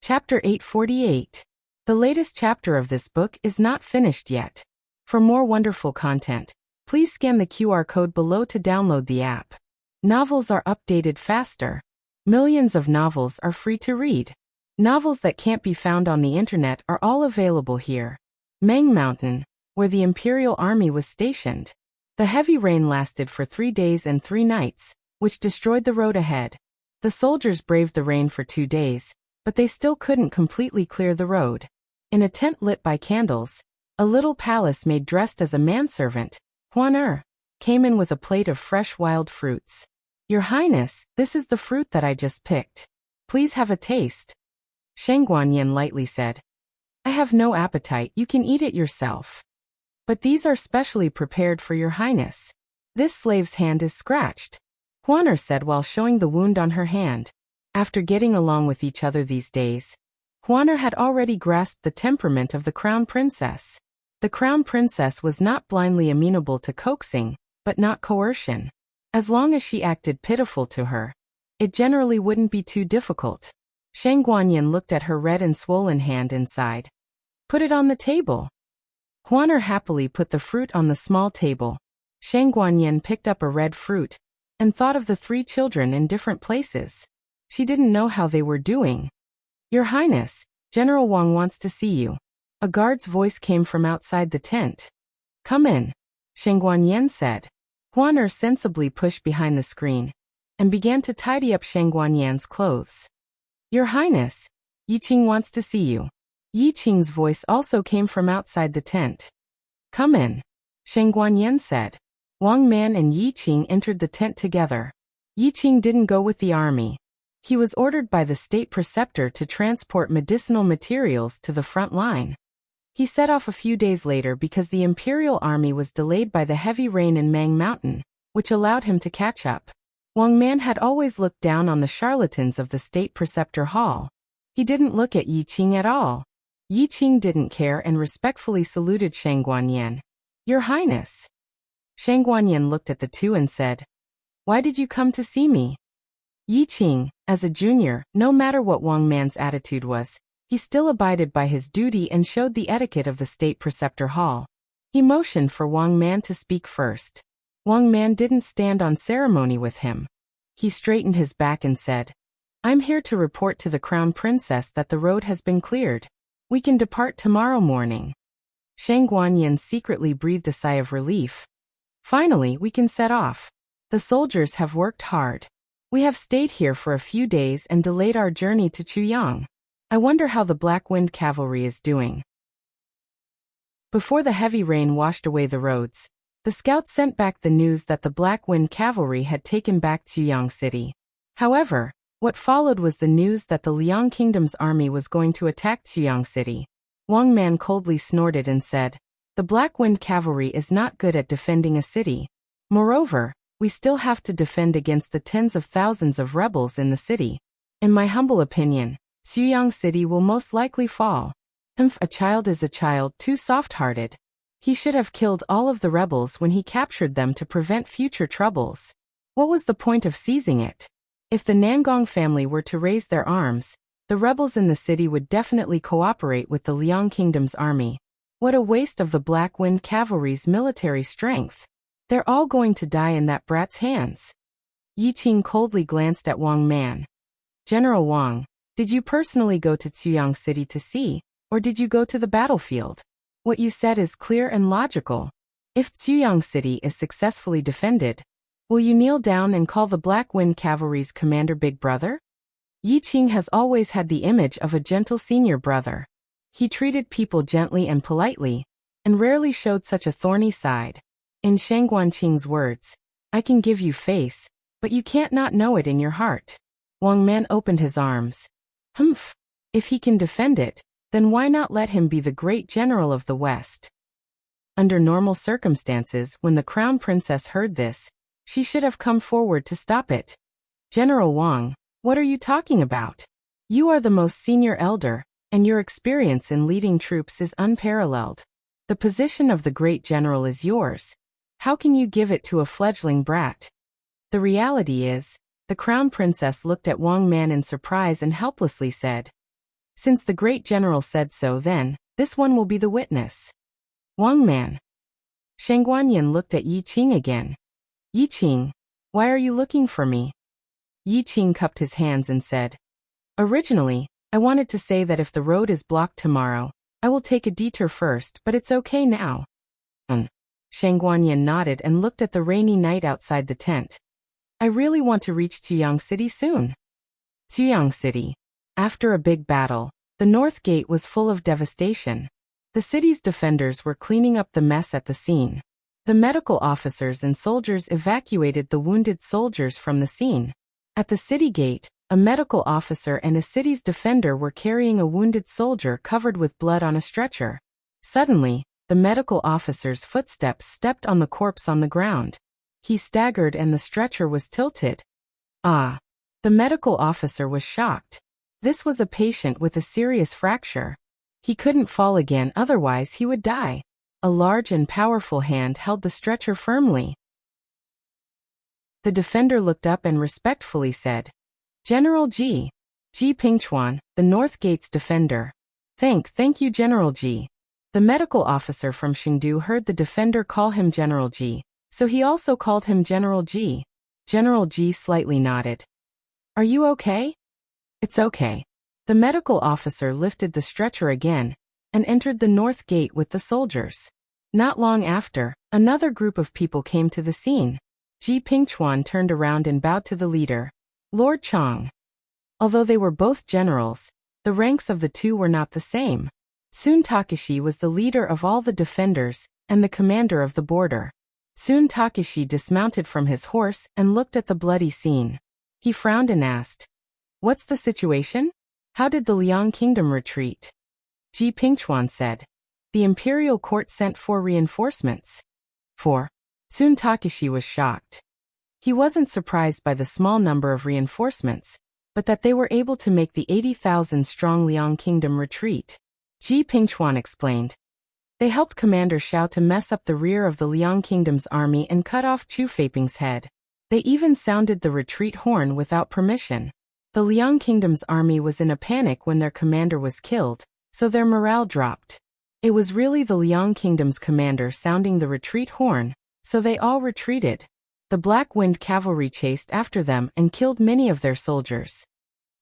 Chapter 848. The latest chapter of this book is not finished yet. For more wonderful content, please scan the QR code below to download the app. Novels are updated faster. Millions of novels are free to read. Novels that can't be found on the internet are all available here. Mang Mountain, where the Imperial Army was stationed. The heavy rain lasted for 3 days and 3 nights, which destroyed the road ahead. The soldiers braved the rain for 2 days, but they still couldn't completely clear the road. In a tent lit by candles, a little palace maid dressed as a manservant, Huan came in with a plate of fresh wild fruits. "Your Highness, this is the fruit that I just picked. Please have a taste," Shang Guanyin lightly said. "I have no appetite, you can eat it yourself. But these are specially prepared for your Highness. This slave's hand is scratched," Huan said while showing the wound on her hand. After getting along with each other these days, Huan had already grasped the temperament of the Crown Princess. The Crown Princess was not blindly amenable to coaxing, but not coercion. As long as she acted pitiful to her, it generally wouldn't be too difficult. Shang Guanyin looked at her red and swollen hand and sighed. "Put it on the table." Huan happily put the fruit on the small table. Shang Guanyin picked up a red fruit and thought of the 3 children in different places. She didn't know how they were doing. "Your Highness, General Wang wants to see you." A guard's voice came from outside the tent. "Come in," Shang Guanyin said. Huan sensibly pushed behind the screen and began to tidy up Shang Guanyin's clothes. "Your Highness, Yi Qing wants to see you." Yi Qing's voice also came from outside the tent. "Come in," Shang Guanyin said. Wang Man and Yi Qing entered the tent together. Yi Qing didn't go with the army. He was ordered by the state preceptor to transport medicinal materials to the front line. He set off a few days later because the Imperial Army was delayed by the heavy rain in Mang Mountain, which allowed him to catch up. Wang Man had always looked down on the charlatans of the state preceptor hall. He didn't look at Yi Qing at all. Yi Qing didn't care and respectfully saluted Shang Guanyin. "Your Highness." Shang Guanyin looked at the two and said, "Why did you come to see me?" Yi Qing, as a junior, no matter what Wang Man's attitude was, he still abided by his duty and showed the etiquette of the state preceptor hall. He motioned for Wang Man to speak first. Wang Man didn't stand on ceremony with him. He straightened his back and said, "I'm here to report to the Crown Princess that the road has been cleared. We can depart tomorrow morning." Shang Guanyin secretly breathed a sigh of relief. "Finally, we can set off. The soldiers have worked hard. We have stayed here for a few days and delayed our journey to Chuyang. I wonder how the Black Wind Cavalry is doing." Before the heavy rain washed away the roads, the scouts sent back the news that the Black Wind Cavalry had taken back Chuyang City. However, what followed was the news that the Liang Kingdom's army was going to attack Chuyang City. Wang Man coldly snorted and said, "The Black Wind Cavalry is not good at defending a city. Moreover, we still have to defend against the tens of thousands of rebels in the city. In my humble opinion, Chuyang City will most likely fall. A child is a child, too soft-hearted. He should have killed all of the rebels when he captured them to prevent future troubles. What was the point of seizing it? If the Nangong family were to raise their arms, the rebels in the city would definitely cooperate with the Liang Kingdom's army. What a waste of the Black Wind Cavalry's military strength. They're all going to die in that brat's hands." Yi Qing coldly glanced at Wang Man. "General Wang, did you personally go to Chuyang City to see, or did you go to the battlefield? What you said is clear and logical. If Chuyang City is successfully defended, will you kneel down and call the Black Wind Cavalry's commander Big Brother?" Yi Qing has always had the image of a gentle senior brother. He treated people gently and politely, and rarely showed such a thorny side. In Shang Guanqing's words, "I can give you face, but you can't not know it in your heart." Wang Man opened his arms. "Humph. If he can defend it, then why not let him be the great general of the West?" Under normal circumstances, when the Crown Princess heard this, she should have come forward to stop it. "General Wang, what are you talking about? You are the most senior elder, and your experience in leading troops is unparalleled. The position of the great general is yours. How can you give it to a fledgling brat?" The reality is, the Crown Princess looked at Wang Man in surprise and helplessly said, Since the great general said so, then, this one will be the witness. Wang Man. Shang Guanyin looked at Yi Qing again. Yi Qing, why are you looking for me? Yi Qing cupped his hands and said, originally, I wanted to say that if the road is blocked tomorrow, I will take a detour first, but it's okay now. Shang Guanyin nodded and looked at the rainy night outside the tent. I really want to reach Tuyang City soon. Tuyang City. After a big battle, the North Gate was full of devastation. The city's defenders were cleaning up the mess at the scene. The medical officers and soldiers evacuated the wounded soldiers from the scene. At the city gate, a medical officer and a city's defender were carrying a wounded soldier covered with blood on a stretcher. Suddenly, the medical officer's footsteps stepped on the corpse on the ground. He staggered and the stretcher was tilted. Ah! The medical officer was shocked. This was a patient with a serious fracture. He couldn't fall again, otherwise he would die. A large and powerful hand held the stretcher firmly. The defender looked up and respectfully said, General Ji Pingchuan, the North Gate's defender. Thank you, General Ji. The medical officer from Chengdu heard the defender call him General Ji, so he also called him General Ji. General Ji slightly nodded. Are you okay? It's okay. The medical officer lifted the stretcher again and entered the North Gate with the soldiers. Not long after, another group of people came to the scene. Ji Pingchuan turned around and bowed to the leader, Lord Chang. Although they were both generals, the ranks of the two were not the same. Sun Takeshi was the leader of all the defenders and the commander of the border. Sun Takeshi dismounted from his horse and looked at the bloody scene. He frowned and asked, What's the situation? How did the Liang Kingdom retreat? Ji Pingchuan said, The imperial court sent 4 reinforcements. 4. Sun Takeshi was shocked. He wasn't surprised by the small number of reinforcements, but that they were able to make the 80,000-strong Liang Kingdom retreat. Ji Pingchuan explained. They helped Commander Xiao to mess up the rear of the Liang Kingdom's army and cut off Chu Feiping's head. They even sounded the retreat horn without permission. The Liang Kingdom's army was in a panic when their commander was killed, so their morale dropped. It was really the Liang Kingdom's commander sounding the retreat horn, so they all retreated. The Black Wind cavalry chased after them and killed many of their soldiers.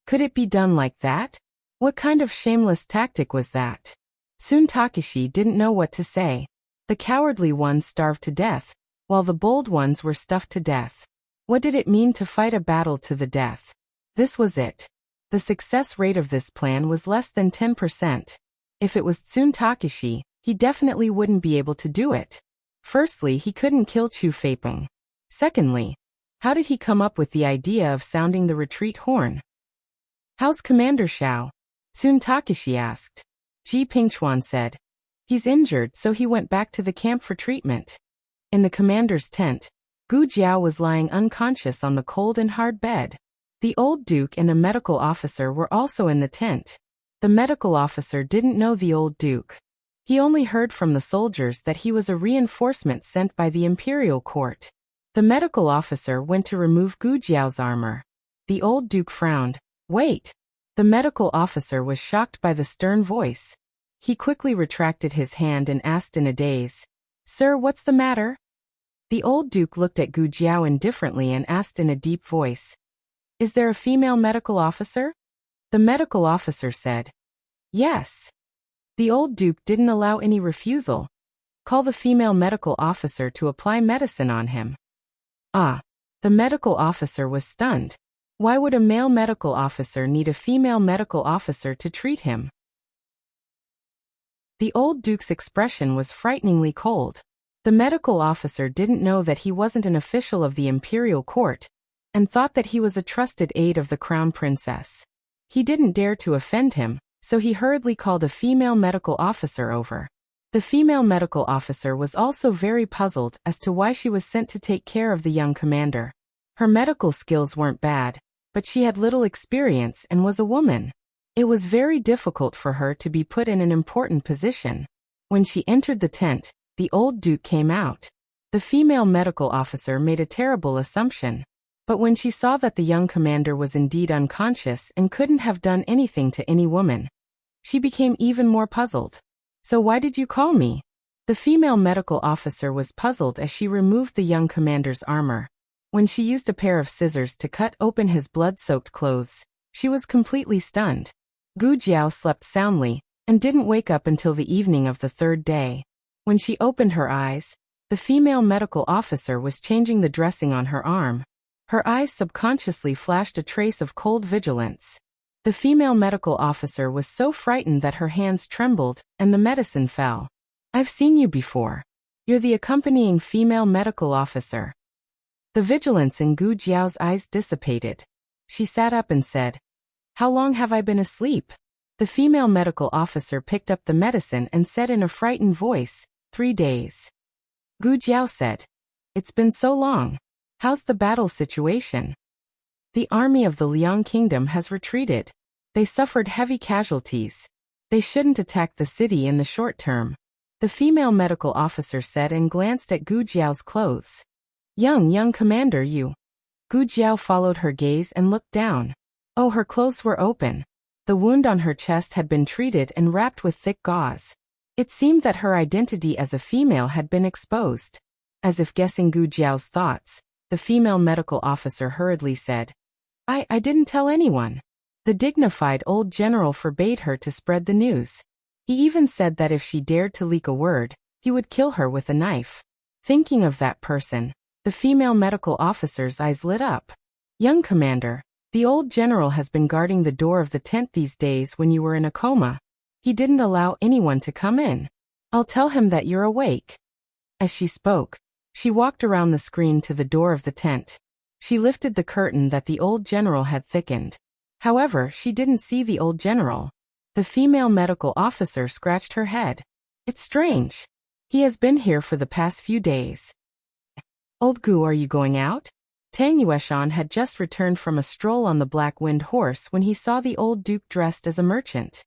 Could it be done like that? What kind of shameless tactic was that? Sun Takeshi didn't know what to say. The cowardly ones starved to death, while the bold ones were stuffed to death. What did it mean to fight a battle to the death? This was it. The success rate of this plan was less than 10%. If it was Sun Takeshi, he definitely wouldn't be able to do it. Firstly, he couldn't kill Chu Feiping. Secondly, how did he come up with the idea of sounding the retreat horn? How's Commander Xiao? Sun Takeshi asked. Ji Pingchuan said. He's injured, so he went back to the camp for treatment. In the commander's tent, Gu Jiao was lying unconscious on the cold and hard bed. The old duke and a medical officer were also in the tent. The medical officer didn't know the old duke. He only heard from the soldiers that he was a reinforcement sent by the imperial court. The medical officer went to remove Gu Jiao's armor. The old duke frowned. Wait! The medical officer was shocked by the stern voice. He quickly retracted his hand and asked in a daze, Sir, what's the matter? The old duke looked at Gu Jiao indifferently and asked in a deep voice, Is there a female medical officer? The medical officer said, Yes. The old duke didn't allow any refusal. Call the female medical officer to apply medicine on him. Ah! The medical officer was stunned. Why would a male medical officer need a female medical officer to treat him? The old duke's expression was frighteningly cold. The medical officer didn't know that he wasn't an official of the imperial court, and thought that he was a trusted aide of the crown princess. He didn't dare to offend him, so he hurriedly called a female medical officer over. The female medical officer was also very puzzled as to why she was sent to take care of the young commander. Her medical skills weren't bad, but she had little experience and was a woman. It was very difficult for her to be put in an important position. When she entered the tent, the old duke came out. The female medical officer made a terrible assumption. But when she saw that the young commander was indeed unconscious and couldn't have done anything to any woman, She became even more puzzled. So why did you call me? The female medical officer was puzzled as she removed the young commander's armor. When she used a pair of scissors to cut open his blood-soaked clothes, she was completely stunned. Gu Jiao slept soundly and didn't wake up until the evening of the third day. When she opened her eyes, the female medical officer was changing the dressing on her arm. Her eyes subconsciously flashed a trace of cold vigilance. The female medical officer was so frightened that her hands trembled and the medicine fell. I've seen you before. You're the accompanying female medical officer. The vigilance in Gu Jiao's eyes dissipated. She sat up and said, How long have I been asleep? The female medical officer picked up the medicine and said in a frightened voice, 3 days. Gu Jiao said, It's been so long. How's the battle situation? The army of the Liang Kingdom has retreated. They suffered heavy casualties. They shouldn't attack the city in the short term. The female medical officer said and glanced at Gu Jiao's clothes. Young commander, you. Gu Jiao followed her gaze and looked down. Oh, her clothes were open. The wound on her chest had been treated and wrapped with thick gauze. It seemed that her identity as a female had been exposed. As if guessing Gu Jiao's thoughts, the female medical officer hurriedly said, I didn't tell anyone. The dignified old general forbade her to spread the news. He even said that if she dared to leak a word, he would kill her with a knife. Thinking of that person, the female medical officer's eyes lit up. Young commander, the old general has been guarding the door of the tent these days when you were in a coma. He didn't allow anyone to come in. I'll tell him that you're awake. As she spoke, she walked around the screen to the door of the tent. She lifted the curtain that the old general had thickened. However, she didn't see the old general. The female medical officer scratched her head. It's strange. He has been here for the past few days. Old Gu, are you going out? Tang Yueshan had just returned from a stroll on the black-winged horse when he saw the old duke dressed as a merchant.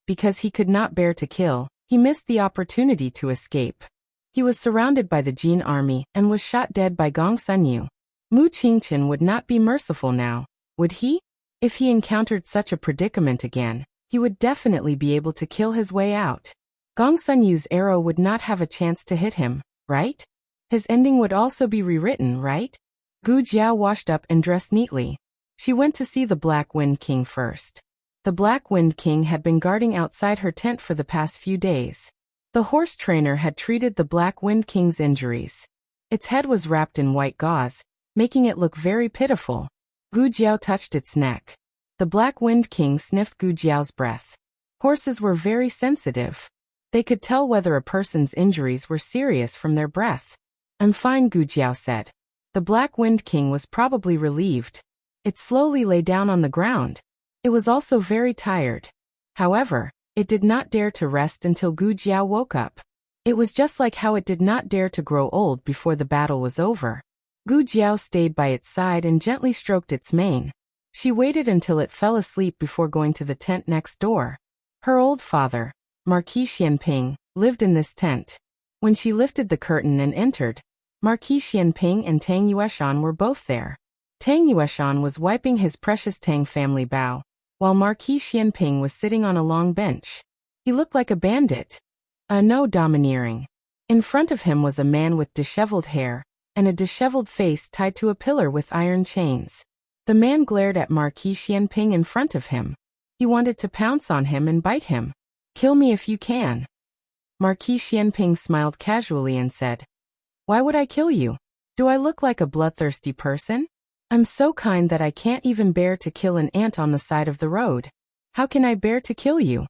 Because he could not bear to kill, he missed the opportunity to escape. He was surrounded by the Jin army and was shot dead by Gong Sunyu. Mu Qingqian would not be merciful now, would he? If he encountered such a predicament again, he would definitely be able to kill his way out. Gong Sunyu's arrow would not have a chance to hit him, right? His ending would also be rewritten, right? Gu Jiao washed up and dressed neatly. She went to see the Black Wind King first. The Black Wind King had been guarding outside her tent for the past few days. The horse trainer had treated the Black Wind King's injuries. Its head was wrapped in white gauze, making it look very pitiful. Gu Jiao touched its neck. The Black Wind King sniffed Gu Jiao's breath. Horses were very sensitive. They could tell whether a person's injuries were serious from their breath. I'm fine, Gu Jiao said. The Black Wind King was probably relieved. It slowly lay down on the ground. It was also very tired. However, it did not dare to rest until Gu Jiao woke up. It was just like how it did not dare to grow old before the battle was over. Gu Jiao stayed by its side and gently stroked its mane. She waited until it fell asleep before going to the tent next door. Her old father, Marquis Xianping, lived in this tent. When she lifted the curtain and entered, Marquis Xianping and Tang Yueshan were both there. Tang Yueshan was wiping his precious Tang family bao, while Marquis Xianping was sitting on a long bench. He looked like a bandit. No domineering. In front of him was a man with disheveled hair, and a disheveled face tied to a pillar with iron chains. The man glared at Marquis Xianping in front of him. He wanted to pounce on him and bite him. Kill me if you can. Marquis Xianping smiled casually and said, Why would I kill you? Do I look like a bloodthirsty person? I'm so kind that I can't even bear to kill an ant on the side of the road. How can I bear to kill you?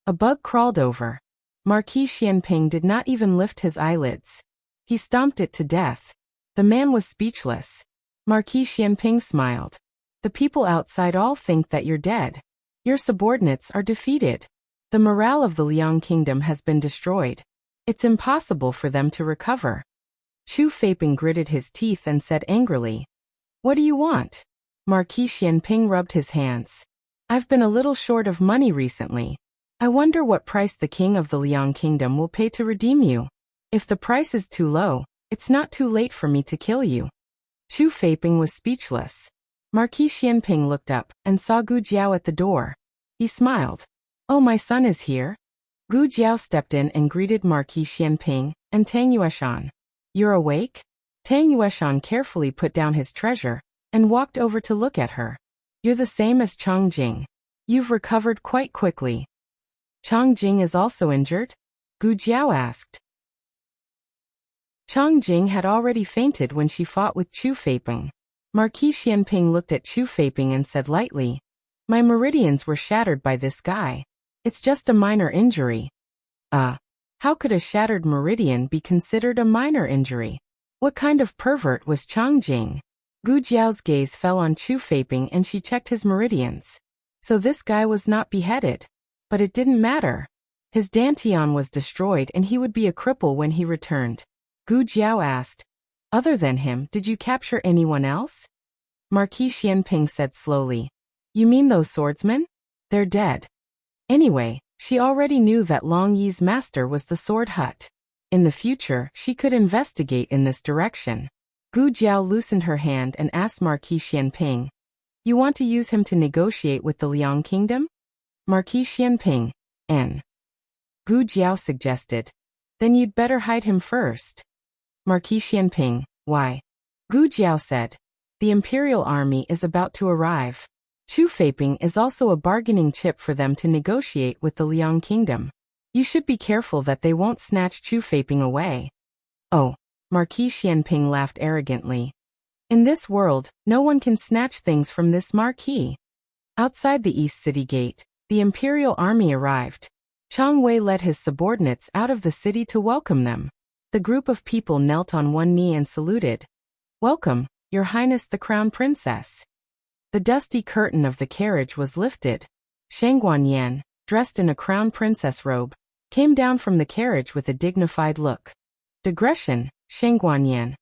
A bug crawled over. Marquis Xianping did not even lift his eyelids. He stomped it to death. The man was speechless. Marquis Xianping smiled. The people outside all think that you're dead. Your subordinates are defeated. The morale of the Liang Kingdom has been destroyed. It's impossible for them to recover. Chu Feiping gritted his teeth and said angrily, What do you want? Marquis Xianping rubbed his hands. I've been a little short of money recently. I wonder what price the king of the Liang Kingdom will pay to redeem you. If the price is too low, it's not too late for me to kill you. Chu Feiping was speechless. Marquis Xianping looked up and saw Gu Jiao at the door. He smiled. "Oh, my son is here?" Gu Jiao stepped in and greeted Marquis Xianping and Tang Yueshan. "You're awake?" Tang Yueshan carefully put down his treasure and walked over to look at her. "You're the same as Chang Jing. You've recovered quite quickly." "Chang Jing is also injured?" Gu Jiao asked. Chang Jing had already fainted when she fought with Chu Feiping. Marquis Xianping looked at Chu Feiping and said lightly, "My meridians were shattered by this guy. It's just a minor injury." How could a shattered meridian be considered a minor injury? What kind of pervert was Chang Jing? Gu Jiao's gaze fell on Chu Feiping and she checked his meridians. So this guy was not beheaded. But it didn't matter. His dantian was destroyed and he would be a cripple when he returned. Gu Jiao asked, "Other than him, did you capture anyone else?" Marquis Xianping said slowly, "You mean those swordsmen? They're dead." Anyway, she already knew that Long Yi's master was the Sword Hut. In the future, she could investigate in this direction. Gu Jiao loosened her hand and asked Marquis Xianping, "You want to use him to negotiate with the Liang Kingdom?" Marquis Xianping, N. Gu Jiao suggested, "Then you'd better hide him first." Marquis Xianping, "Why?" Gu Jiao said, "The Imperial Army is about to arrive. Chu Feiping is also a bargaining chip for them to negotiate with the Liang Kingdom. You should be careful that they won't snatch Chu Feiping away." "Oh," Marquis Xianping laughed arrogantly. "In this world, no one can snatch things from this marquis." Outside the East City Gate, the Imperial Army arrived. Chang Wei led his subordinates out of the city to welcome them. The group of people knelt on one knee and saluted. "Welcome, Your Highness the Crown Princess." The dusty curtain of the carriage was lifted. Shang Guanyan, dressed in a crown princess robe, came down from the carriage with a dignified look. "Digression, Shang Guanyan.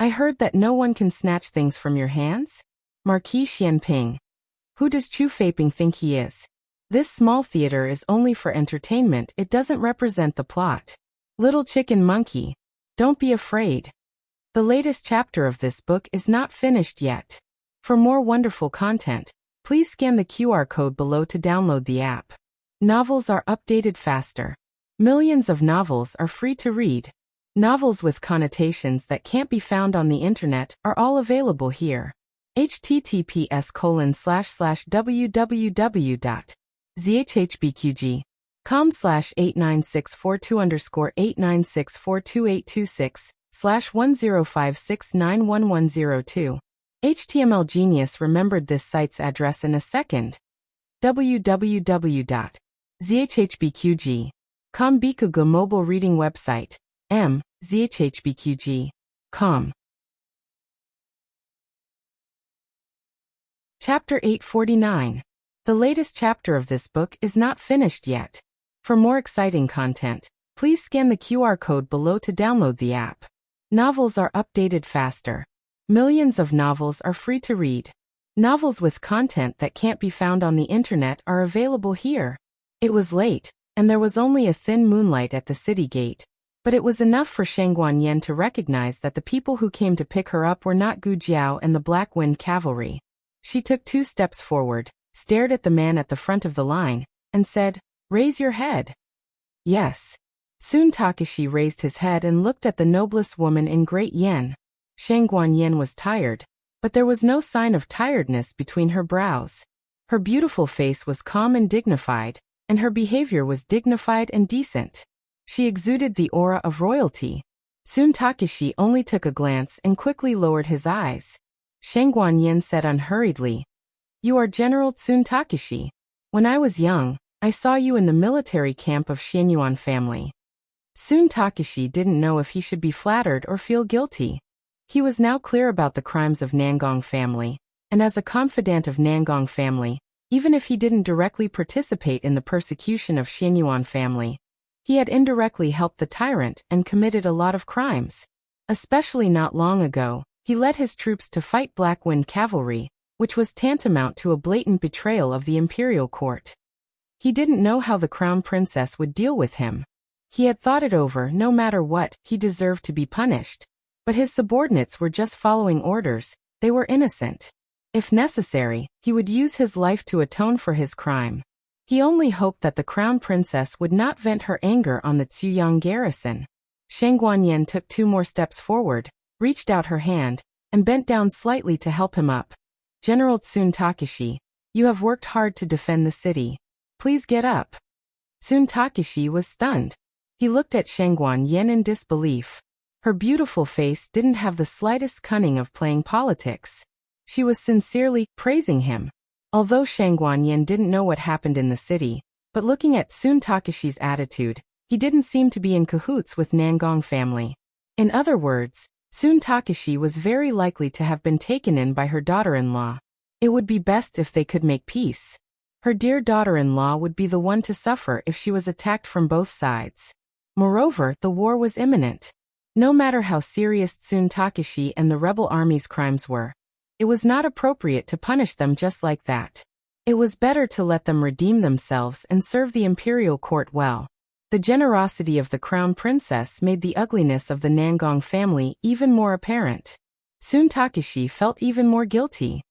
I heard that no one can snatch things from your hands?" Marquis Xianping. "Who does Chu Feiping think he is? This small theater is only for entertainment, it doesn't represent the plot. Little chicken monkey. Don't be afraid. The latest chapter of this book is not finished yet. For more wonderful content, please scan the QR code below to download the app. Novels are updated faster. Millions of novels are free to read. Novels with connotations that can't be found on the internet are all available here. https://www.zhhbqg.com/8964/2_89642_1056/1056911102. HTML Genius remembered this site's address in a second. www.zhhbqg.com Bikugo mobile reading website. zhhbqg.com. Chapter 849. The latest chapter of this book is not finished yet. For more exciting content, please scan the QR code below to download the app. Novels are updated faster. Millions of novels are free to read. Novels with content that can't be found on the internet are available here. It was late, and there was only a thin moonlight at the city gate, but it was enough for Shang Guanyan to recognize that the people who came to pick her up were not Gu Jiao and the Black Wind Cavalry. She took 2 steps forward, stared at the man at the front of the line, and said, "Raise your head." "Yes." Soon Takeshi raised his head and looked at the noblest woman in Great Yen. Shang Guanyan was tired, but there was no sign of tiredness between her brows. Her beautiful face was calm and dignified, and her behavior was dignified and decent. She exuded the aura of royalty. Soon Takeshi only took a glance and quickly lowered his eyes. Shang Guanyan said unhurriedly, "You are General Tsun Takeshi. When I was young, I saw you in the military camp of Xianyuan family." Tsun Takeshi didn't know if he should be flattered or feel guilty. He was now clear about the crimes of Nangong family, and as a confidant of Nangong family, even if he didn't directly participate in the persecution of Xianyuan family, he had indirectly helped the tyrant and committed a lot of crimes. Especially not long ago, he led his troops to fight Black Wind Cavalry, which was tantamount to a blatant betrayal of the imperial court. He didn't know how the crown princess would deal with him. He had thought it over. No matter what, he deserved to be punished. But his subordinates were just following orders, they were innocent. If necessary, he would use his life to atone for his crime. He only hoped that the crown princess would not vent her anger on the Ziyang garrison. Shang Guanyan took 2 more steps forward, reached out her hand, and bent down slightly to help him up. General Tsun Takeshi, you have worked hard to defend the city. Please get up. Tsun Takeshi was stunned. He looked at Shang Guanyan in disbelief. Her beautiful face didn't have the slightest cunning of playing politics. She was sincerely praising him. Although Shang Guanyan didn't know what happened in the city, but looking at Tsun Takeshi's attitude, he didn't seem to be in cahoots with Nangong family. In other words, Tsun Takeshi was very likely to have been taken in by her daughter-in-law. It would be best if they could make peace. Her dear daughter-in-law would be the one to suffer if she was attacked from both sides. Moreover, the war was imminent. No matter how serious Tsun Takeshi and the rebel army's crimes were, it was not appropriate to punish them just like that. It was better to let them redeem themselves and serve the imperial court well. The generosity of the crown princess made the ugliness of the Nangong family even more apparent. Tsun Takeshi felt even more guilty.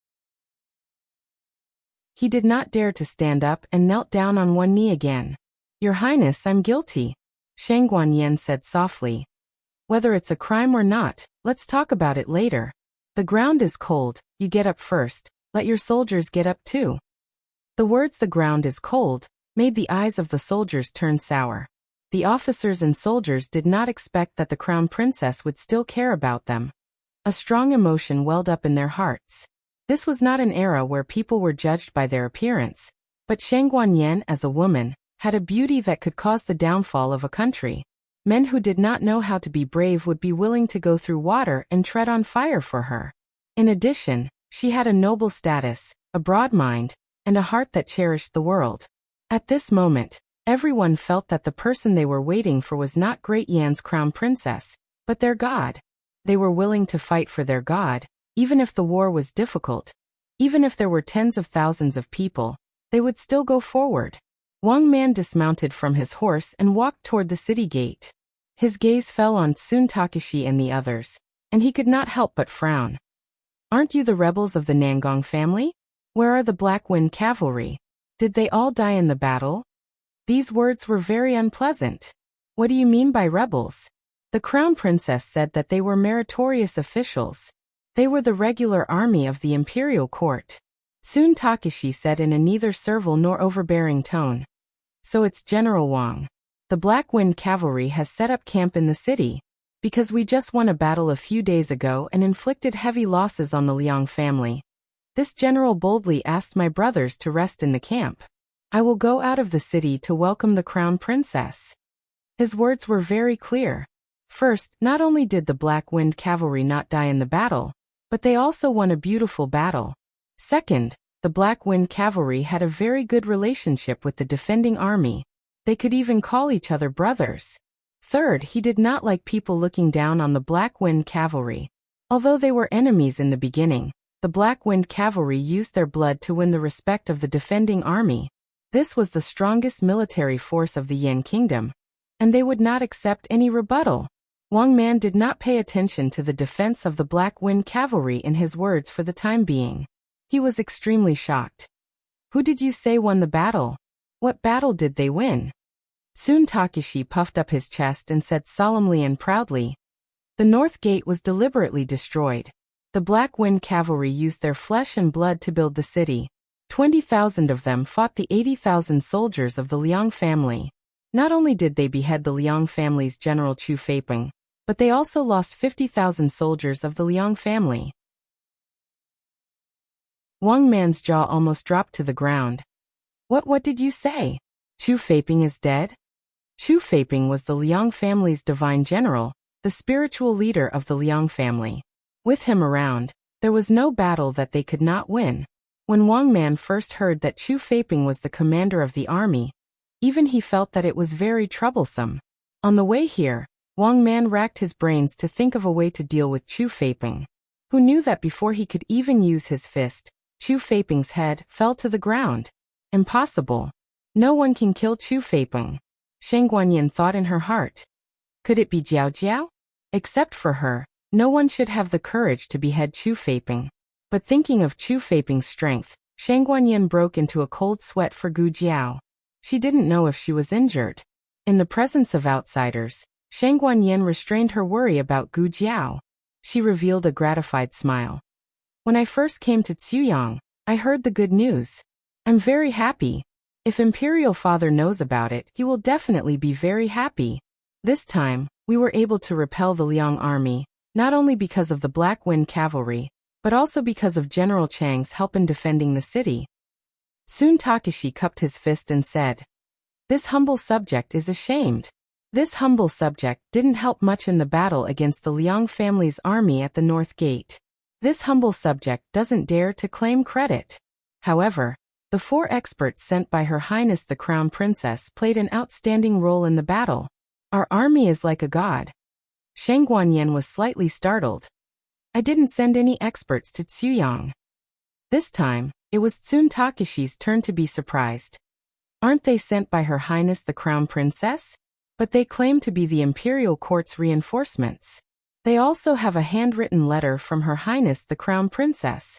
He did not dare to stand up and knelt down on one knee again. Your Highness, I'm guilty, Shang Guanyan said softly. Whether it's a crime or not, let's talk about it later. The ground is cold, you get up first, let your soldiers get up too. The words "the ground is cold" made the eyes of the soldiers turn sour. The officers and soldiers did not expect that the crown princess would still care about them. A strong emotion welled up in their hearts. This was not an era where people were judged by their appearance, but Shang Guanyan as a woman had a beauty that could cause the downfall of a country. Men who did not know how to be brave would be willing to go through water and tread on fire for her. In addition, she had a noble status, a broad mind, and a heart that cherished the world. At this moment, everyone felt that the person they were waiting for was not Great Yan's crown princess, but their god. They were willing to fight for their god, even if the war was difficult. Even if there were tens of thousands of people, they would still go forward. Wang Man dismounted from his horse and walked toward the city gate. His gaze fell on Tsun Takeshi and the others, and he could not help but frown. Aren't you the rebels of the Nangong family? Where are the Black Wind cavalry? Did they all die in the battle? These words were very unpleasant. What do you mean by rebels? The crown princess said that they were meritorious officials. They were the regular army of the imperial court. Tsun Takeshi said in a neither servile nor overbearing tone. So it's General Wang. The Black Wind cavalry has set up camp in the city, because we just won a battle a few days ago and inflicted heavy losses on the Liang family. This general boldly asked my brothers to rest in the camp. I will go out of the city to welcome the crown princess. His words were very clear. First, not only did the Black Wind cavalry not die in the battle, but they also won a beautiful battle. Second, the Black Wind cavalry had a very good relationship with the defending army. They could even call each other brothers. Third, he did not like people looking down on the Black Wind cavalry. Although they were enemies in the beginning, the Black Wind cavalry used their blood to win the respect of the defending army. This was the strongest military force of the Yan kingdom, and they would not accept any rebuttal. Wang Man did not pay attention to the defense of the Black Wind cavalry in his words for the time being. He was extremely shocked. Who did you say won the battle? What battle did they win? Tsun Takeshi puffed up his chest and said solemnly and proudly, the North Gate was deliberately destroyed. The Black Wind cavalry used their flesh and blood to build the city. 20,000 of them fought the 80,000 soldiers of the Liang family. Not only did they behead the Liang family's General Chu Feiping, but they also lost 50,000 soldiers of the Liang family. Wang Man's jaw almost dropped to the ground. What did you say? Chu Feiping is dead? Chu Feiping was the Liang family's divine general, the spiritual leader of the Liang family. With him around, there was no battle that they could not win. When Wang Man first heard that Chu Feiping was the commander of the army, even he felt that it was very troublesome. On the way here, Wang Man racked his brains to think of a way to deal with Chu Feiping, who knew that before he could even use his fist, Chu Feiping's head fell to the ground. Impossible. No one can kill Chu Feiping, Shang Guanyan thought in her heart. Could it be Jiao Jiao? Except for her, no one should have the courage to behead Chu Feiping. But thinking of Chu Feiping's strength, Shang Guanyin broke into a cold sweat for Gu Jiao. She didn't know if she was injured. In the presence of outsiders, Shang Guanyin restrained her worry about Gu Jiao. She revealed a gratified smile. When I first came to Cuyang, I heard the good news. I'm very happy. If Imperial Father knows about it, he will definitely be very happy. This time, we were able to repel the Liang army, not only because of the Black Wind Cavalry, but also because of General Chang's help in defending the city. Soon Takashi cupped his fist and said, "This humble subject is ashamed." This humble subject didn't help much in the battle against the Liang family's army at the North Gate. This humble subject doesn't dare to claim credit. However, the 4 experts sent by Her Highness the Crown Princess played an outstanding role in the battle. Our army is like a god. Shang Guanyin was slightly startled. I didn't send any experts to Cuyang. This time, it was Tsun Takashi's turn to be surprised. Aren't they sent by Her Highness the Crown Princess? But they claim to be the Imperial Court's reinforcements. They also have a handwritten letter from Her Highness the Crown Princess.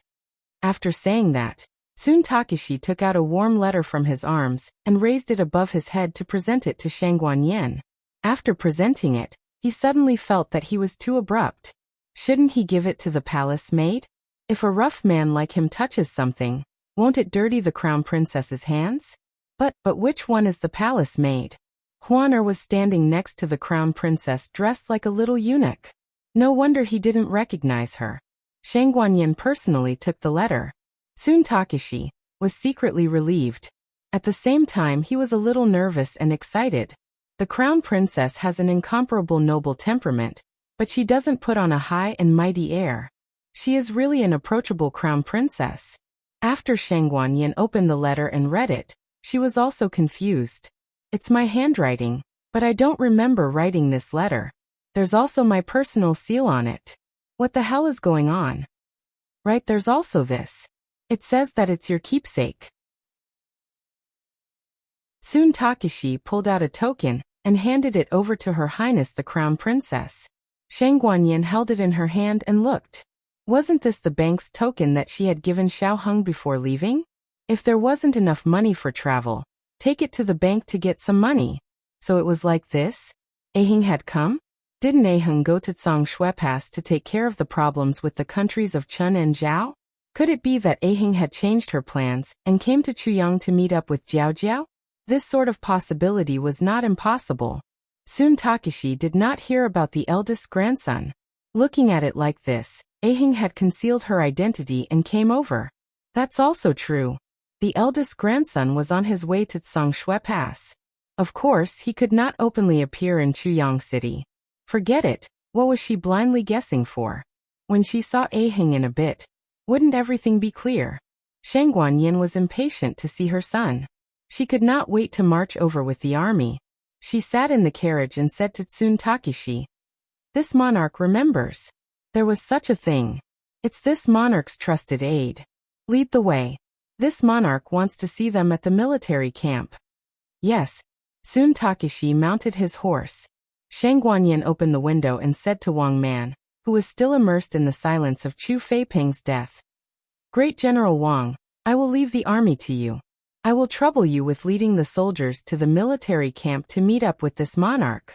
After saying that, Tsun Takashi took out a warm letter from his arms and raised it above his head to present it to Shang Guanyin. After presenting it, he suddenly felt that he was too abrupt. Shouldn't he give it to the palace maid? If a rough man like him touches something, won't it dirty the Crown Princess's hands? But which one is the palace maid? Huaner was standing next to the Crown Princess dressed like a little eunuch. No wonder he didn't recognize her. Shang Guanyin personally took the letter. Tsun Takashi was secretly relieved. At the same time he was a little nervous and excited. The Crown Princess has an incomparable noble temperament, but she doesn't put on a high and mighty air. She is really an approachable Crown Princess. After Shang Guanyin opened the letter and read it, she was also confused. It's my handwriting, but I don't remember writing this letter. There's also my personal seal on it. What the hell is going on? Right, there's also this. It says that it's your keepsake. Tsun Takashi pulled out a token and handed it over to Her Highness the Crown Princess. Shang Guanyin held it in her hand and looked. Wasn't this the bank's token that she had given Xiao Heng before leaving? If there wasn't enough money for travel, take it to the bank to get some money. So it was like this? Aheng had come? Didn't Aheng go to Shui Pass to take care of the problems with the countries of Chun and Zhao? Could it be that Aheng had changed her plans and came to Chuyang to meet up with Jiao Jiao? This sort of possibility was not impossible. Tsun Takashi did not hear about the eldest grandson. Looking at it like this, Aheng had concealed her identity and came over. That's also true. The eldest grandson was on his way to Shui Pass. Of course, he could not openly appear in Chuyang City. Forget it, what was she blindly guessing for? When she saw Aheng in a bit, wouldn't everything be clear? Shang Guanyin was impatient to see her son. She could not wait to march over with the army. She sat in the carriage and said to Tsun Takashi, "This monarch remembers. There was such a thing. It's this monarch's trusted aide. Lead the way. This monarch wants to see them at the military camp." Yes. Tsun Takashi mounted his horse. Shang Guanyin opened the window and said to Wang Man, who was still immersed in the silence of Chu Feiping's death, "Great General Wang, I will leave the army to you. I will trouble you with leading the soldiers to the military camp to meet up with this monarch."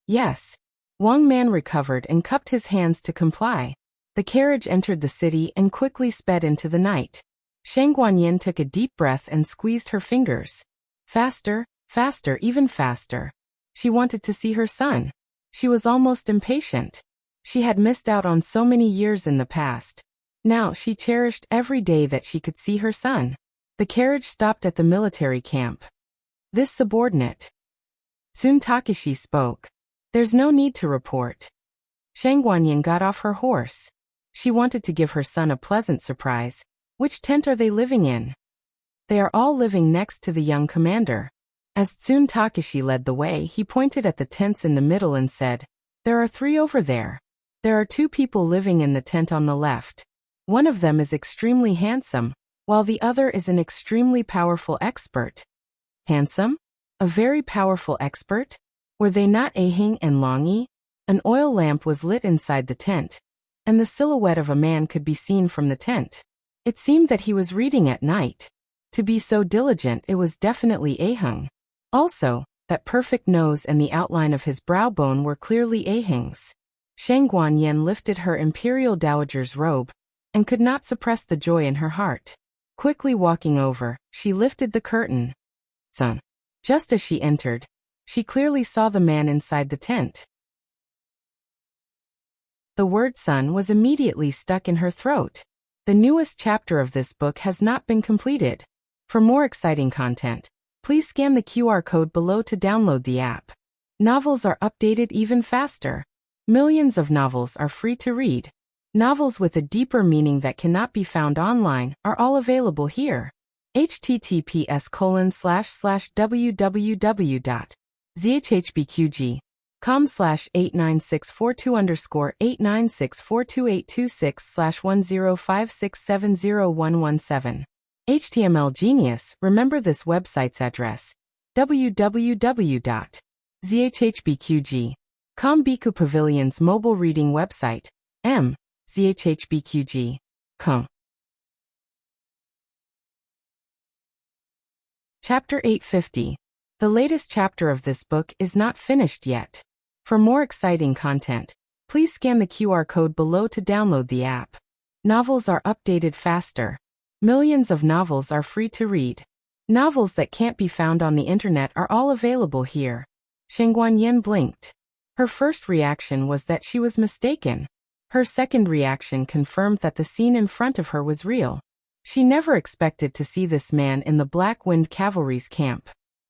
Yes. Wang Man recovered and cupped his hands to comply. The carriage entered the city and quickly sped into the night. Shang Guanyin took a deep breath and squeezed her fingers. Faster, faster, even faster. She wanted to see her son. She was almost impatient. She had missed out on so many years in the past. Now she cherished every day that she could see her son. The carriage stopped at the military camp. "This subordinate." Tsun Takashi spoke. "There's no need to report." Shang Guanyin got off her horse. She wanted to give her son a pleasant surprise. "Which tent are they living in?" "They are all living next to the young commander." As Tsun Takashi led the way, he pointed at the tents in the middle and said, "There are 3 over there. There are 2 people living in the tent on the left. One of them is extremely handsome, while the other is an extremely powerful expert." Handsome? A very powerful expert? Were they not Aheng and Long Yi? An oil lamp was lit inside the tent. and the silhouette of a man could be seen from the tent. It seemed that he was reading at night. To be so diligent, it was definitely Aheng. Also, that perfect nose and the outline of his brow bone were clearly Aheng's. Shang Guanyin lifted her imperial dowager's robe, and could not suppress the joy in her heart. Quickly walking over, she lifted the curtain. Son. Just as she entered, she clearly saw the man inside the tent. The word son was immediately stuck in her throat. The newest chapter of this book has not been completed. For more exciting content, please scan the QR code below to download the app. Novels are updated even faster. Millions of novels are free to read. Novels with a deeper meaning that cannot be found online are all available here. https://www.zhhbqg.com/89642_8964286/1056701117. HTML Genius, remember this website's address. www.zhhbqg.com. Biku Pavilion's mobile reading website. zhhbqg.com. Chapter 850. The latest chapter of this book is not finished yet. For more exciting content, please scan the QR code below to download the app. Novels are updated faster. Millions of novels are free to read. Novels that can't be found on the internet are all available here. Shang Guanyin blinked. Her first reaction was that she was mistaken. Her second reaction confirmed that the scene in front of her was real. She never expected to see this man in the Black Wind Cavalry's camp.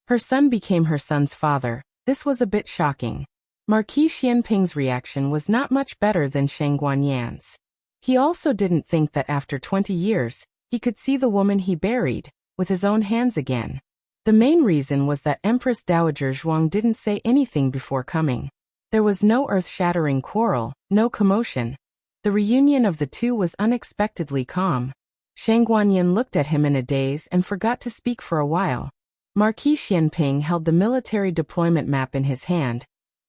Her son became her son's father. This was a bit shocking. Marquis Xianping's reaction was not much better than Shang Guanyin's. He also didn't think that after 20 years, he could see the woman he buried with his own hands again. The main reason was that Empress Dowager Zhuang didn't say anything before coming. There was no earth-shattering quarrel, no commotion. The reunion of the two was unexpectedly calm. Shang Guanyin looked at him in a daze and forgot to speak for a while. Marquis Xianping held the military deployment map in his hand,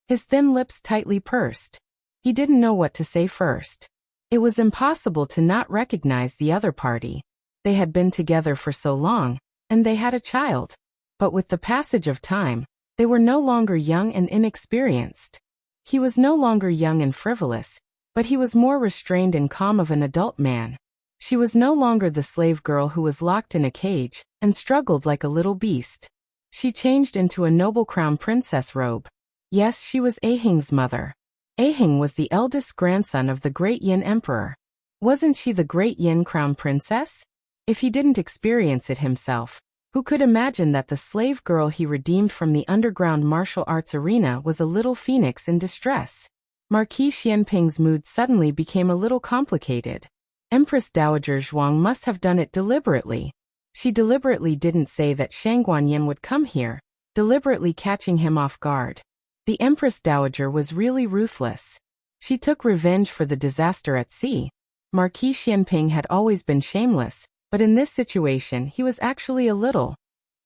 his thin lips tightly pursed. He didn't know what to say first. It was impossible to not recognize the other party. They had been together for so long, and they had a child. But with the passage of time, they were no longer young and inexperienced. He was no longer young and frivolous, but he was more restrained and calm of an adult man. She was no longer the slave girl who was locked in a cage and struggled like a little beast. She changed into a noble crown princess robe. Yes, she was Aheng's mother. Aheng was the eldest grandson of the great Yin emperor. Wasn't she the great Yin crown princess? If he didn't experience it himself, who could imagine that the slave girl he redeemed from the underground martial arts arena was a little phoenix in distress? Marquis Xianping's mood suddenly became a little complicated. Empress Dowager Zhuang must have done it deliberately. She deliberately didn't say that Shang Guanyin would come here, deliberately catching him off guard. The Empress Dowager was really ruthless. She took revenge for the disaster at sea. Marquis Xianping had always been shameless, but in this situation he was actually a little.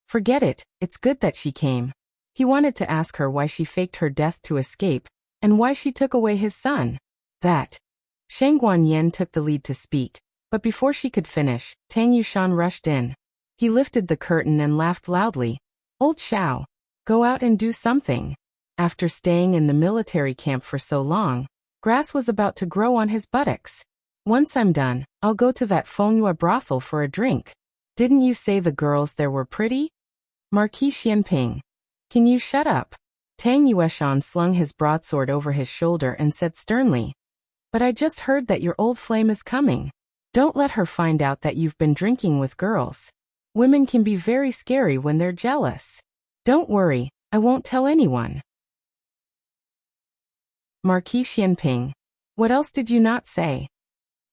Forget it, it's good that she came. He wanted to ask her why she faked her death to escape, and why she took away his son. That. Shang Guanyin took the lead to speak, but before she could finish, Tang Yushan rushed in. He lifted the curtain and laughed loudly. Old Xiao, go out and do something. After staying in the military camp for so long, grass was about to grow on his buttocks. Once I'm done, I'll go to that Fengyue brothel for a drink. Didn't you say the girls there were pretty? Marquis Xianping. Can you shut up? Tang Yueshan slung his broadsword over his shoulder and said sternly. But I just heard that your old flame is coming. Don't let her find out that you've been drinking with girls. Women can be very scary when they're jealous. Don't worry, I won't tell anyone. Marquis Xianping. What else did you not say?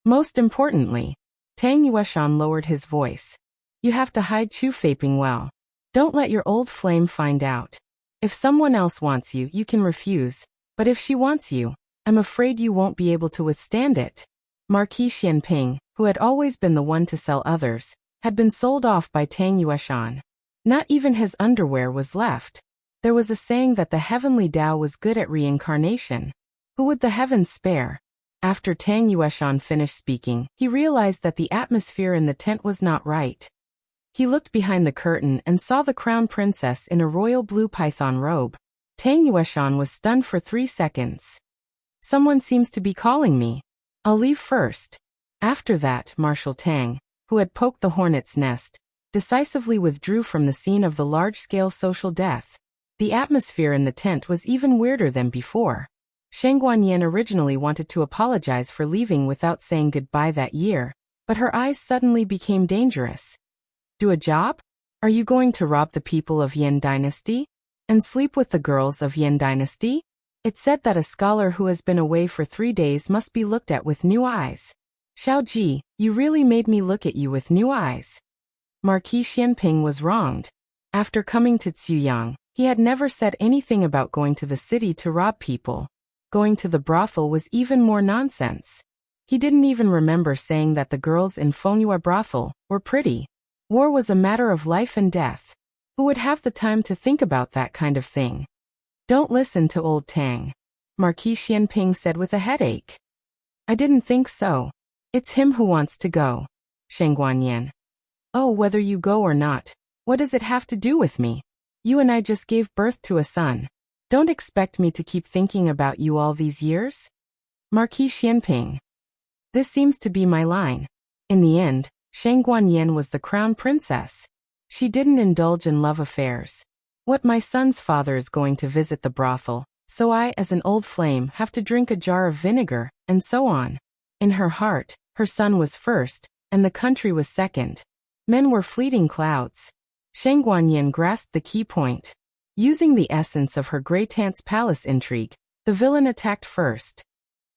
Most importantly, Tang Yueshan lowered his voice. You have to hide Chu-Faping well. Don't let your old flame find out. If someone else wants you, you can refuse, but if she wants you, I'm afraid you won't be able to withstand it. Marquis Xianping, who had always been the one to sell others, had been sold off by Tang Yueshan. Not even his underwear was left. There was a saying that the heavenly Tao was good at reincarnation. Who would the heavens spare? After Tang Yueshan finished speaking, he realized that the atmosphere in the tent was not right. He looked behind the curtain and saw the crown princess in a royal blue python robe. Tang Yueshan was stunned for 3 seconds. Someone seems to be calling me. I'll leave first. After that, Marshal Tang, who had poked the hornet's nest, decisively withdrew from the scene of the large-scale social death. The atmosphere in the tent was even weirder than before. Shang Guanyin originally wanted to apologize for leaving without saying goodbye that year, but her eyes suddenly became dangerous. Do a job? Are you going to rob the people of Yin Dynasty? And sleep with the girls of Yin Dynasty? It's said that a scholar who has been away for 3 days must be looked at with new eyes. Xiaoji, you really made me look at you with new eyes. Marquis Xianping was wronged. After coming to Ziyang, he had never said anything about going to the city to rob people. Going to the brothel was even more nonsense. He didn't even remember saying that the girls in Fengyue brothel were pretty. War was a matter of life and death. Who would have the time to think about that kind of thing? Don't listen to old Tang, Marquis Xianping said with a headache. I didn't think so. It's him who wants to go. Shang Guanyin. Oh, whether you go or not, what does it have to do with me? You and I just gave birth to a son. Don't expect me to keep thinking about you all these years? Marquis Xianping. This seems to be my line. In the end, Shang Guanyin was the crown princess. She didn't indulge in love affairs. What, my son's father is going to visit the brothel, so I, as an old flame, have to drink a jar of vinegar, and so on. In her heart, her son was first, and the country was second. Men were fleeting clouds. Shang Guanyin grasped the key point. Using the essence of her Great-Aunt's palace intrigue, the villain attacked first.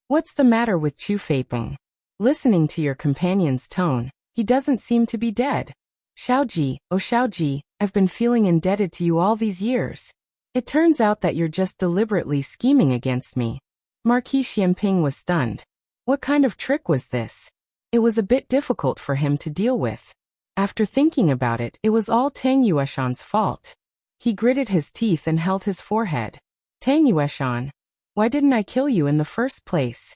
What's the matter with Chu Feipeng? Listening to your companion's tone, he doesn't seem to be dead. Xiaoji, oh Xiaoji, I've been feeling indebted to you all these years. It turns out that you're just deliberately scheming against me. Marquis Xianping was stunned. What kind of trick was this? It was a bit difficult for him to deal with. After thinking about it, it was all Tang Yueshan's fault. He gritted his teeth and held his forehead. Tang Yueshan, why didn't I kill you in the first place?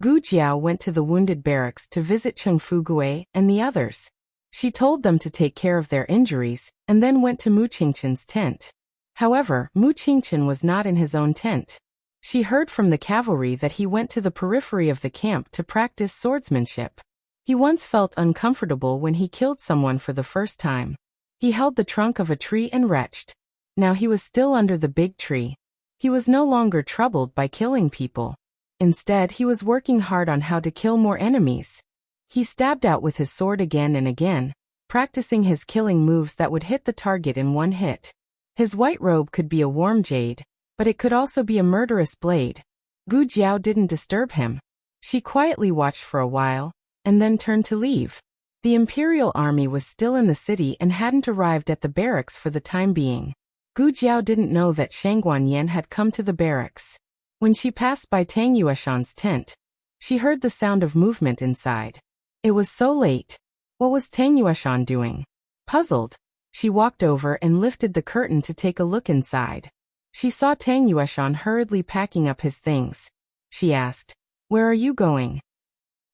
Gu Jiao went to the wounded barracks to visit Cheng Fugui and the others. She told them to take care of their injuries, and then went to Mu Qingqin's tent. However, Mu Qingqin was not in his own tent. She heard from the cavalry that he went to the periphery of the camp to practice swordsmanship. He once felt uncomfortable when he killed someone for the first time. He held the trunk of a tree and retched. Now he was still under the big tree. He was no longer troubled by killing people. Instead, he was working hard on how to kill more enemies. He stabbed out with his sword again and again, practicing his killing moves that would hit the target in one hit. His white robe could be a warm jade, but it could also be a murderous blade. Gu Jiao didn't disturb him. She quietly watched for a while, and then turned to leave. The Imperial Army was still in the city and hadn't arrived at the barracks for the time being. Gu Jiao didn't know that Shang Guanyin had come to the barracks. When she passed by Tang Yueshan's tent, she heard the sound of movement inside. It was so late. What was Tang Yueshan doing? Puzzled, she walked over and lifted the curtain to take a look inside. She saw Tang Yueshan hurriedly packing up his things. She asked, "Where are you going?"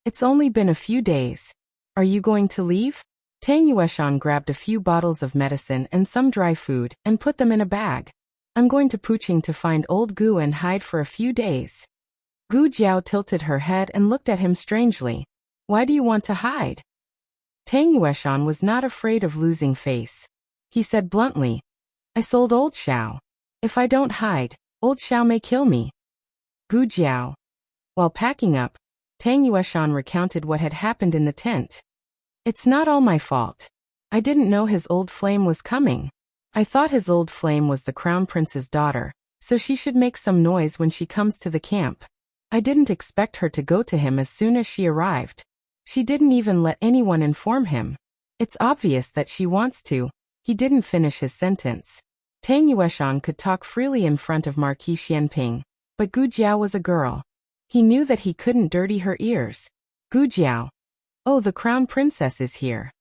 "It's only been a few days. Are you going to leave?" Tang Yueshan grabbed a few bottles of medicine and some dry food and put them in a bag. "I'm going to Puqing to find old Gu and hide for a few days." Gu Jiao tilted her head and looked at him strangely. "Why do you want to hide?" Tang Yueshan was not afraid of losing face. He said bluntly, "I sold old Xiao. If I don't hide, old Xiao may kill me." Gu Jiao. While packing up, Tang Yueshan recounted what had happened in the tent. "It's not all my fault. I didn't know his old flame was coming. I thought his old flame was the crown prince's daughter, so she should make some noise when she comes to the camp. I didn't expect her to go to him as soon as she arrived. She didn't even let anyone inform him. It's obvious that she wants to." He didn't finish his sentence. Tang Yueshan could talk freely in front of Marquis Xianping, but Gu Jiao was a girl. He knew that he couldn't dirty her ears. Gu Jiao. "Oh, the crown princess is here.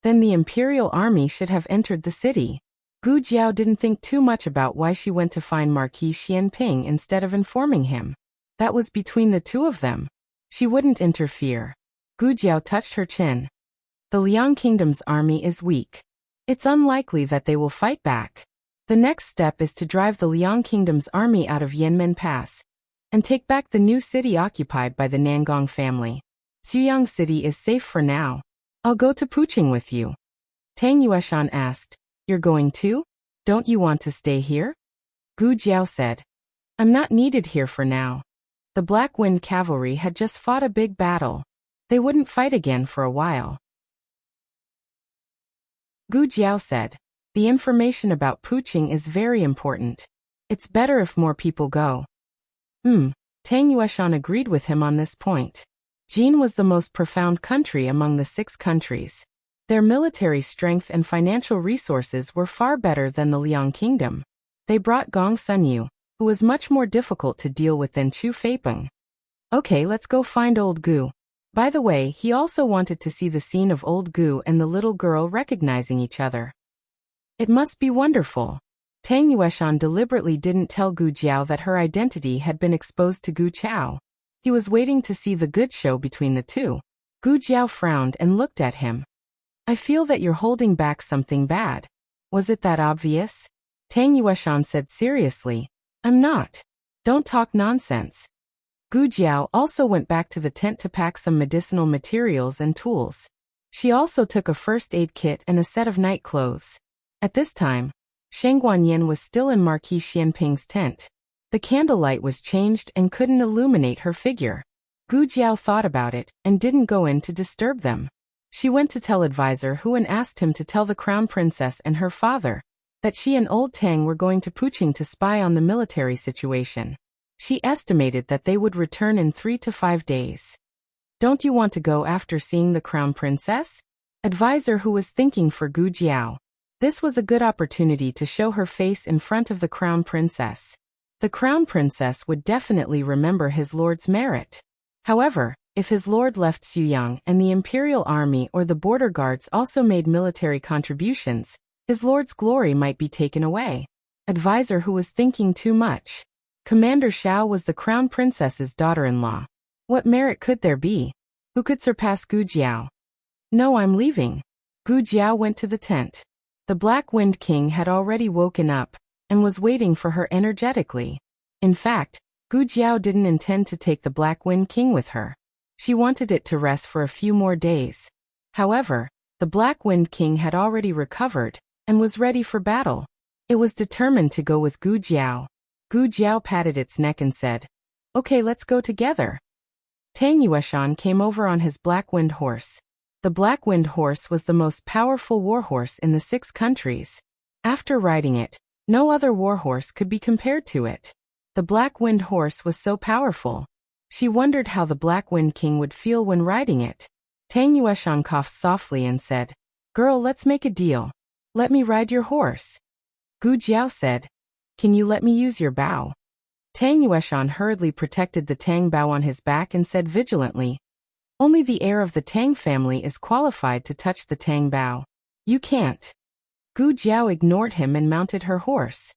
Then the Imperial Army should have entered the city." Gu Jiao didn't think too much about why she went to find Marquis Xianping instead of informing him. That was between the two of them. She wouldn't interfere. Gu Jiao touched her chin. The Liang Kingdom's army is weak. It's unlikely that they will fight back. The next step is to drive the Liang Kingdom's army out of Yanmen Pass and take back the new city occupied by the Nangong family. Xuyang City is safe for now. I'll go to Puqing with you. Tang Yueshan asked. You're going too? Don't you want to stay here? Gu Jiao said. I'm not needed here for now. The Black Wind Cavalry had just fought a big battle. They wouldn't fight again for a while. Gu Jiao said. The information about Puqing is very important. It's better if more people go. Tang Yueshan agreed with him on this point. Jin was the most profound country among the 6 countries. Their military strength and financial resources were far better than the Liang Kingdom. They brought Gong Sunyu, who was much more difficult to deal with than Chu Feipeng. Okay, let's go find old Gu. By the way, he also wanted to see the scene of old Gu and the little girl recognizing each other. It must be wonderful. Tang Yueshan deliberately didn't tell Gu Jiao that her identity had been exposed to Gu Chao. He was waiting to see the good show between the two. Gu Jiao frowned and looked at him. I feel that you're holding back something bad. Was it that obvious? Tang Yueshan said seriously. I'm not. Don't talk nonsense. Gu Jiao also went back to the tent to pack some medicinal materials and tools. She also took a first aid kit and a set of night clothes. At this time, Sheng Guanyin was still in Marquis Xianping's tent. The candlelight was changed and couldn't illuminate her figure. Gu Jiao thought about it and didn't go in to disturb them. She went to tell Advisor Hu and asked him to tell the Crown Princess and her father that she and old Tang were going to Puqing to spy on the military situation. She estimated that they would return in 3 to 5 days. Don't you want to go after seeing the Crown Princess? Advisor Hu was thinking for Gu Jiao. This was a good opportunity to show her face in front of the Crown Princess. The Crown Princess would definitely remember his lord's merit. However, if his lord left Xuyang and the Imperial Army or the border guards also made military contributions, his lord's glory might be taken away. Advisor Hu was thinking too much. Commander Xiao was the Crown Princess's daughter-in-law. What merit could there be? Who could surpass Gu Jiao? No, I'm leaving. Gu Jiao went to the tent. The Black Wind King had already woken up and was waiting for her energetically. In fact, Gu Jiao didn't intend to take the Black Wind King with her. She wanted it to rest for a few more days. However, the Black Wind King had already recovered and was ready for battle. It was determined to go with Gu Jiao. Gu Jiao patted its neck and said, Okay, let's go together. Tang Yueshan came over on his Black Wind horse. The Black Wind horse was the most powerful warhorse in the 6 countries. After riding it, no other warhorse could be compared to it. The Black Wind horse was so powerful. She wondered how the Black Wind King would feel when riding it. Tang Yueshan coughed softly and said, Girl, let's make a deal. Let me ride your horse. Gu Jiao said, Can you let me use your bow? Tang Yueshan hurriedly protected the Tang bow on his back and said vigilantly, Only the heir of the Tang family is qualified to touch the Tang bow. You can't. Gu Jiao ignored him and mounted her horse.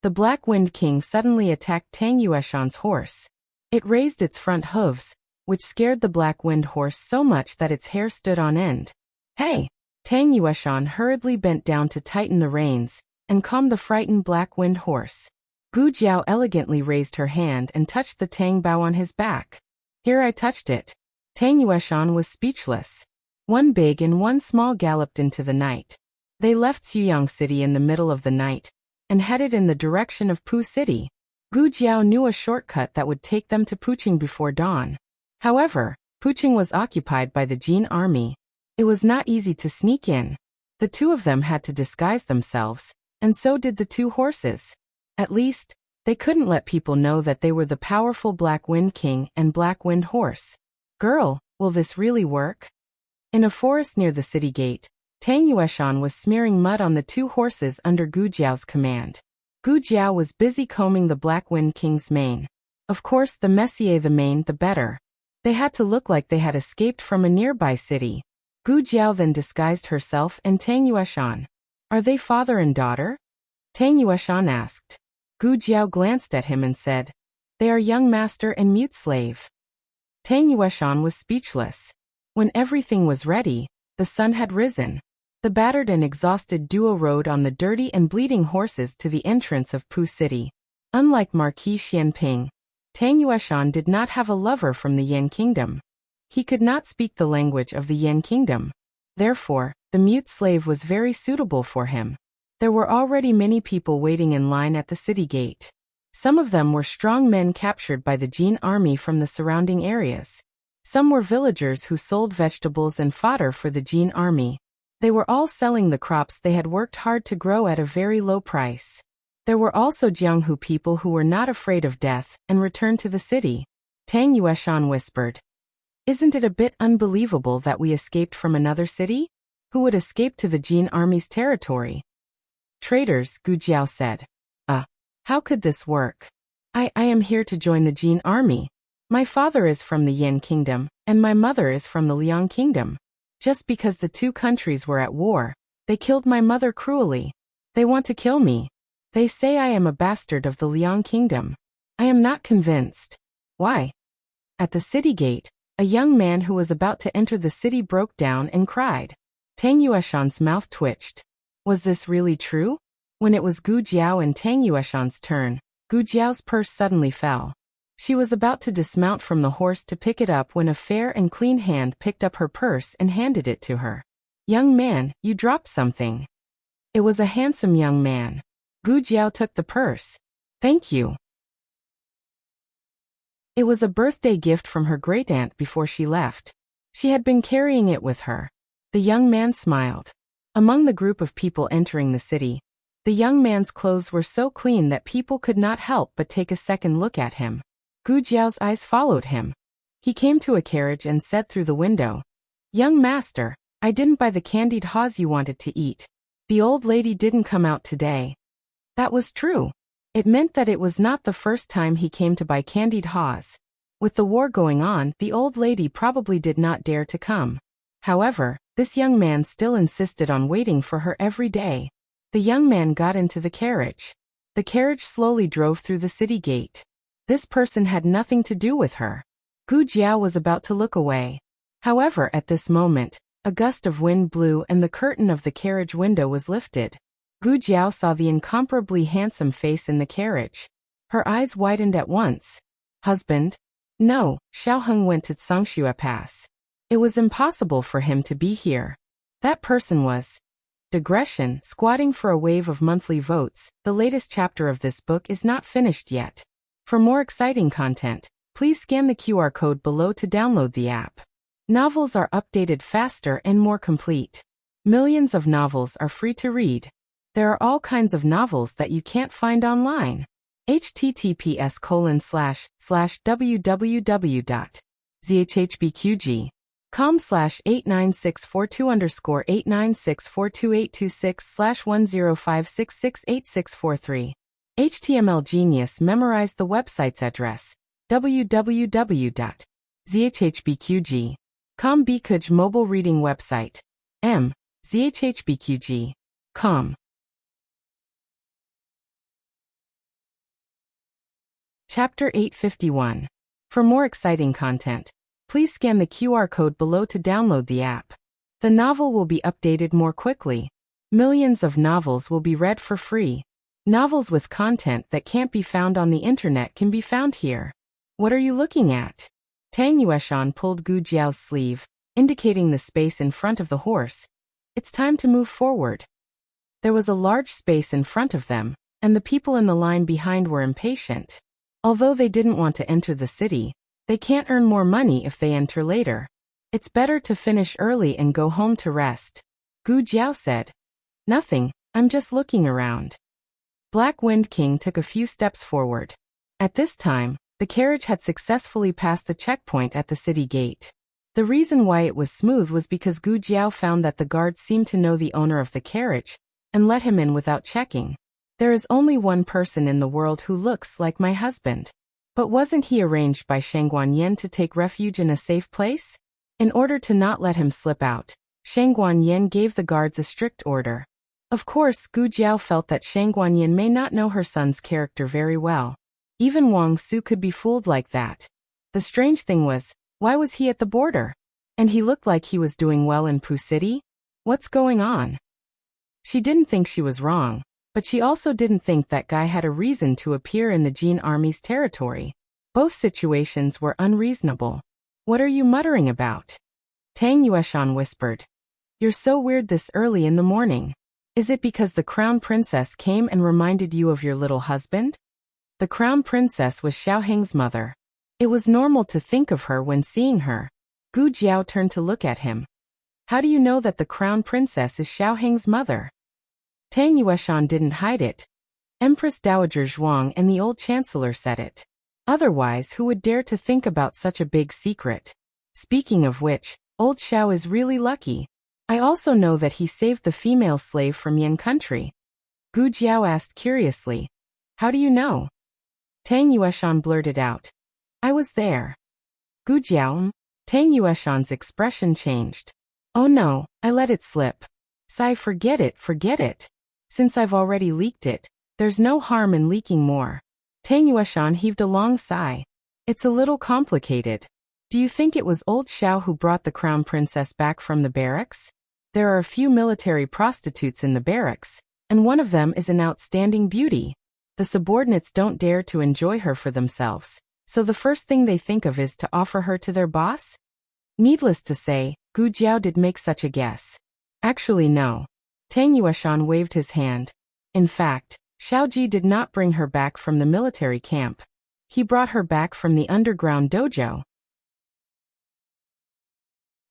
The Black Wind King suddenly attacked Tang Yueshan's horse. It raised its front hooves, which scared the Black Wind horse so much that its hair stood on end. Hey! Tang Yueshan hurriedly bent down to tighten the reins and calm the frightened Black Wind horse. Gu Jiao elegantly raised her hand and touched the Tang bow on his back. Here I touched it. Tang Yueshan was speechless. One big and one small galloped into the night. They left Xuyang City in the middle of the night and headed in the direction of Pu City. Gu Jiao knew a shortcut that would take them to Puqing before dawn. However, Puqing was occupied by the Jin army. It was not easy to sneak in. The two of them had to disguise themselves, and so did the 2 horses. At least, they couldn't let people know that they were the powerful Black Wind King and Black Wind Horse. Girl, will this really work? In a forest near the city gate, Tang Yueshan was smearing mud on the 2 horses under Gu Jiao's command. Gu Jiao was busy combing the Black Wind King's mane. Of course, the messier the mane, the better. They had to look like they had escaped from a nearby city. Gu Jiao then disguised herself and Tang Yueshan. Are they father and daughter? Tang Yueshan asked. Gu Jiao glanced at him and said, "They are young master and mute slave." Tang Yueshan was speechless. When everything was ready, the sun had risen. The battered and exhausted duo rode on the dirty and bleeding horses to the entrance of Pu City. Unlike Marquis Xianping, Tang Yueshan did not have a lover from the Yan Kingdom. He could not speak the language of the Yan Kingdom. Therefore, the mute slave was very suitable for him. There were already many people waiting in line at the city gate. Some of them were strong men captured by the Jin army from the surrounding areas. Some were villagers who sold vegetables and fodder for the Jin army. They were all selling the crops they had worked hard to grow at a very low price. There were also Jianghu people who were not afraid of death and returned to the city. Tang Yueshan whispered, "Isn't it a bit unbelievable that we escaped from another city? Who would escape to the Jin army's territory?" "Traitors," Gu Jiao said. How could this work? I am here to join the Jin army. My father is from the Yan Kingdom, and my mother is from the Liang Kingdom. Just because the two countries were at war, they killed my mother cruelly. They want to kill me. They say I am a bastard of the Liang Kingdom. I am not convinced. Why?" At the city gate, a young man who was about to enter the city broke down and cried. Tang Yueshan's mouth twitched. Was this really true? When it was Gu Jiao and Tang Yueshan's turn, Gu Jiao's purse suddenly fell. She was about to dismount from the horse to pick it up when a fair and clean hand picked up her purse and handed it to her. "Young man, you dropped something." It was a handsome young man. Gu Jiao took the purse. "Thank you." It was a birthday gift from her great-aunt before she left. She had been carrying it with her. The young man smiled. Among the group of people entering the city, the young man's clothes were so clean that people could not help but take a second look at him. Gu Jiao's eyes followed him. He came to a carriage and said through the window, "Young master, I didn't buy the candied haws you wanted to eat. The old lady didn't come out today." That was true. It meant that it was not the first time he came to buy candied haws. With the war going on, the old lady probably did not dare to come. However, this young man still insisted on waiting for her every day. The young man got into the carriage. The carriage slowly drove through the city gate. This person had nothing to do with her. Gu Jiao was about to look away. However, at this moment, a gust of wind blew and the curtain of the carriage window was lifted. Gu Jiao saw the incomparably handsome face in the carriage. Her eyes widened at once. "Husband?" "No," Xiaoheng went to Tsangshui Pass. It was impossible for him to be here. That person was Digression, squatting for a wave of monthly votes. The latest chapter of this book is not finished yet. For more exciting content, please scan the QR code below to download the app. Novels are updated faster and more complete. Millions of novels are free to read. There are all kinds of novels that you can't find online. https://www.zhhbqg com/89642_896422826/1056686643. HTML Genius memorized the website's address. www.zhhbqg.com Bkuj mobile reading website. zhhbqg.com. Chapter 851. For more exciting content, please scan the QR code below to download the app. The novel will be updated more quickly. Millions of novels will be read for free. Novels with content that can't be found on the internet can be found here. What are you looking at? Tang Yueshan pulled Gu Jiao's sleeve, indicating the space in front of the horse. It's time to move forward. There was a large space in front of them, and the people in the line behind were impatient. Although they didn't want to enter the city, they can't earn more money if they enter later. It's better to finish early and go home to rest. Gu Jiao said. Nothing, I'm just looking around. Black Wind King took a few steps forward. At this time, the carriage had successfully passed the checkpoint at the city gate. The reason why it was smooth was because Gu Jiao found that the guards seemed to know the owner of the carriage and let him in without checking. There is only one person in the world who looks like my husband. But wasn't he arranged by Shang Guanyan to take refuge in a safe place? In order to not let him slip out, Shang Guanyan gave the guards a strict order. Of course, Gu Jiao felt that Shang Guanyin may not know her son's character very well. Even Wang Su could be fooled like that. The strange thing was, why was he at the border? And he looked like he was doing well in Pu City? What's going on? She didn't think she was wrong, but she also didn't think that guy had a reason to appear in the Jin army's territory. Both situations were unreasonable. What are you muttering about? Tang Yueshan whispered. You're so weird this early in the morning. Is it because the crown princess came and reminded you of your little husband? The crown princess was Xiao Heng's mother. It was normal to think of her when seeing her. Gu Jiao turned to look at him. How do you know that the crown princess is Xiao Heng's mother? Tang Yueshan didn't hide it. Empress Dowager Zhuang and the old chancellor said it. Otherwise, who would dare to think about such a big secret? Speaking of which, old Xiao is really lucky. I also know that he saved the female slave from Yan country. Gu Jiao asked curiously. How do you know? Tang Yueshan blurted out. I was there. Gu Jiao? Tang Yueshan's expression changed. Oh no, I let it slip. Sai, forget it. Since I've already leaked it, there's no harm in leaking more. Tang Yueshan heaved a long sigh. It's a little complicated. Do you think it was old Xiao who brought the crown princess back from the barracks? There are a few military prostitutes in the barracks, and one of them is an outstanding beauty. The subordinates don't dare to enjoy her for themselves, so the first thing they think of is to offer her to their boss? Needless to say, Gu Jiao did make such a guess. Actually no. Tang Yueshan waved his hand. In fact, Xiao Ji did not bring her back from the military camp. He brought her back from the underground dojo.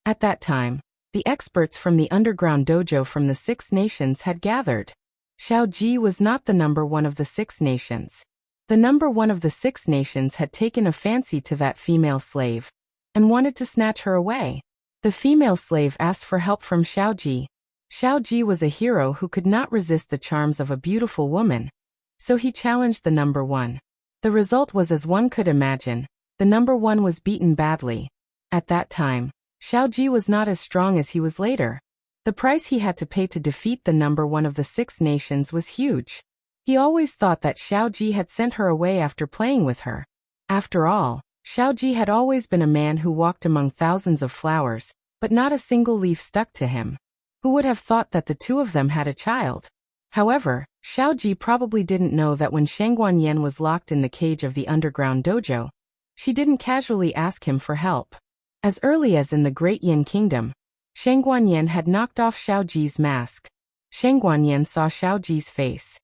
At that time, the experts from the underground dojo from the 6 nations had gathered. Xiao Ji was not the number 1 of the 6 nations. The number 1 of the 6 nations had taken a fancy to that female slave and wanted to snatch her away. The female slave asked for help from Xiao Ji. Xiao Ji was a hero who could not resist the charms of a beautiful woman, so he challenged the number 1. The result was as one could imagine. The number 1 was beaten badly. At that time, Xiao Ji was not as strong as he was later. The price he had to pay to defeat the number 1 of the 6 nations was huge. He always thought that Xiao Ji had sent her away after playing with her. After all, Xiao Ji had always been a man who walked among thousands of flowers, but not a single leaf stuck to him. Who would have thought that the two of them had a child? However, Xiao Ji probably didn't know that when Shang Guanyin was locked in the cage of the underground dojo, she didn't casually ask him for help. As early as in the Great Yin Kingdom, Shang Guanyin had knocked off Xiao Ji's mask. Shang Guanyin saw Xiao Ji's face.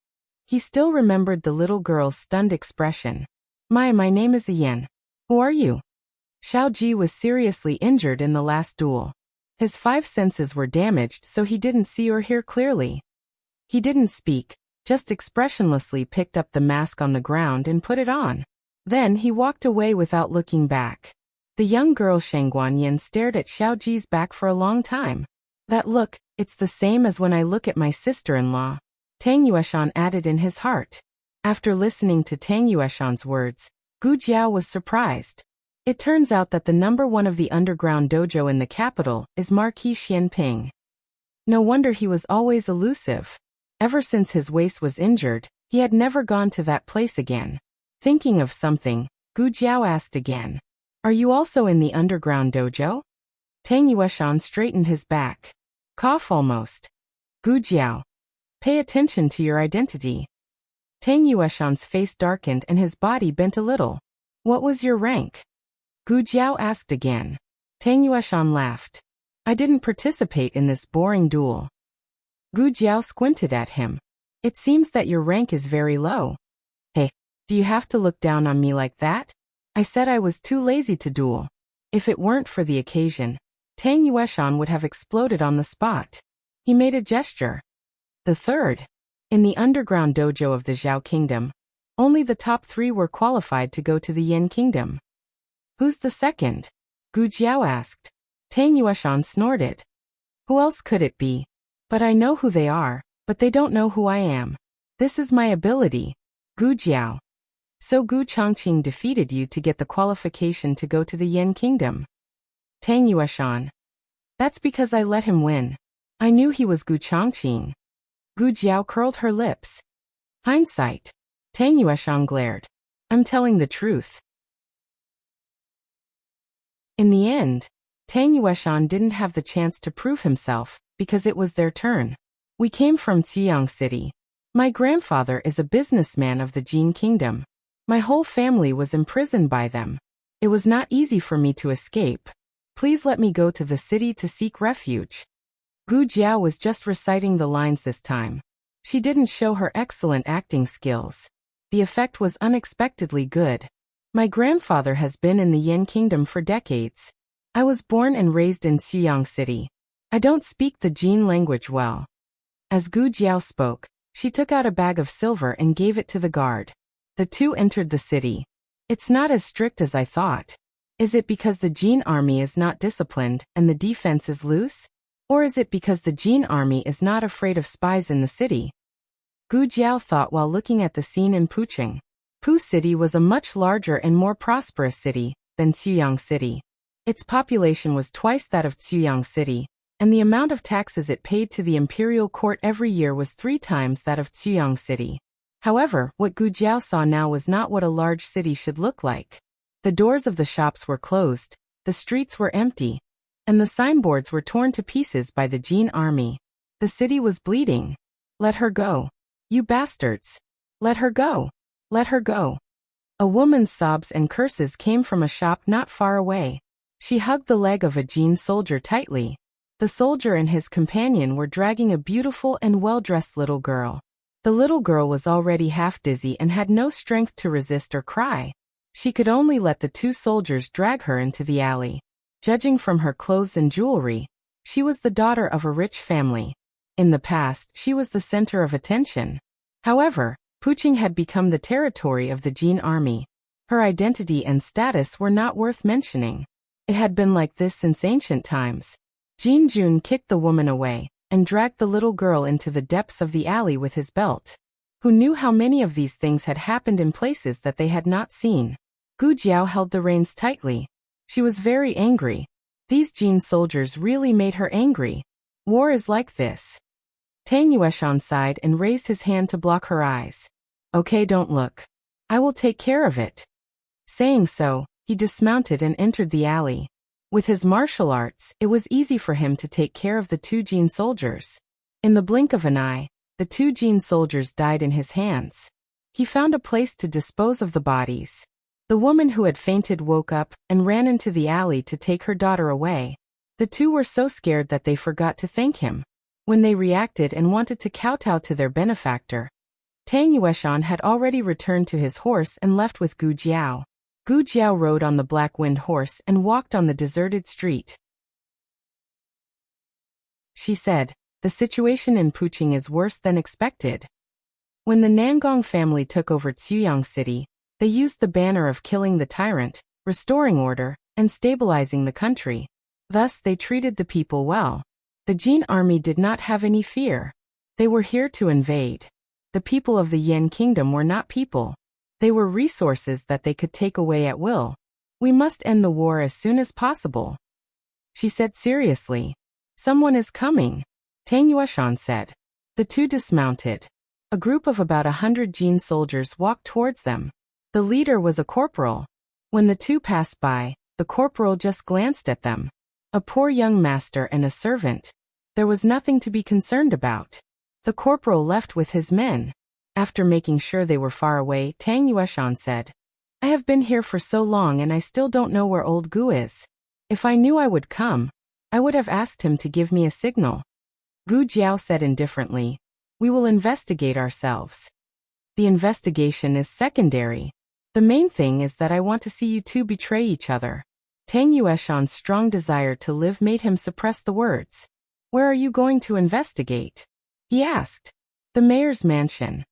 He still remembered the little girl's stunned expression. My name is Yan. Who are you? Xiao Ji was seriously injured in the last duel. His 5 senses were damaged, so he didn't see or hear clearly. He didn't speak, just expressionlessly picked up the mask on the ground and put it on. Then he walked away without looking back. The young girl Shang Guanyin stared at Xiao Ji's back for a long time. That look, it's the same as when I look at my sister-in-law. Tang Yueshan added in his heart. After listening to Tang Yueshan's words, Gu Jiao was surprised. It turns out that the number 1 of the underground dojo in the capital is Marquis Xianping. No wonder he was always elusive. Ever since his waist was injured, he had never gone to that place again. Thinking of something, Gu Jiao asked again. Are you also in the underground dojo? Tang Yueshan straightened his back. Cough almost. Gu Jiao. Pay attention to your identity. Tang Yueshan's face darkened and his body bent a little. What was your rank? Gu Jiao asked again. Tang Yueshan laughed. I didn't participate in this boring duel. Gu Jiao squinted at him. It seems that your rank is very low. Hey, do you have to look down on me like that? I said I was too lazy to duel. If it weren't for the occasion, Tang Yueshan would have exploded on the spot. He made a gesture. The 3rd. In the underground dojo of the Zhao Kingdom, only the top 3 were qualified to go to the Yin Kingdom. Who's the 2nd? Gu Jiao asked. Tang Yueshan snorted. Who else could it be? But I know who they are, but they don't know who I am. This is my ability. Gu Jiao. So Gu Chongqing defeated you to get the qualification to go to the Yin Kingdom. Tang Yueshan. That's because I let him win. I knew he was Gu Chongqing. Gu Jiao curled her lips. Hindsight. Tang Yueshan glared. I'm telling the truth. In the end, Tang Yueshan didn't have the chance to prove himself, because it was their turn. We came from Quyang City. My grandfather is a businessman of the Jin Kingdom. My whole family was imprisoned by them. It was not easy for me to escape. Please let me go to the city to seek refuge. Gu Jiao was just reciting the lines this time. She didn't show her excellent acting skills. The effect was unexpectedly good. My grandfather has been in the Yan Kingdom for decades. I was born and raised in Quyang City. I don't speak the Jin language well. As Gu Jiao spoke, she took out a bag of silver and gave it to the guard. The two entered the city. It's not as strict as I thought. Is it because the Jin army is not disciplined and the defense is loose? Or is it because the Jin army is not afraid of spies in the city? Gu Jiao thought while looking at the scene in Pucheng. Pu City was a much larger and more prosperous city than Quyang City. Its population was twice that of Quyang City, and the amount of taxes it paid to the imperial court every year was 3 times that of Quyang City. However, what Gu Jiao saw now was not what a large city should look like. The doors of the shops were closed, the streets were empty, and the signboards were torn to pieces by the Jin army. The city was bleeding. Let her go. You bastards. Let her go. Let her go. A woman's sobs and curses came from a shop not far away. She hugged the leg of a Jin soldier tightly. The soldier and his companion were dragging a beautiful and well-dressed little girl. The little girl was already half dizzy and had no strength to resist or cry. She could only let the 2 soldiers drag her into the alley. Judging from her clothes and jewelry, she was the daughter of a rich family. In the past, she was the center of attention. However, Pucheng had become the territory of the Jin army. Her identity and status were not worth mentioning. It had been like this since ancient times. Jin Jun kicked the woman away and dragged the little girl into the depths of the alley with his belt. Who knew how many of these things had happened in places that they had not seen? Gu Jiao held the reins tightly. She was very angry. These Jin soldiers really made her angry. War is like this. Tang Yueshan sighed and raised his hand to block her eyes. Okay, don't look. I will take care of it. Saying so, he dismounted and entered the alley. With his martial arts, it was easy for him to take care of the 2 Jin soldiers. In the blink of an eye, the 2 Jin soldiers died in his hands. He found a place to dispose of the bodies. The woman who had fainted woke up and ran into the alley to take her daughter away. The 2 were so scared that they forgot to thank him. When they reacted and wanted to kowtow to their benefactor, Tang Yueshan had already returned to his horse and left with Gu Jiao. Gu Jiao rode on the black wind horse and walked on the deserted street. She said, the situation in Pucheng is worse than expected. When the Nangong family took over Quyang City, they used the banner of killing the tyrant, restoring order, and stabilizing the country. Thus they treated the people well. The Jin army did not have any fear. They were here to invade. The people of the Yan Kingdom were not people. They were resources that they could take away at will. We must end the war as soon as possible. She said seriously. Someone is coming. Tang Yueshan said. The 2 dismounted. A group of about 100 Jin soldiers walked towards them. The leader was a corporal. When the 2 passed by, the corporal just glanced at them. A poor young master and a servant. There was nothing to be concerned about. The corporal left with his men. After making sure they were far away, Tang Yueshan said, I have been here for so long and I still don't know where old Gu is. If I knew I would come, I would have asked him to give me a signal. Gu Jiao said indifferently, we will investigate ourselves. The investigation is secondary. The main thing is that I want to see you 2 betray each other. Tang Yueshan's strong desire to live made him suppress the words. Where are you going to investigate? He asked. The mayor's mansion.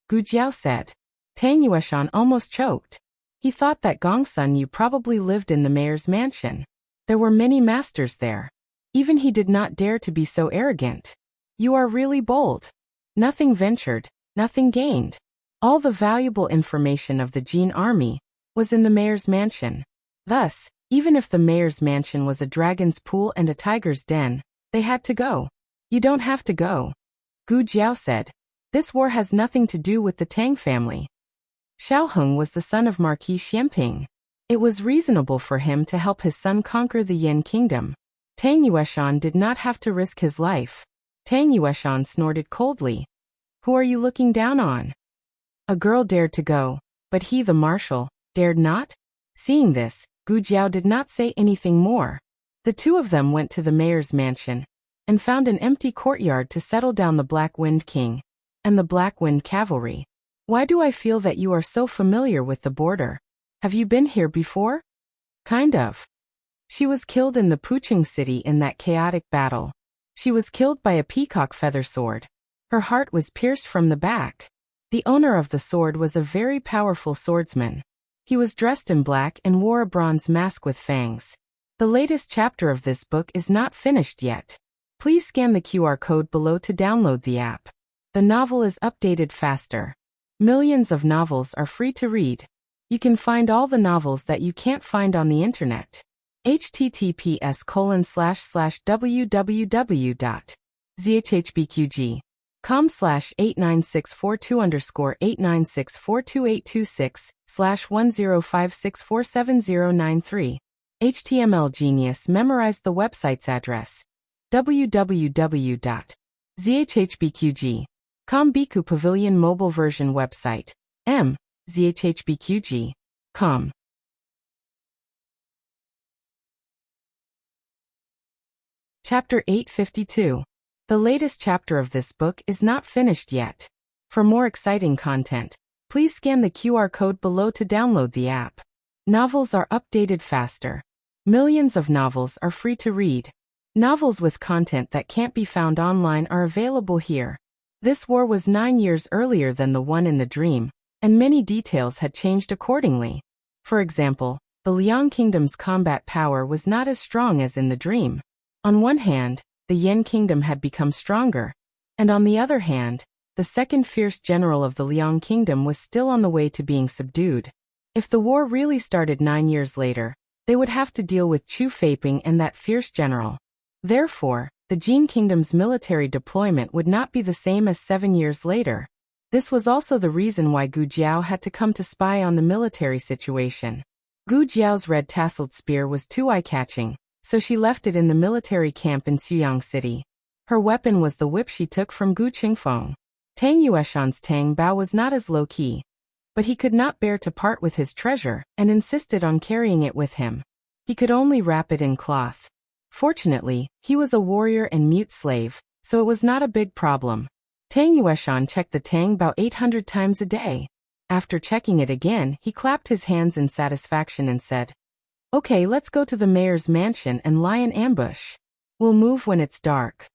Gu Jiao said. Tang Yueshan almost choked. He thought that Gongsun Yu probably lived in the mayor's mansion. There were many masters there. Even he did not dare to be so arrogant. You are really bold. Nothing ventured, nothing gained. All the valuable information of the Jin army was in the mayor's mansion. Thus, even if the mayor's mansion was a dragon's pool and a tiger's den, they had to go. You don't have to go. Gu Jiao said. This war has nothing to do with the Tang family. Xiao Heng was the son of Marquis Xianping. It was reasonable for him to help his son conquer the Yin kingdom. Tang Yueshan did not have to risk his life. Tang Yueshan snorted coldly. Who are you looking down on? A girl dared to go, but he, the marshal, dared not? Seeing this, Gu Jiao did not say anything more. The two of them went to the mayor's mansion and found an empty courtyard to settle down the Black Wind King and the Black Wind Cavalry. Why do I feel that you are so familiar with the border? Have you been here before? Kind of. She was killed in the Puching city in that chaotic battle. She was killed by a peacock feather sword. Her heart was pierced from the back. The owner of the sword was a very powerful swordsman. He was dressed in black and wore a bronze mask with fangs. The latest chapter of this book is not finished yet. Please scan the QR code below to download the app. The novel is updated faster. Millions of novels are free to read. You can find all the novels that you can't find on the internet. https://www.zhhbqg.com/89642_8964286/1056470093. HTML Genius memorized the website's address. www.zhhbqg.com Biku Pavilion mobile version website. zhhbqg.com. Chapter 852. The latest chapter of this book is not finished yet. For more exciting content, please scan the QR code below to download the app. Novels are updated faster. Millions of novels are free to read. Novels with content that can't be found online are available here. This war was 9 years earlier than the one in the dream, and many details had changed accordingly. For example, the Liang Kingdom's combat power was not as strong as in the dream. On one hand, the Yin Kingdom had become stronger, and on the other hand, the second fierce general of the Liang Kingdom was still on the way to being subdued. If the war really started 9 years later, they would have to deal with Chu Feiping and that fierce general. Therefore, the Jin Kingdom's military deployment would not be the same as 7 years later. This was also the reason why Gu Jiao had to come to spy on the military situation. Gu Jiao's red tasseled spear was too eye-catching, so she left it in the military camp in Xuyang City. Her weapon was the whip she took from Gu Qingfeng. Tang Yueshan's Tang Bao was not as low-key, but he could not bear to part with his treasure and insisted on carrying it with him. He could only wrap it in cloth. Fortunately, he was a warrior and mute slave, so it was not a big problem. Tang Yueshan checked the Tang Bao 800 times a day. After checking it again, he clapped his hands in satisfaction and said, "Okay, let's go to the mayor's mansion and lie in ambush. We'll move when it's dark."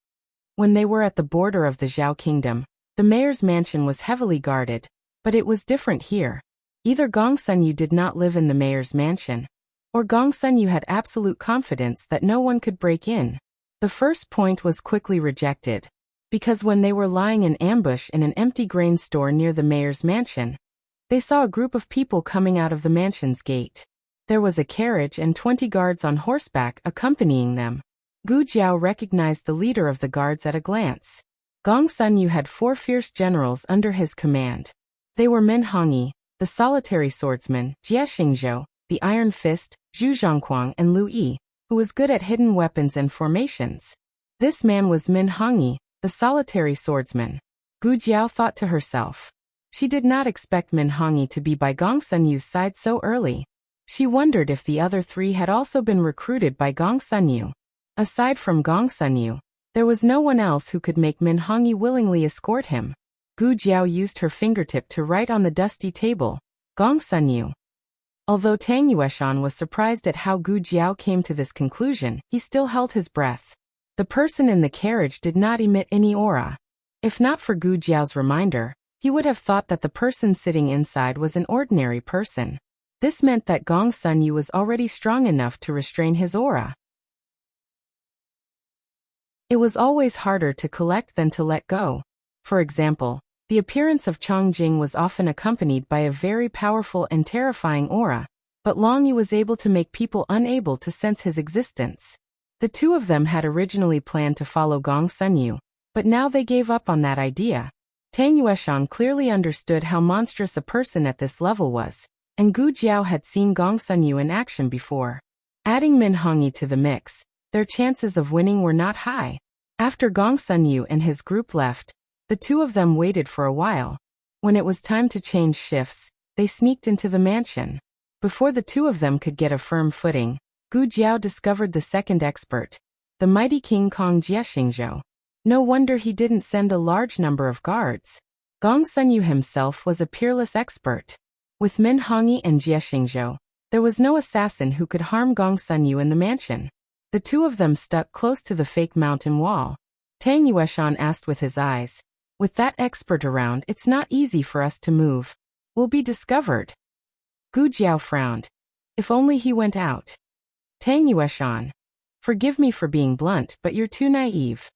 When they were at the border of the Zhao Kingdom, the mayor's mansion was heavily guarded, but it was different here. Either Gong Sunyu did not live in the mayor's mansion, or Gong Sunyu had absolute confidence that no one could break in. The first point was quickly rejected, because when they were lying in ambush in an empty grain store near the mayor's mansion, they saw a group of people coming out of the mansion's gate. There was a carriage and 20 guards on horseback accompanying them. Gu Jiao recognized the leader of the guards at a glance. Gong Sunyu had 4 fierce generals under his command. They were Min Hongyi, the solitary swordsman, Jie Xingzhou, the Iron Fist, Zhu Zhongquang, and Lu Yi, who was good at hidden weapons and formations. This man was Min Hongyi, the solitary swordsman. Gu Jiao thought to herself. She did not expect Min Hongyi to be by Gong Sunyu's side so early. She wondered if the other 3 had also been recruited by Gong Sunyu. Aside from Gong Sunyu, there was no one else who could make Min Hongyi willingly escort him. Gu Jiao used her fingertip to write on the dusty table, Gong Sunyu. Although Tang Yueshan was surprised at how Gu Jiao came to this conclusion, he still held his breath. The person in the carriage did not emit any aura. If not for Gu Jiao's reminder, he would have thought that the person sitting inside was an ordinary person. This meant that Gong Sunyu was already strong enough to restrain his aura. It was always harder to collect than to let go. For example, the appearance of Chongjing was often accompanied by a very powerful and terrifying aura, but Long Yu was able to make people unable to sense his existence. The two of them had originally planned to follow Gong Sunyu, But now they gave up on that idea. Tang Yueshan clearly understood how monstrous a person at this level was, and Gu Jiao had seen Gong Sunyu in action before. Adding Min Hongyi to the mix, their chances of winning were not high. After Gong Sunyu and his group left, the two of them waited for a while. When it was time to change shifts, they sneaked into the mansion. Before the two of them could get a firm footing, Gu Jiao discovered the second expert, the mighty King Kong Jiexingzhou. No wonder he didn't send a large number of guards. Gong Sunyu himself was a peerless expert. With Min Hongyi and Jiexingzhou, there was no assassin who could harm Gong Sunyu in the mansion. The two of them stuck close to the fake mountain wall. Tang Yueshan asked with his eyes, "With that expert around, it's not easy for us to move. We'll be discovered." Gu Jiao frowned. If only he went out. Tang Yueshan, "Forgive me for being blunt, but you're too naive."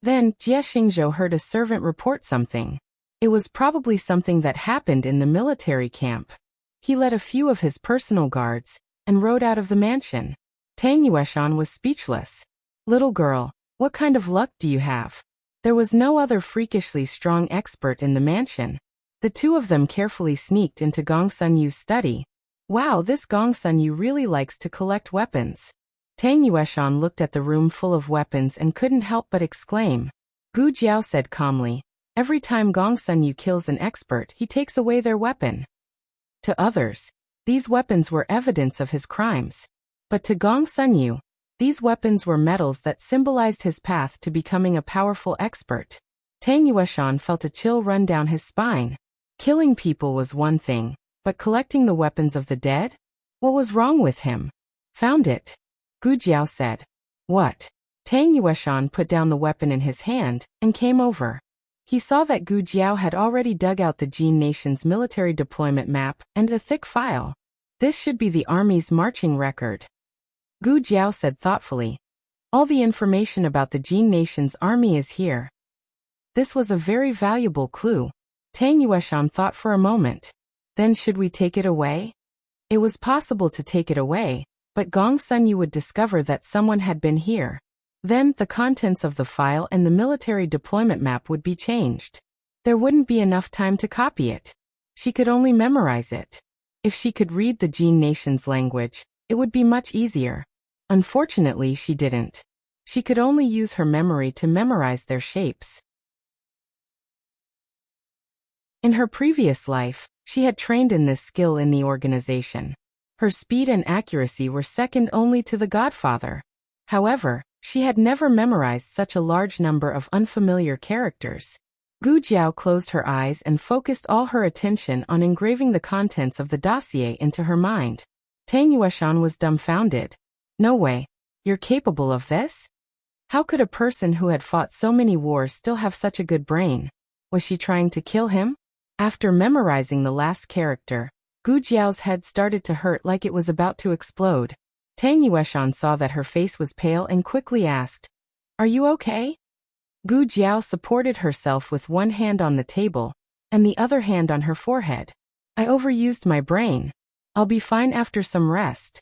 Then, Jiexingzhou heard a servant report something. It was probably something that happened in the military camp. He led a few of his personal guards and rode out of the mansion. Tang Yueshan was speechless. "Little girl, what kind of luck do you have?" There was no other freakishly strong expert in the mansion. The two of them carefully sneaked into Gong Sunyu's study. Wow, this Gong Sunyu really likes to collect weapons. Tang Yueshan looked at the room full of weapons and couldn't help but exclaim. Gu Jiao said calmly, "Every time Gong Sunyu kills an expert, he takes away their weapon." To others, these weapons were evidence of his crimes. But to Gong Sunyu, these weapons were medals that symbolized his path to becoming a powerful expert. Tang Yueshan felt a chill run down his spine. Killing people was one thing, but collecting the weapons of the dead? What was wrong with him? "Found it," Gu Jiao said. "What?" Tang Yueshan put down the weapon in his hand and came over. He saw that Gu Jiao had already dug out the Jin Nation's military deployment map and a thick file. This should be the army's marching record. Gu Jiao said thoughtfully, "All the information about the Jin Nation's army is here." This was a very valuable clue. Tang Yueshan thought for a moment. Then should we take it away? It was possible to take it away, but Gong Sunyu would discover that someone had been here. Then the contents of the file and the military deployment map would be changed. There wouldn't be enough time to copy it. She could only memorize it. If she could read the Jin Nation's language, it would be much easier. Unfortunately, she didn't. She could only use her memory to memorize their shapes. In her previous life, she had trained in this skill in the organization. Her speed and accuracy were second only to the Godfather. However, she had never memorized such a large number of unfamiliar characters. Gu Jiao closed her eyes and focused all her attention on engraving the contents of the dossier into her mind. Tang Yueshan was dumbfounded. "No way. You're capable of this? How could a person who had fought so many wars still have such a good brain? Was she trying to kill him?" After memorizing the last character, Gu Jiao's head started to hurt like it was about to explode. Tang Yueshan saw that her face was pale and quickly asked, "Are you okay?" Gu Jiao supported herself with one hand on the table and the other hand on her forehead. "I overused my brain. I'll be fine after some rest."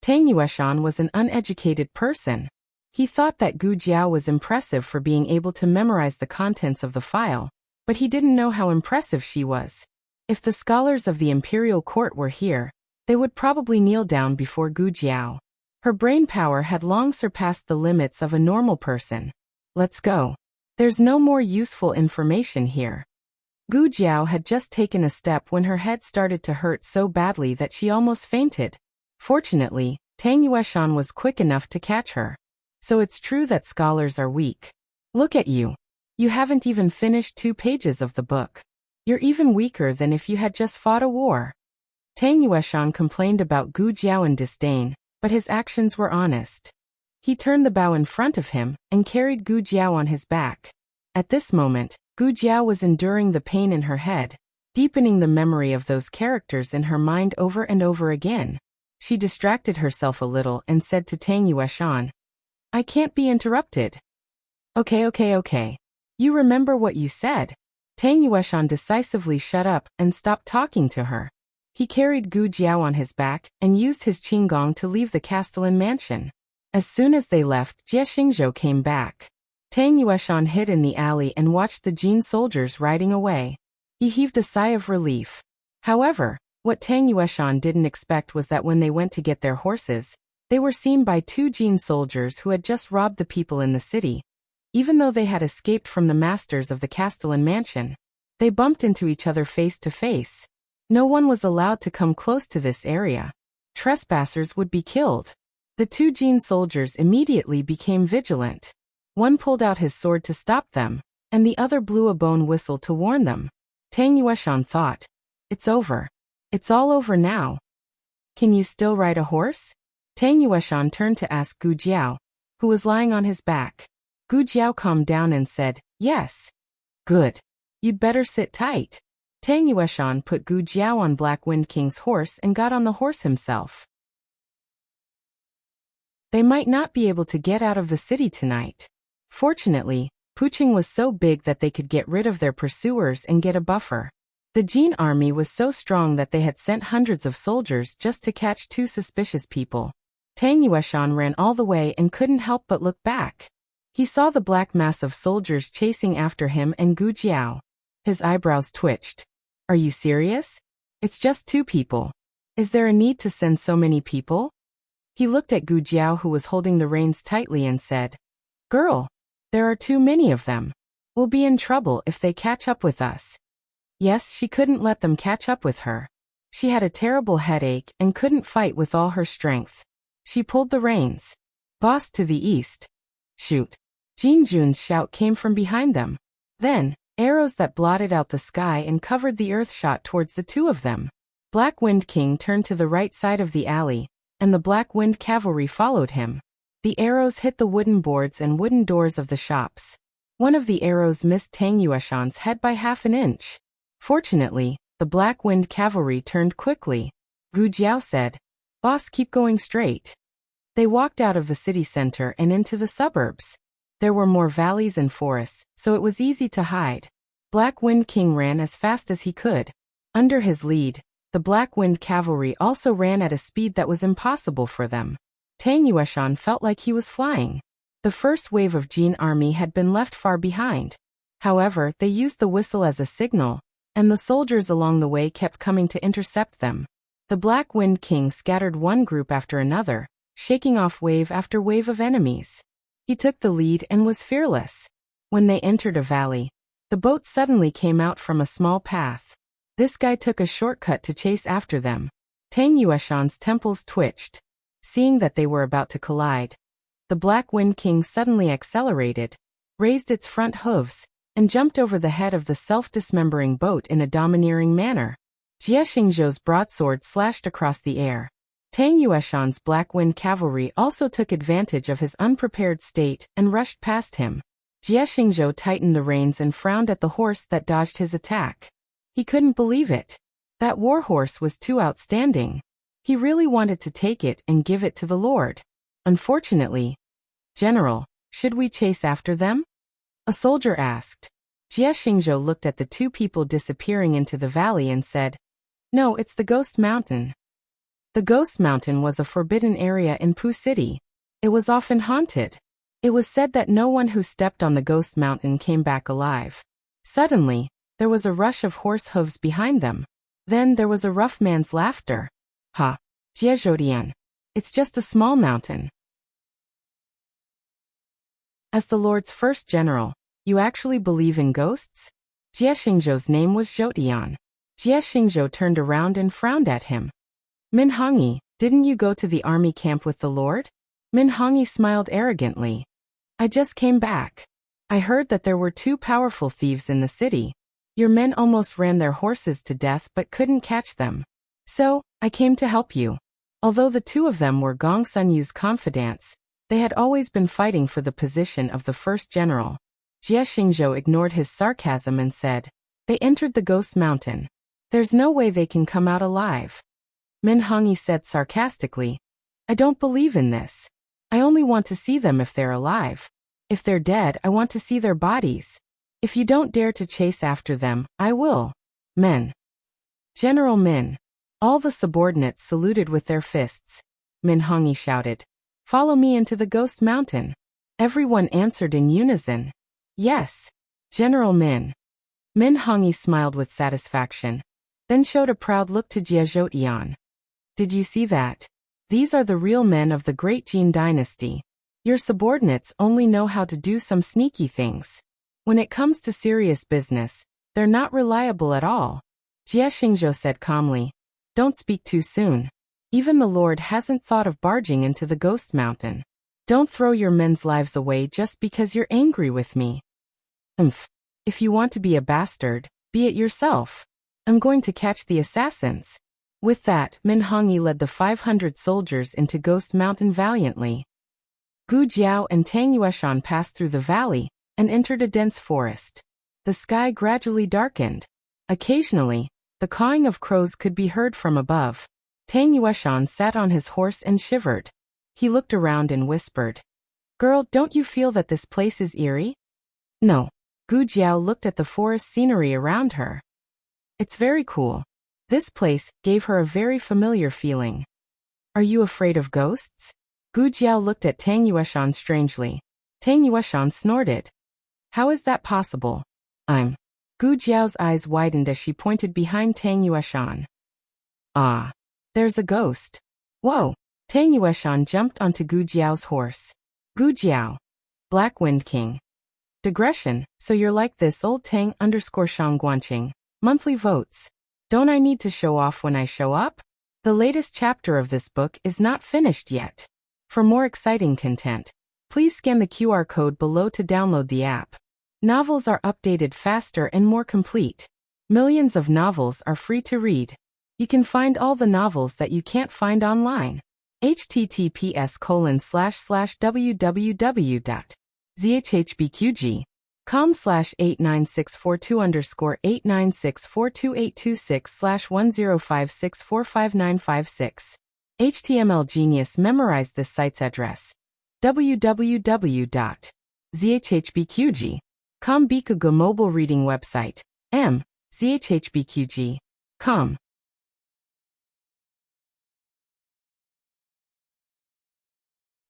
Tang Yueshan was an uneducated person. He thought that Gu Jiao was impressive for being able to memorize the contents of the file, but he didn't know how impressive she was. If the scholars of the imperial court were here, they would probably kneel down before Gu Jiao. Her brain power had long surpassed the limits of a normal person. "Let's go. There's no more useful information here." Gu Jiao had just taken a step when her head started to hurt so badly that she almost fainted. Fortunately, Tang Yueshan was quick enough to catch her. "So it's true that scholars are weak. Look at you. You haven't even finished 2 pages of the book. You're even weaker than if you had just fought a war." Tang Yueshan complained about Gu Jiao in disdain, but his actions were honest. He turned the bow in front of him and carried Gu Jiao on his back. At this moment, Gu Jiao was enduring the pain in her head, deepening the memory of those characters in her mind over and over again. She distracted herself a little and said to Tang Yueshan, "I can't be interrupted." Okay. You remember what you said." Tang Yueshan decisively shut up and stopped talking to her. He carried Gu Jiao on his back and used his qinggong to leave the Castellan mansion. As soon as they left, Jiexingzhou came back. Tang Yueshan hid in the alley and watched the Jin soldiers riding away. He heaved a sigh of relief. However, what Tang Yueshan didn't expect was that when they went to get their horses, they were seen by 2 Jin soldiers who had just robbed the people in the city. Even though they had escaped from the masters of the Castellan mansion, they bumped into each other face to face. No one was allowed to come close to this area. Trespassers would be killed. The 2 Jin soldiers immediately became vigilant. One pulled out his sword to stop them, and the other blew a bone whistle to warn them. Tang Yueshan thought, "It's over. It's all over now. Can you still ride a horse?" Tang Yueshan turned to ask Gu Jiao, who was lying on his back. Gu Jiao calmed down and said, "Yes." "Good. You'd better sit tight." Tang Yueshan put Gu Jiao on Black Wind King's horse and got on the horse himself. They might not be able to get out of the city tonight. Fortunately, Puching was so big that they could get rid of their pursuers and get a buffer. The Jin army was so strong that they had sent hundreds of soldiers just to catch 2 suspicious people. Tang Yueshan ran all the way and couldn't help but look back. He saw the black mass of soldiers chasing after him and Gu Jiao. His eyebrows twitched. "Are you serious? It's just 2 people. Is there a need to send so many people?" He looked at Gu Jiao, who was holding the reins tightly, and said, "Girl, there are too many of them. We'll be in trouble if they catch up with us." Yes, she couldn't let them catch up with her. She had a terrible headache and couldn't fight with all her strength. She pulled the reins. "Boss, to the east." "Shoot." Jin Jun's shout came from behind them. Then, arrows that blotted out the sky and covered the earth shot towards the 2 of them. Black Wind King turned to the right side of the alley, and the Black Wind cavalry followed him. The arrows hit the wooden boards and wooden doors of the shops. One of the arrows missed Tang Yueshan's head by half an inch. Fortunately, the Black Wind cavalry turned quickly. Gu Jiao said, "Boss, keep going straight." They walked out of the city center and into the suburbs. There were more valleys and forests, so it was easy to hide. Black Wind King ran as fast as he could. Under his lead, the Black Wind cavalry also ran at a speed that was impossible for them. Tang Yueshan felt like he was flying. The first wave of Jin army had been left far behind. However, they used the whistle as a signal, and the soldiers along the way kept coming to intercept them. The Black Wind King scattered one group after another, shaking off wave after wave of enemies. He took the lead and was fearless. When they entered a valley, the boat suddenly came out from a small path. This guy took a shortcut to chase after them. Tang Yueshan's temples twitched. Seeing that they were about to collide, the Black Wind King suddenly accelerated, raised its front hooves, and jumped over the head of the self-dismembering boat in a domineering manner. Jie Xingzhou's broadsword slashed across the air. Tang Yueshan's Black Wind cavalry also took advantage of his unprepared state and rushed past him. Jie Xingzhou tightened the reins and frowned at the horse that dodged his attack. He couldn't believe it. That war horse was too outstanding. He really wanted to take it and give it to the Lord. Unfortunately, "General, should we chase after them?" a soldier asked. Jie Xingzhou looked at the 2 people disappearing into the valley and said, "No, it's the Ghost Mountain." The Ghost Mountain was a forbidden area in Pu City. It was often haunted. It was said that no one who stepped on the Ghost Mountain came back alive. Suddenly, there was a rush of horse hooves behind them. Then there was a rough man's laughter. "Ha, Jie Zhoudian. It's just a small mountain." As the Lord's first general, you actually believe in ghosts? Jie Xingzhou's name was Zhoudian. Jie Xingzhou turned around and frowned at him. "Min Hongyi, didn't you go to the army camp with the Lord?" Min Hongyi smiled arrogantly. "I just came back. I heard that there were 2 powerful thieves in the city. Your men almost ran their horses to death but couldn't catch them. So, I came to help you." Although the 2 of them were Gong Sunyu's confidants, they had always been fighting for the position of the first general. Jie Xingzhou ignored his sarcasm and said, "They entered the Ghost Mountain. There's no way they can come out alive." Min Hongyi said sarcastically, "I don't believe in this. I only want to see them if they're alive. If they're dead, I want to see their bodies. If you don't dare to chase after them, I will." "Men." "General Min." All the subordinates saluted with their fists. Min Hongyi shouted, "Follow me into the Ghost Mountain." Everyone answered in unison. Yes. General Min. Min Hongyi smiled with satisfaction, then showed a proud look to Jie Zhoutian. Did you see that? These are the real men of the great Jin dynasty. Your subordinates only know how to do some sneaky things. When it comes to serious business, they're not reliable at all. Jie Xingzhou said calmly. Don't speak too soon. Even the Lord hasn't thought of barging into the Ghost Mountain. Don't throw your men's lives away just because you're angry with me. If you want to be a bastard, be it yourself. I'm going to catch the assassins. With that, Min Hongyi led the 500 soldiers into Ghost Mountain valiantly. Gu Jiao and Tang Yueshan passed through the valley and entered a dense forest. The sky gradually darkened. Occasionally, the cawing of crows could be heard from above. Tang Yueshan sat on his horse and shivered. He looked around and whispered, "Girl, don't you feel that this place is eerie?" No. Gu Jiao looked at the forest scenery around her. It's very cool. This place gave her a very familiar feeling. Are you afraid of ghosts? Gu Jiao looked at Tang Yueshan strangely. Tang Yueshan snorted. How is that possible? Gu Jiao's eyes widened as she pointed behind Tang Yueshan. Ah. There's a ghost. Whoa. Tang Yueshan jumped onto Gu Jiao's horse. Gu Jiao. Black Wind King. Digression, so you're like this old Tang_Shang monthly votes. Don't I need to show off when I show up? The latest chapter of this book is not finished yet. For more exciting content, please scan the QR code below to download the app. Novels are updated faster and more complete. Millions of novels are free to read. You can find all the novels that you can't find online. https://www.zhbqg.com/89642_8964286/1056455956. HTML Genius memorized this site's address. www.zhbqg.com Bikuga mobile reading website. zhbqg.com.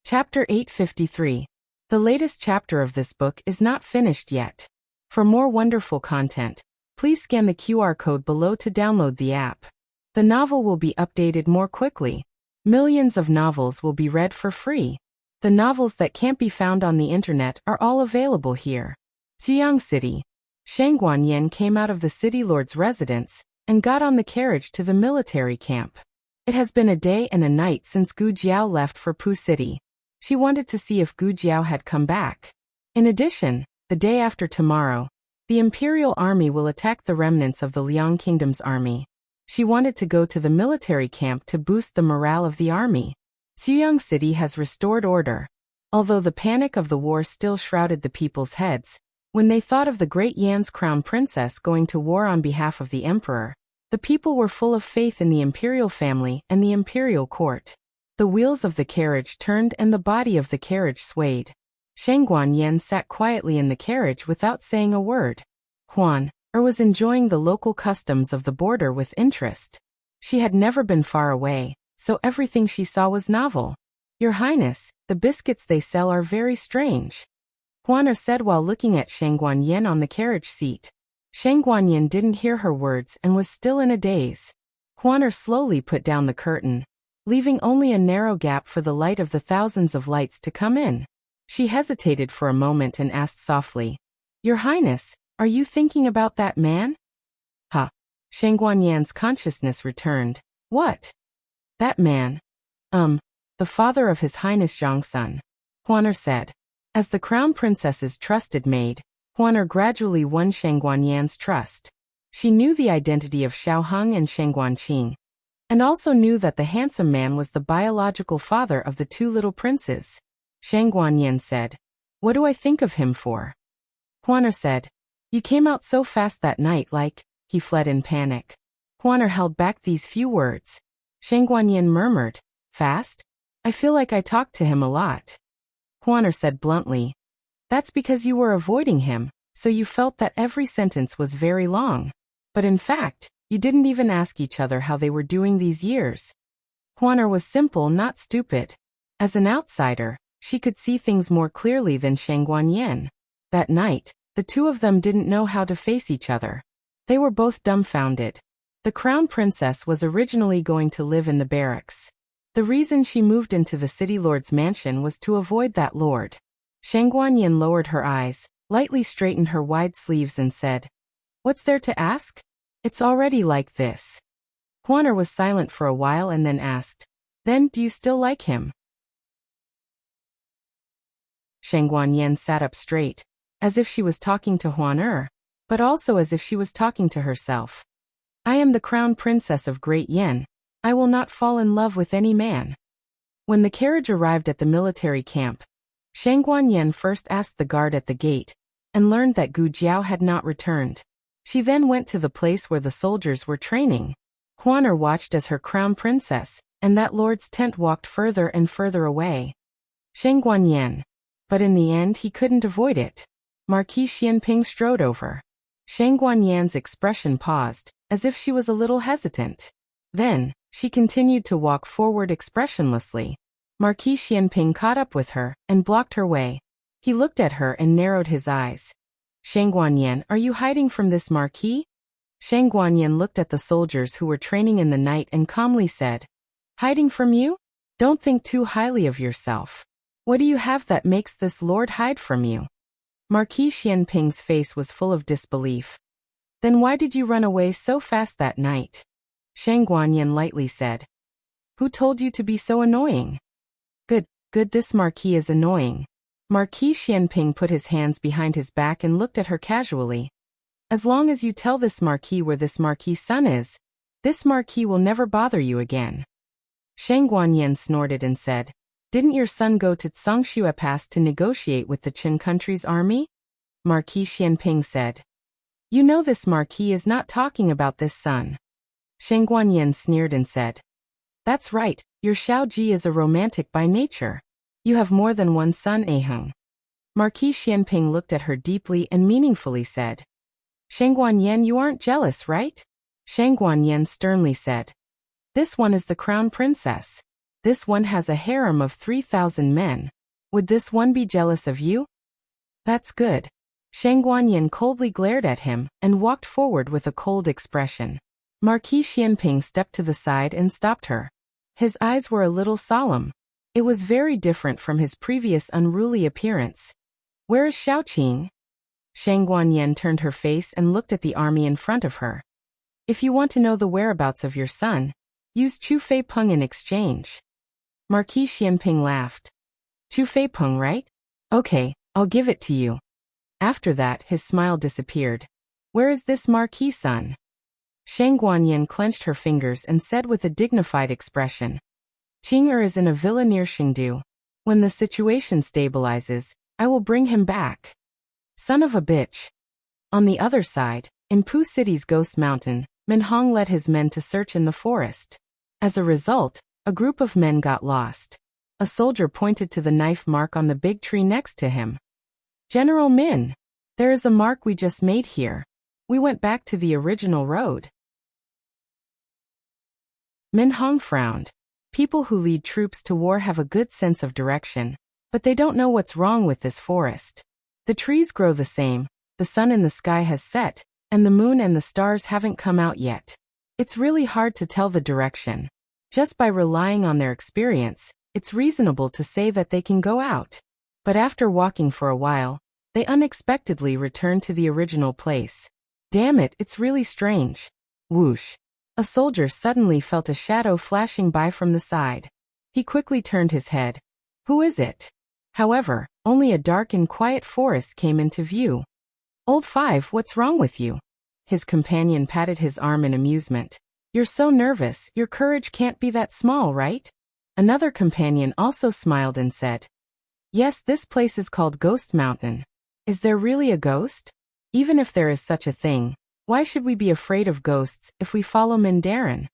Chapter 853. The latest chapter of this book is not finished yet. For more wonderful content, please scan the QR code below to download the app. The novel will be updated more quickly. Millions of novels will be read for free. The novels that can't be found on the internet are all available here. Ziyang City. Shang Guanyan came out of the city lord's residence and got on the carriage to the military camp. It has been a day and a night since Gu Jiao left for Pu City. She wanted to see if Gu Jiao had come back. In addition, the day after tomorrow, the Imperial Army will attack the remnants of the Liang Kingdom's army. She wanted to go to the military camp to boost the morale of the army. Ziyang City has restored order. Although the panic of the war still shrouded the people's heads, when they thought of the great Yan's crown princess going to war on behalf of the emperor, the people were full of faith in the imperial family and the imperial court. The wheels of the carriage turned and the body of the carriage swayed. Shang Guanyan sat quietly in the carriage without saying a word. Huan was enjoying the local customs of the border with interest. She had never been far away, so everything she saw was novel. Your Highness, the biscuits they sell are very strange, Huan said while looking at Shang Guanyan on the carriage seat. Shang Guanyan didn't hear her words and was still in a daze. Huan slowly put down the curtain, leaving only a narrow gap for the light of the thousands of lights to come in. She hesitated for a moment and asked softly, Your Highness, are you thinking about that man? Ha! Shang Guanyan's consciousness returned. What? That man? The father of His Highness Zhangsun, Huan said. As the crown princess's trusted maid, Huan gradually won Shang Guanyan's trust. She knew the identity of Xiao Heng and Shang Guanqing, and also knew that the handsome man was the biological father of the two little princes. Shang Guanyan said, What do I think of him for? Huan said, You came out so fast that night like, he fled in panic. Huan held back these few words. Shang Guanyan murmured, Fast? I feel like I talked to him a lot. Huan said bluntly, That's because you were avoiding him, so you felt that every sentence was very long. But in fact, you didn't even ask each other how they were doing these years. Huan was simple, not stupid. As an outsider, She could see things more clearly than Shang Guanyin. That night, the two of them didn't know how to face each other. They were both dumbfounded. The crown princess was originally going to live in the barracks. The reason she moved into the city lord's mansion was to avoid that lord. Shang Guanyin lowered her eyes, lightly straightened her wide sleeves and said, "What's there to ask? It's already like this." Huaner was silent for a while and then asked, "Then, do you still like him?" Shang Guanyin sat up straight, as if she was talking to Huaner, but also as if she was talking to herself. "I am the crown princess of Great Yen. I will not fall in love with any man." When the carriage arrived at the military camp, Shang Guanyin first asked the guard at the gate, and learned that Gu Jiao had not returned. She then went to the place where the soldiers were training. Huaner watched as her crown princess and that lord's tent walked further and further away. Shang Guanyin. But in the end he couldn't avoid it. Marquis Xianping strode over. Shang Guanyin's expression paused, as if she was a little hesitant. Then, she continued to walk forward expressionlessly. Marquis Xianping caught up with her and blocked her way. He looked at her and narrowed his eyes. "Shang Guanyin, are you hiding from this marquis?" Shang Guanyin looked at the soldiers who were training in the night and calmly said, "Hiding from you? Don't think too highly of yourself. What do you have that makes this lord hide from you?" Marquis Xianping's face was full of disbelief. "Then why did you run away so fast that night?" Shang Guanyin lightly said, "Who told you to be so annoying?" Good, this marquis is annoying." Marquis Xianping put his hands behind his back and looked at her casually. "As long as you tell this marquis where this marquis' son is, this marquis will never bother you again." Shang Guanyin snorted and said, "Didn't your son go to Tsangshui Pass to negotiate with the Qin country's army?" Marquis Xianping said, "You know this marquis is not talking about this son." Shang Guanyin sneered and said, "That's right, your Xiao Ji is a romantic by nature. You have more than one son, Aheng." Marquis Xianping looked at her deeply and meaningfully said, "Shang Guanyin, you aren't jealous, right?" Shang Guanyin sternly said, "This one is the crown princess. This one has a harem of 3,000 men. Would this one be jealous of you?" "That's good." Shang Guanyin coldly glared at him and walked forward with a cold expression. Marquis Xianping stepped to the side and stopped her. His eyes were a little solemn. It was very different from his previous unruly appearance. "Where is Xiaoqing?" Shang Guanyin turned her face and looked at the army in front of her. "If you want to know the whereabouts of your son, use Chu Fei Peng in exchange." Marquis Xianping laughed. "Chu Fei Peng, right? Okay, I'll give it to you." After that, his smile disappeared. "Where is this marquis son?" Shang Guanyin clenched her fingers and said with a dignified expression, "Qing'er is in a villa near Chengdu. When the situation stabilizes, I will bring him back." Son of a bitch. On the other side, in Pu City's Ghost Mountain, Minhong led his men to search in the forest. As a result, a group of men got lost. A soldier pointed to the knife mark on the big tree next to him. "General Min, there is a mark we just made here. We went back to the original road." Minhong frowned. People who lead troops to war have a good sense of direction, but they don't know what's wrong with this forest. The trees grow the same, the sun in the sky has set, and the moon and the stars haven't come out yet. It's really hard to tell the direction. Just by relying on their experience, it's reasonable to say that they can go out. But after walking for a while, they unexpectedly return to the original place. Damn it, it's really strange. Whoosh. A soldier suddenly felt a shadow flashing by from the side. He quickly turned his head. Who is it? However, only a dark and quiet forest came into view. "Old Five, what's wrong with you?" His companion patted his arm in amusement. "You're so nervous, your courage can't be that small, right?" Another companion also smiled and said, "Yes, this place is called Ghost Mountain. Is there really a ghost? Even if there is such a thing, why should we be afraid of ghosts if we follow Mindarin?"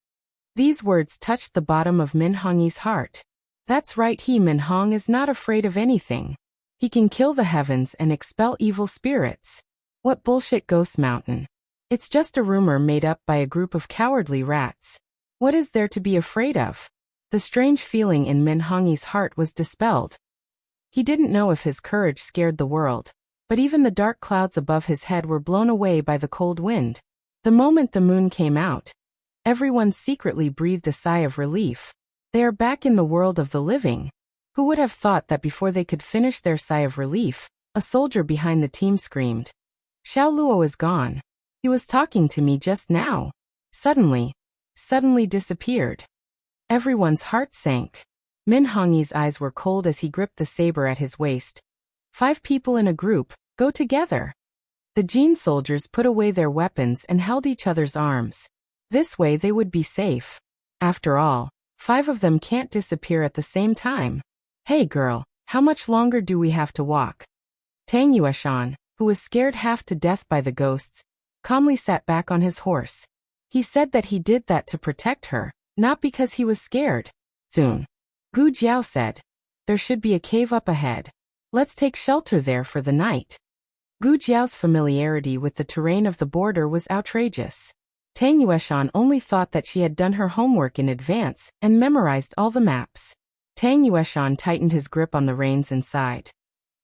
These words touched the bottom of Minhong's heart. That's right, Minhong is not afraid of anything. He can kill the heavens and expel evil spirits. What bullshit Ghost Mountain? It's just a rumor made up by a group of cowardly rats. What is there to be afraid of? The strange feeling in Minhong's heart was dispelled. He didn't know if his courage scared the world, but even the dark clouds above his head were blown away by the cold wind. The moment the moon came out, everyone secretly breathed a sigh of relief. They are back in the world of the living. Who would have thought that before they could finish their sigh of relief, a soldier behind the team screamed, "Xiao Luo is gone. He was talking to me just now." Suddenly disappeared. Everyone's heart sank. Min Hongyi's eyes were cold as he gripped the saber at his waist. 5 people in a group, go together. The Jin soldiers put away their weapons and held each other's arms. This way they would be safe. After all, 5 of them can't disappear at the same time. "Hey girl, how much longer do we have to walk?" Tang Yueshan, who was scared half to death by the ghosts, calmly sat back on his horse. He said that he did that to protect her, not because he was scared. Soon. Gu Jiao said, "There should be a cave up ahead. Let's take shelter there for the night." Gu Jiao's familiarity with the terrain of the border was outrageous. Tang Yueshan only thought that she had done her homework in advance and memorized all the maps. Tang Yueshan tightened his grip on the reins and sighed.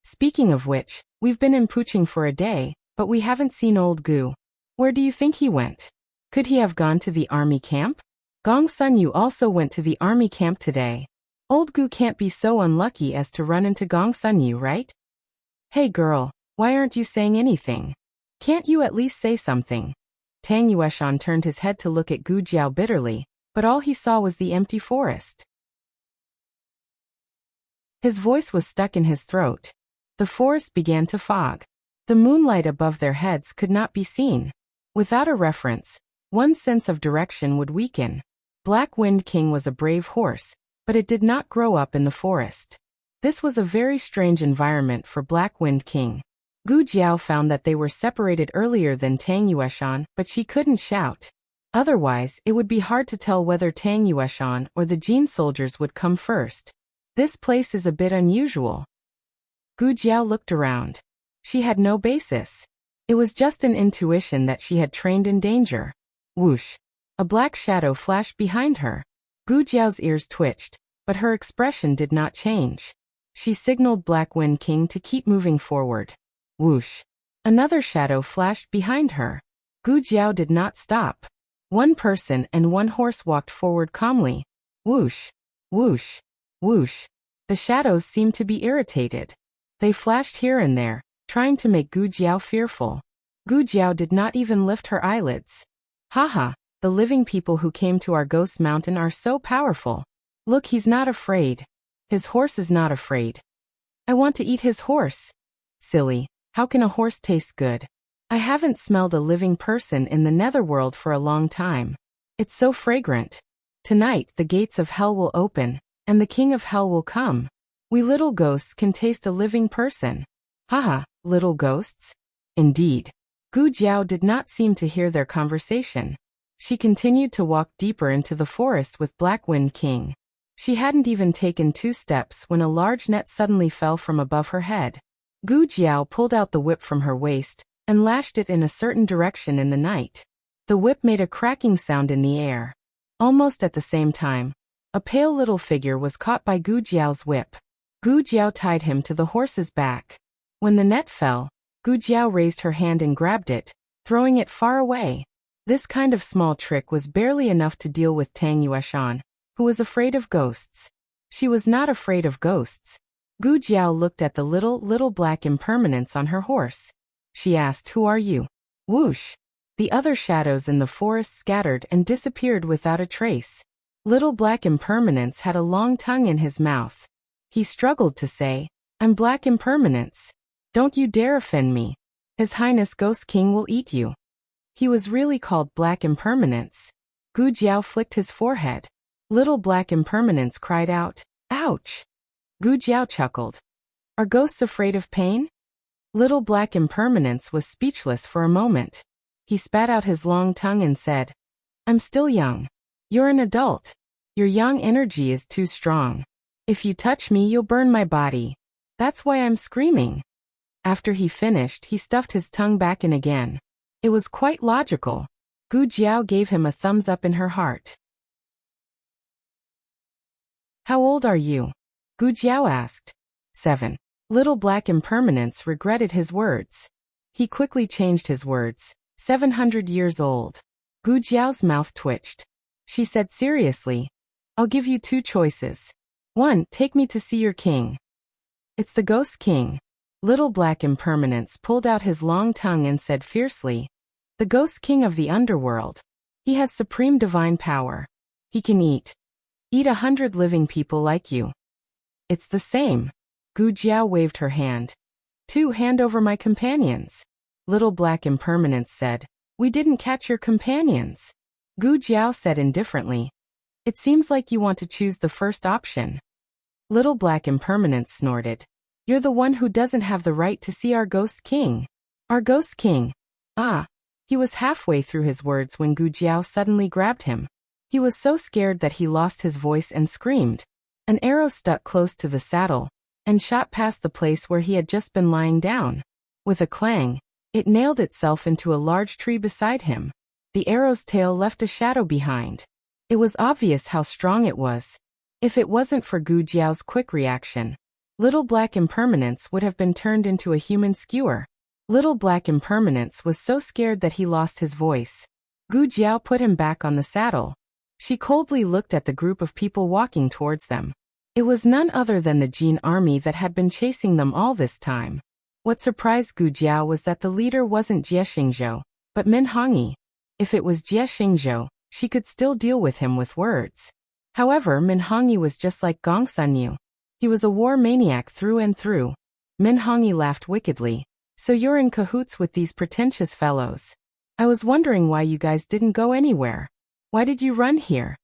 "Speaking of which, we've been in Puching for a day, but we haven't seen old Gu. Where do you think he went? Could he have gone to the army camp? Gong Sun Yu also went to the army camp today. Old Gu can't be so unlucky as to run into Gong Sun Yu, right? Hey girl, why aren't you saying anything? Can't you at least say something?" Tang Yueshan turned his head to look at Gu Jiao bitterly, but all he saw was the empty forest. His voice was stuck in his throat. The forest began to fog. The moonlight above their heads could not be seen. Without a reference, one's sense of direction would weaken. Black Wind King was a brave horse, but it did not grow up in the forest. This was a very strange environment for Black Wind King. Gu Jiao found that they were separated earlier than Tang Yueshan, but she couldn't shout. Otherwise, it would be hard to tell whether Tang Yueshan or the Jin soldiers would come first. This place is a bit unusual. Gu Jiao looked around. She had no basis. It was just an intuition that she had trained in danger. Whoosh! A black shadow flashed behind her. Gu Jiao's ears twitched, but her expression did not change. She signaled Black Wind King to keep moving forward. Whoosh! Another shadow flashed behind her. Gu Jiao did not stop. One person and one horse walked forward calmly. Whoosh! Whoosh! Whoosh! The shadows seemed to be irritated. They flashed here and there, trying to make Gu Jiao fearful. Gu Jiao did not even lift her eyelids. Haha, the living people who came to our ghost mountain are so powerful. Look, he's not afraid. His horse is not afraid. I want to eat his horse. Silly, how can a horse taste good? I haven't smelled a living person in the netherworld for a long time. It's so fragrant. Tonight the gates of hell will open, and the king of hell will come. We little ghosts can taste a living person. Haha, little ghosts? Indeed. Gu Jiao did not seem to hear their conversation. She continued to walk deeper into the forest with Black Wind King. She hadn't even taken 2 steps when a large net suddenly fell from above her head. Gu Jiao pulled out the whip from her waist and lashed it in a certain direction in the night. The whip made a cracking sound in the air. Almost at the same time, a pale little figure was caught by Gu Jiao's whip. Gu Jiao tied him to the horse's back. When the net fell, Gu Jiao raised her hand and grabbed it, throwing it far away. This kind of small trick was barely enough to deal with Tang Yueshan, who was afraid of ghosts. She was not afraid of ghosts. Gu Jiao looked at the little black impermanence on her horse. She asked, "Who are you?" Whoosh! The other shadows in the forest scattered and disappeared without a trace. Little black impermanence had a long tongue in his mouth. He struggled to say, "I'm Black Impermanence. Don't you dare offend me. His Highness Ghost King will eat you." He was really called Black Impermanence. Gu Jiao flicked his forehead. Little Black Impermanence cried out, "Ouch!" Gu Jiao chuckled. Are ghosts afraid of pain? Little Black Impermanence was speechless for a moment. He spat out his long tongue and said, "I'm still young. You're an adult. Your young energy is too strong. If you touch me, you'll burn my body. That's why I'm screaming." After he finished, he stuffed his tongue back in again. It was quite logical. Gu Jiao gave him a thumbs up in her heart. How old are you? Gu Jiao asked. 7. Little Black Impermanence regretted his words. He quickly changed his words. 700 years old. Gu Jiao's mouth twitched. She said seriously, I'll give you 2 choices. 1. Take me to see your king. It's the Ghost King. Little Black Impermanence pulled out his long tongue and said fiercely, the Ghost King of the underworld. He has supreme divine power. He can eat 100 living people like you. It's the same. Gu Jiao waved her hand. 2. Hand over my companions. Little Black Impermanence said, we didn't catch your companions. Gu Jiao said indifferently, it seems like you want to choose the first option. Little Black Impermanence snorted, you're the one who doesn't have the right to see our Ghost King. Our Ghost King. Ah. He was halfway through his words when Gu Jiao suddenly grabbed him. He was so scared that he lost his voice and screamed. An arrow stuck close to the saddle and shot past the place where he had just been lying down. With a clang, it nailed itself into a large tree beside him. The arrow's tail left a shadow behind. It was obvious how strong it was. If it wasn't for Gu Jiao's quick reaction, Little Black Impermanence would have been turned into a human skewer. Little Black Impermanence was so scared that he lost his voice. Gu Jiao put him back on the saddle. She coldly looked at the group of people walking towards them. It was none other than the Jin army that had been chasing them all this time. What surprised Gu Jiao was that the leader wasn't Jie Xingzhou, but Min Hongyi. If it was Jie Xingzhou, she could still deal with him with words. However, Min Hongyi was just like Gong Sunyu. He was a war maniac through and through. Min Hongyi laughed wickedly. So you're in cahoots with these pretentious fellows. I was wondering why you guys didn't go anywhere. Why did you run here?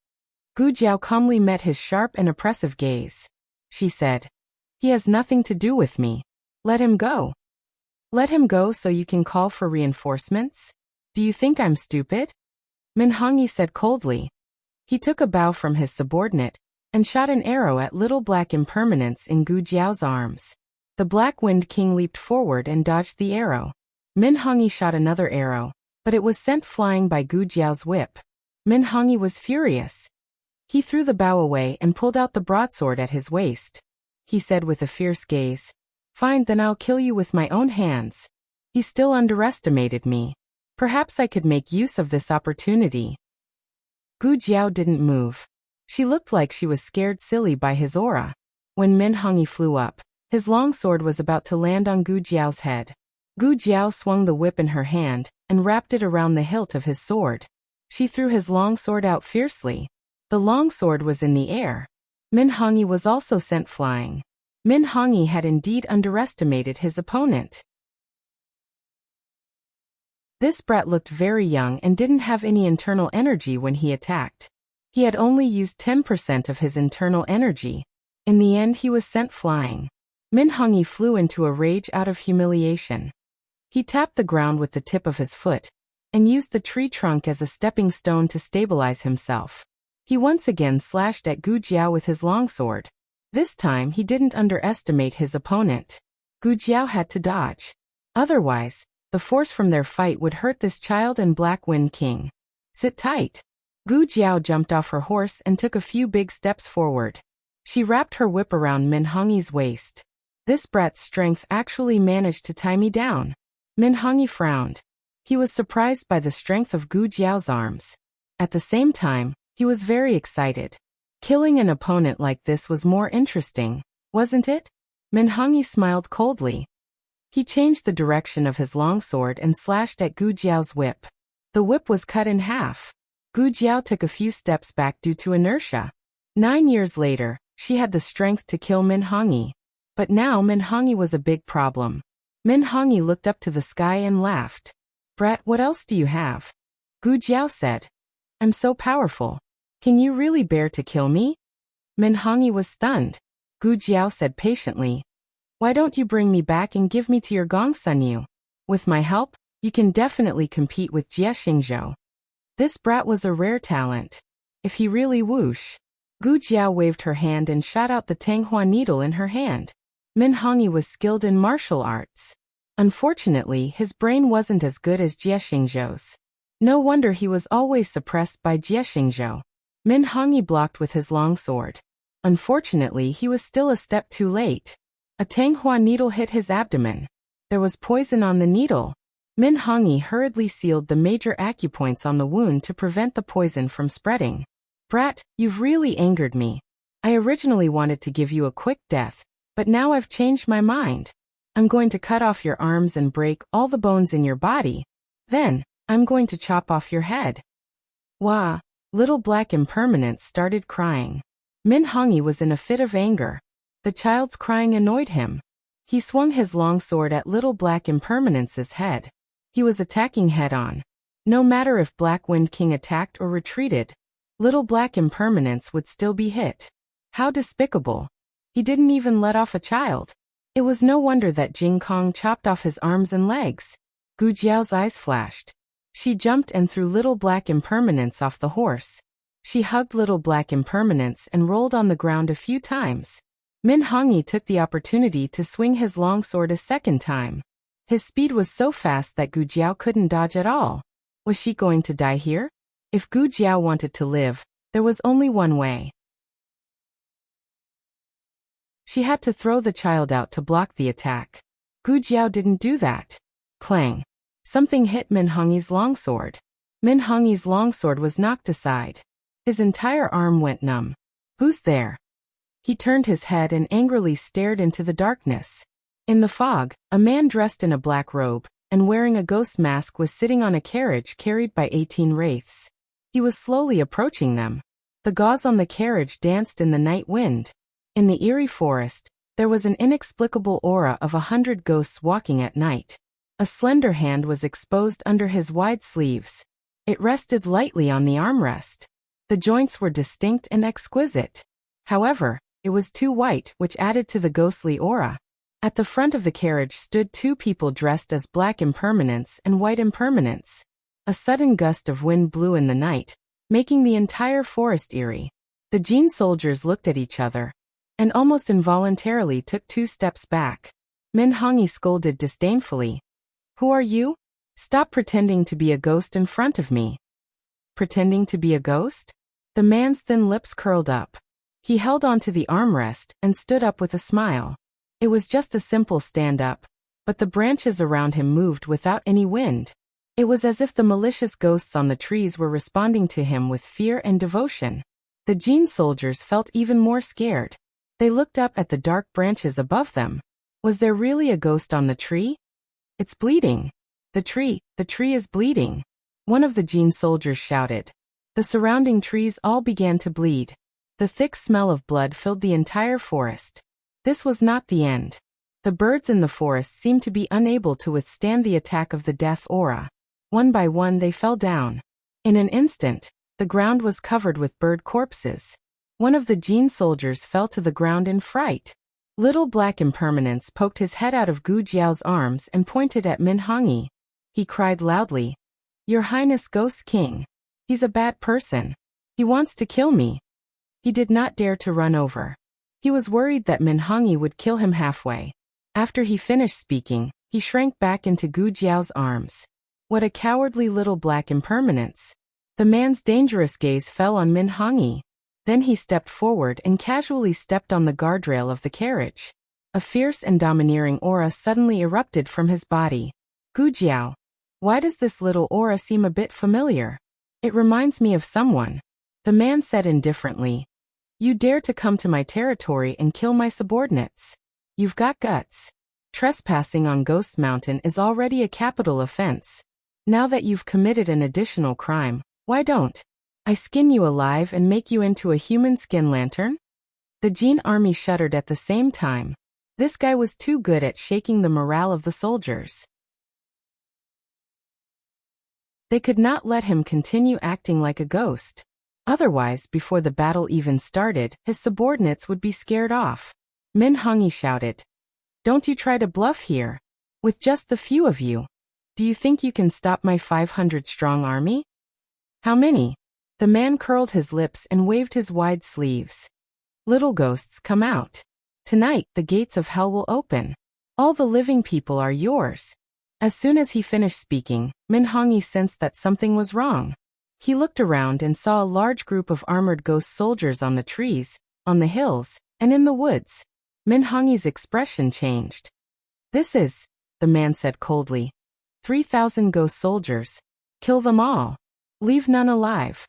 Gu Jiao calmly met his sharp and oppressive gaze. She said, he has nothing to do with me. Let him go. Let him go so you can call for reinforcements? Do you think I'm stupid? Min Hongyi said coldly. He took a bow from his subordinate and shot an arrow at Little Black Impermanence in Gu Jiao's arms. The Black Wind King leaped forward and dodged the arrow. Min Hongyi shot another arrow, but it was sent flying by Gu Jiao's whip. Min Hongyi was furious. He threw the bow away and pulled out the broadsword at his waist. He said with a fierce gaze, fine, then I'll kill you with my own hands. He still underestimated me. Perhaps I could make use of this opportunity. Gu Jiao didn't move. She looked like she was scared silly by his aura. When Min Hongyi flew up, his long sword was about to land on Gu Jiao's head. Gu Jiao swung the whip in her hand and wrapped it around the hilt of his sword. She threw his long sword out fiercely. The long sword was in the air. Min Hongyi was also sent flying. Min Hongyi had indeed underestimated his opponent. This brat looked very young and didn't have any internal energy when he attacked. He had only used 10% of his internal energy. In the end, he was sent flying. Min Hongyi flew into a rage out of humiliation. He tapped the ground with the tip of his foot and used the tree trunk as a stepping stone to stabilize himself. He once again slashed at Gu Jiao with his longsword. This time he didn't underestimate his opponent. Gu Jiao had to dodge. Otherwise, the force from their fight would hurt this child and Black Wind King. Sit tight. Gu Jiao jumped off her horse and took a few big steps forward. She wrapped her whip around Min Hongyi's waist. This brat's strength actually managed to tie me down. Min Hongyi frowned. He was surprised by the strength of Gu Jiao's arms. At the same time, he was very excited. Killing an opponent like this was more interesting, wasn't it? Min Hongyi smiled coldly. He changed the direction of his longsword and slashed at Gu Jiao's whip. The whip was cut in half. Gu Jiao took a few steps back due to inertia. 9 years later, she had the strength to kill Min Hongyi. But now Min Hongyi was a big problem. Min Hongyi looked up to the sky and laughed. Brat, what else do you have? Gu Jiao said. I'm so powerful. Can you really bear to kill me? Min Hongyi was stunned. Gu Jiao said patiently. Why don't you bring me back and give me to your Gong Sunyu? With my help, you can definitely compete with Jie Xingzhou. This brat was a rare talent. If he really whoosh. Gu Jiao waved her hand and shot out the Tanghua needle in her hand. Min Hongyi was skilled in martial arts. Unfortunately, his brain wasn't as good as Jie Xingzhou's. No wonder he was always suppressed by Jie Xingzhou. Min Hongyi blocked with his longsword. Unfortunately, he was still a step too late. A Tanghua needle hit his abdomen. There was poison on the needle. Min Hongyi hurriedly sealed the major acupoints on the wound to prevent the poison from spreading. Brat, you've really angered me. I originally wanted to give you a quick death, but now I've changed my mind. I'm going to cut off your arms and break all the bones in your body. Then, I'm going to chop off your head. Wah! Little Black Impermanence started crying. Min Hongyi was in a fit of anger. The child's crying annoyed him. He swung his long sword at Little Black Impermanence's head. He was attacking head-on. No matter if Black Wind King attacked or retreated, Little Black Impermanence would still be hit. How despicable. He didn't even let off a child. It was no wonder that Jing Kong chopped off his arms and legs. Gu Jiao's eyes flashed. She jumped and threw Little Black Impermanence off the horse. She hugged Little Black Impermanence and rolled on the ground a few times. Min Hongyi took the opportunity to swing his longsword a second time. His speed was so fast that Gu Jiao couldn't dodge at all. Was she going to die here? If Gu Jiao wanted to live, there was only one way. She had to throw the child out to block the attack. Gu Jiao didn't do that. Clang. Something hit Min Hongyi's longsword. Min Hongyi's longsword was knocked aside. His entire arm went numb. Who's there? He turned his head and angrily stared into the darkness. In the fog, a man dressed in a black robe and wearing a ghost mask was sitting on a carriage carried by 18 wraiths. He was slowly approaching them. The gauze on the carriage danced in the night wind. In the eerie forest, there was an inexplicable aura of 100 ghosts walking at night. A slender hand was exposed under his wide sleeves. It rested lightly on the armrest. The joints were distinct and exquisite. However, it was too white, which added to the ghostly aura. At the front of the carriage stood two people dressed as Black Impermanence and White Impermanence. A sudden gust of wind blew in the night, making the entire forest eerie. The Jin soldiers looked at each other and almost involuntarily took 2 steps back. Min Hongyi scolded disdainfully. Who are you? Stop pretending to be a ghost in front of me. Pretending to be a ghost? The man's thin lips curled up. He held onto the armrest and stood up with a smile. It was just a simple stand-up, but the branches around him moved without any wind. It was as if the malicious ghosts on the trees were responding to him with fear and devotion. The Jin soldiers felt even more scared. They looked up at the dark branches above them. Was there really a ghost on the tree? It's bleeding. The tree is bleeding. One of the Jin soldiers shouted. The surrounding trees all began to bleed. The thick smell of blood filled the entire forest. This was not the end. The birds in the forest seemed to be unable to withstand the attack of the death aura. One by one they fell down. In an instant, the ground was covered with bird corpses. One of the Jin soldiers fell to the ground in fright. Little Black Impermanence poked his head out of Gu Jiao's arms and pointed at Min Hongyi. He cried loudly, Your Highness Ghost King. He's a bad person. He wants to kill me. He did not dare to run over. He was worried that Min Hongyi would kill him halfway. After he finished speaking, he shrank back into Gu Jiao's arms. What a cowardly Little Black Impermanence. The man's dangerous gaze fell on Min Hongyi. Then he stepped forward and casually stepped on the guardrail of the carriage. A fierce and domineering aura suddenly erupted from his body. Gu Jiao. Why does this little aura seem a bit familiar? It reminds me of someone. The man said indifferently. You dare to come to my territory and kill my subordinates. You've got guts. Trespassing on Ghost Mountain is already a capital offense. Now that you've committed an additional crime, why don't I skin you alive and make you into a human skin lantern? The Jin army shuddered at the same time. This guy was too good at shaking the morale of the soldiers. They could not let him continue acting like a ghost. Otherwise, before the battle even started, his subordinates would be scared off. Min Hongyi shouted. Don't you try to bluff here. With just the few of you. Do you think you can stop my 500-strong army? How many? The man curled his lips and waved his wide sleeves. Little ghosts, come out. Tonight, the gates of hell will open. All the living people are yours. As soon as he finished speaking, Min Hongyi sensed that something was wrong. He looked around and saw a large group of armored ghost soldiers on the trees, on the hills, and in the woods. Min Hongyi's expression changed. This is, the man said coldly. 3,000 ghost soldiers. Kill them all. Leave none alive.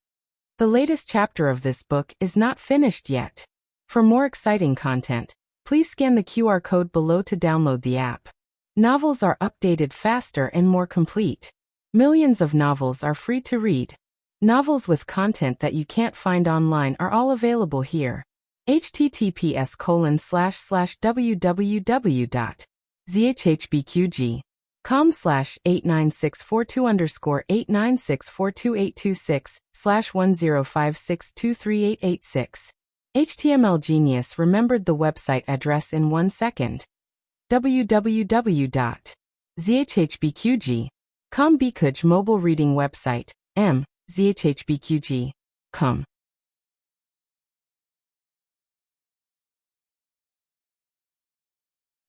The latest chapter of this book is not finished yet. For more exciting content, please scan the QR code below to download the app. Novels are updated faster and more complete. Millions of novels are free to read. Novels with content that you can't find online are all available here. https://www.zhbqg.com/89642_8964286/1056238886. HTML Genius remembered the website address in 1 second. www.zhbqg.com Bikuj mobile reading website, zhbqg.com.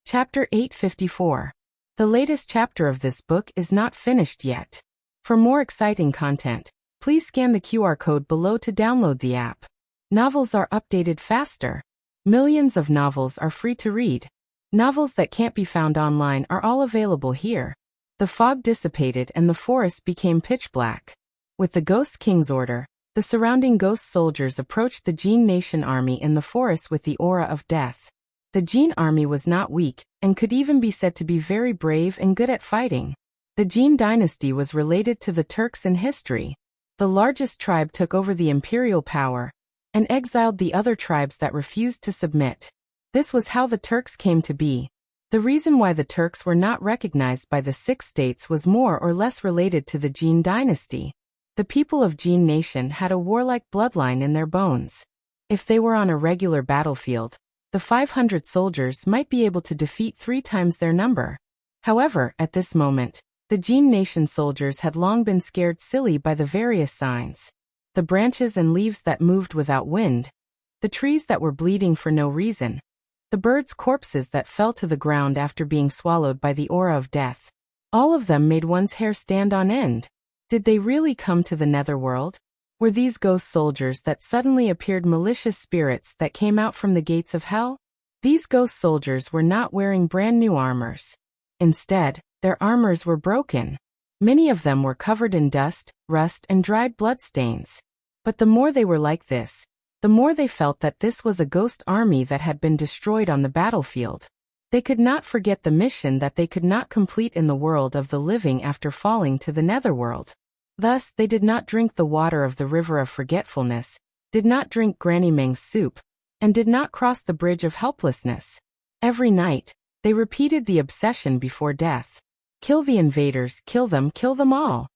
Chapter 854. The latest chapter of this book is not finished yet. For more exciting content, please scan the QR code below to download the app. Novels are updated faster. Millions of novels are free to read. Novels that can't be found online are all available here. The fog dissipated and the forest became pitch black. With the Ghost King's order, the surrounding ghost soldiers approached the Jin Nation army in the forest with the aura of death. The Jin army was not weak, and could even be said to be very brave and good at fighting. The Jin dynasty was related to the Turks in history. The largest tribe took over the imperial power, and exiled the other tribes that refused to submit. This was how the Turks came to be. The reason why the Turks were not recognized by the 6 states was more or less related to the Jin dynasty. The people of Jin Nation had a warlike bloodline in their bones. If they were on a regular battlefield, the 500 soldiers might be able to defeat 3 times their number. However, at this moment, the Jin Nation soldiers had long been scared silly by the various signs. The branches and leaves that moved without wind, the trees that were bleeding for no reason, the birds' corpses that fell to the ground after being swallowed by the aura of death. All of them made one's hair stand on end. Did they really come to the netherworld? Were these ghost soldiers that suddenly appeared malicious spirits that came out from the gates of hell? These ghost soldiers were not wearing brand new armors. Instead, their armors were broken. Many of them were covered in dust, rust, and dried bloodstains. But the more they were like this, the more they felt that this was a ghost army that had been destroyed on the battlefield. They could not forget the mission that they could not complete in the world of the living after falling to the netherworld. Thus, they did not drink the water of the river of forgetfulness, did not drink Granny Meng's soup, and did not cross the bridge of helplessness. Every night, they repeated the obsession before death. Kill the invaders, kill them all.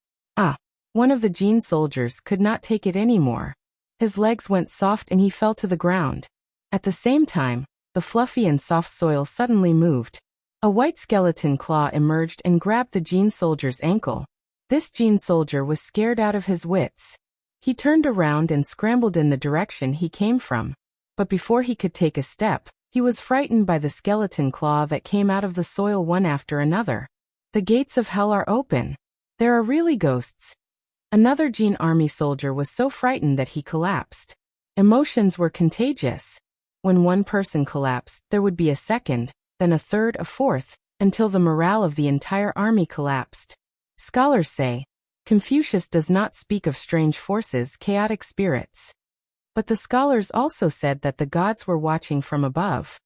One of the Jin soldiers could not take it anymore. His legs went soft and he fell to the ground. At the same time, the fluffy and soft soil suddenly moved. A white skeleton claw emerged and grabbed the Jin soldier's ankle. This Jin soldier was scared out of his wits. He turned around and scrambled in the direction he came from. But before he could take a step, he was frightened by the skeleton claw that came out of the soil one after another. The gates of hell are open. There are really ghosts. Another Jin army soldier was so frightened that he collapsed. Emotions were contagious. When one person collapsed, there would be a second, then a third, a fourth, until the morale of the entire army collapsed. Scholars say, Confucius does not speak of strange forces, chaotic spirits. But the scholars also said that the gods were watching from above.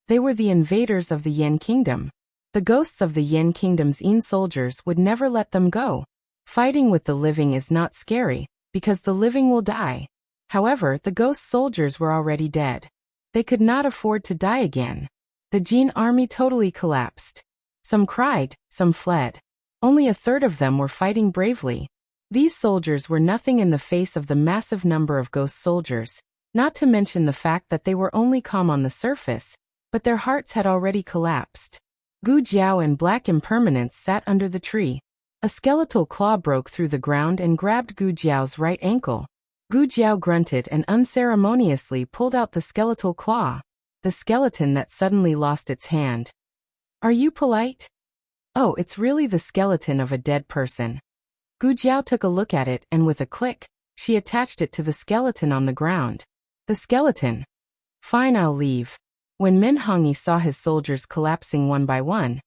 They were the invaders of the Yin kingdom. The ghosts of the Yin kingdom's Yin soldiers would never let them go. Fighting with the living is not scary, because the living will die. However, the ghost soldiers were already dead. They could not afford to die again. The Jin army totally collapsed. Some cried, some fled. Only a third of them were fighting bravely. These soldiers were nothing in the face of the massive number of ghost soldiers, not to mention the fact that they were only calm on the surface, but their hearts had already collapsed. Gu Jiao and Black Impermanence sat under the tree. A skeletal claw broke through the ground and grabbed Gu Jiao's right ankle. Gu Jiao grunted and unceremoniously pulled out the skeletal claw, the skeleton that suddenly lost its hand. Are you polite? Oh, it's really the skeleton of a dead person. Gu Jiao took a look at it and with a click, she attached it to the skeleton on the ground. The skeleton. Fine, I'll leave. When Min Hongyi saw his soldiers collapsing one by one,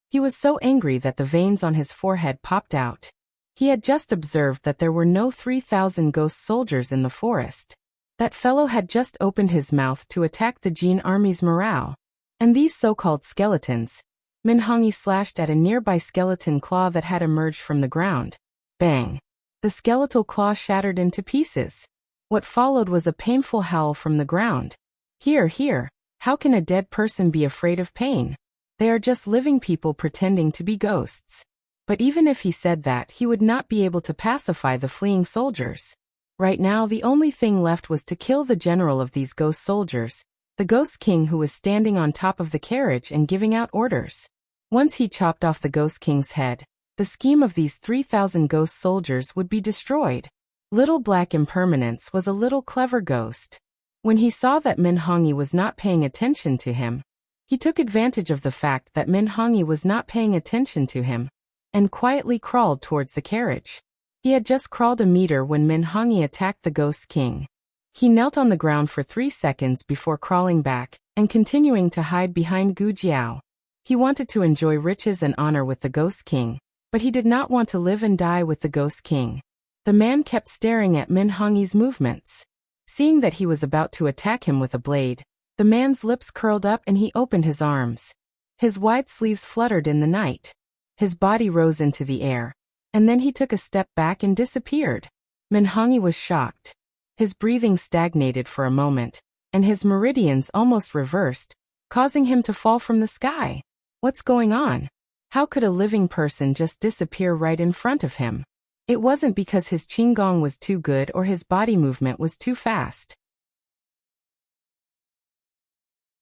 he was so angry that the veins on his forehead popped out. He had just observed that there were no 3,000 ghost soldiers in the forest. That fellow had just opened his mouth to attack the Jin army's morale. And these so-called skeletons. Min Hongyi slashed at a nearby skeleton claw that had emerged from the ground. Bang! The skeletal claw shattered into pieces. What followed was a painful howl from the ground. Here, how can a dead person be afraid of pain? They are just living people pretending to be ghosts. But even if he said that, he would not be able to pacify the fleeing soldiers. Right now, the only thing left was to kill the general of these ghost soldiers, the Ghost King, who was standing on top of the carriage and giving out orders. Once he chopped off the Ghost King's head, the scheme of these 3,000 ghost soldiers would be destroyed. Little Black Impermanence was a little clever ghost. When he saw that Min Hongyi was not paying attention to him, he took advantage of the fact that Min Hongyi was not paying attention to him, and quietly crawled towards the carriage. He had just crawled a meter when Min Hongyi attacked the Ghost King. He knelt on the ground for 3 seconds before crawling back, and continuing to hide behind Gu Jiao. He wanted to enjoy riches and honor with the Ghost King, but he did not want to live and die with the Ghost King. The man kept staring at Min Hongyi's movements. Seeing that he was about to attack him with a blade, the man's lips curled up and he opened his arms. His wide sleeves fluttered in the night. His body rose into the air, and then he took a step back and disappeared. Min Hongyi was shocked. His breathing stagnated for a moment, and his meridians almost reversed, causing him to fall from the sky. What's going on? How could a living person just disappear right in front of him? It wasn't because his qigong was too good or his body movement was too fast.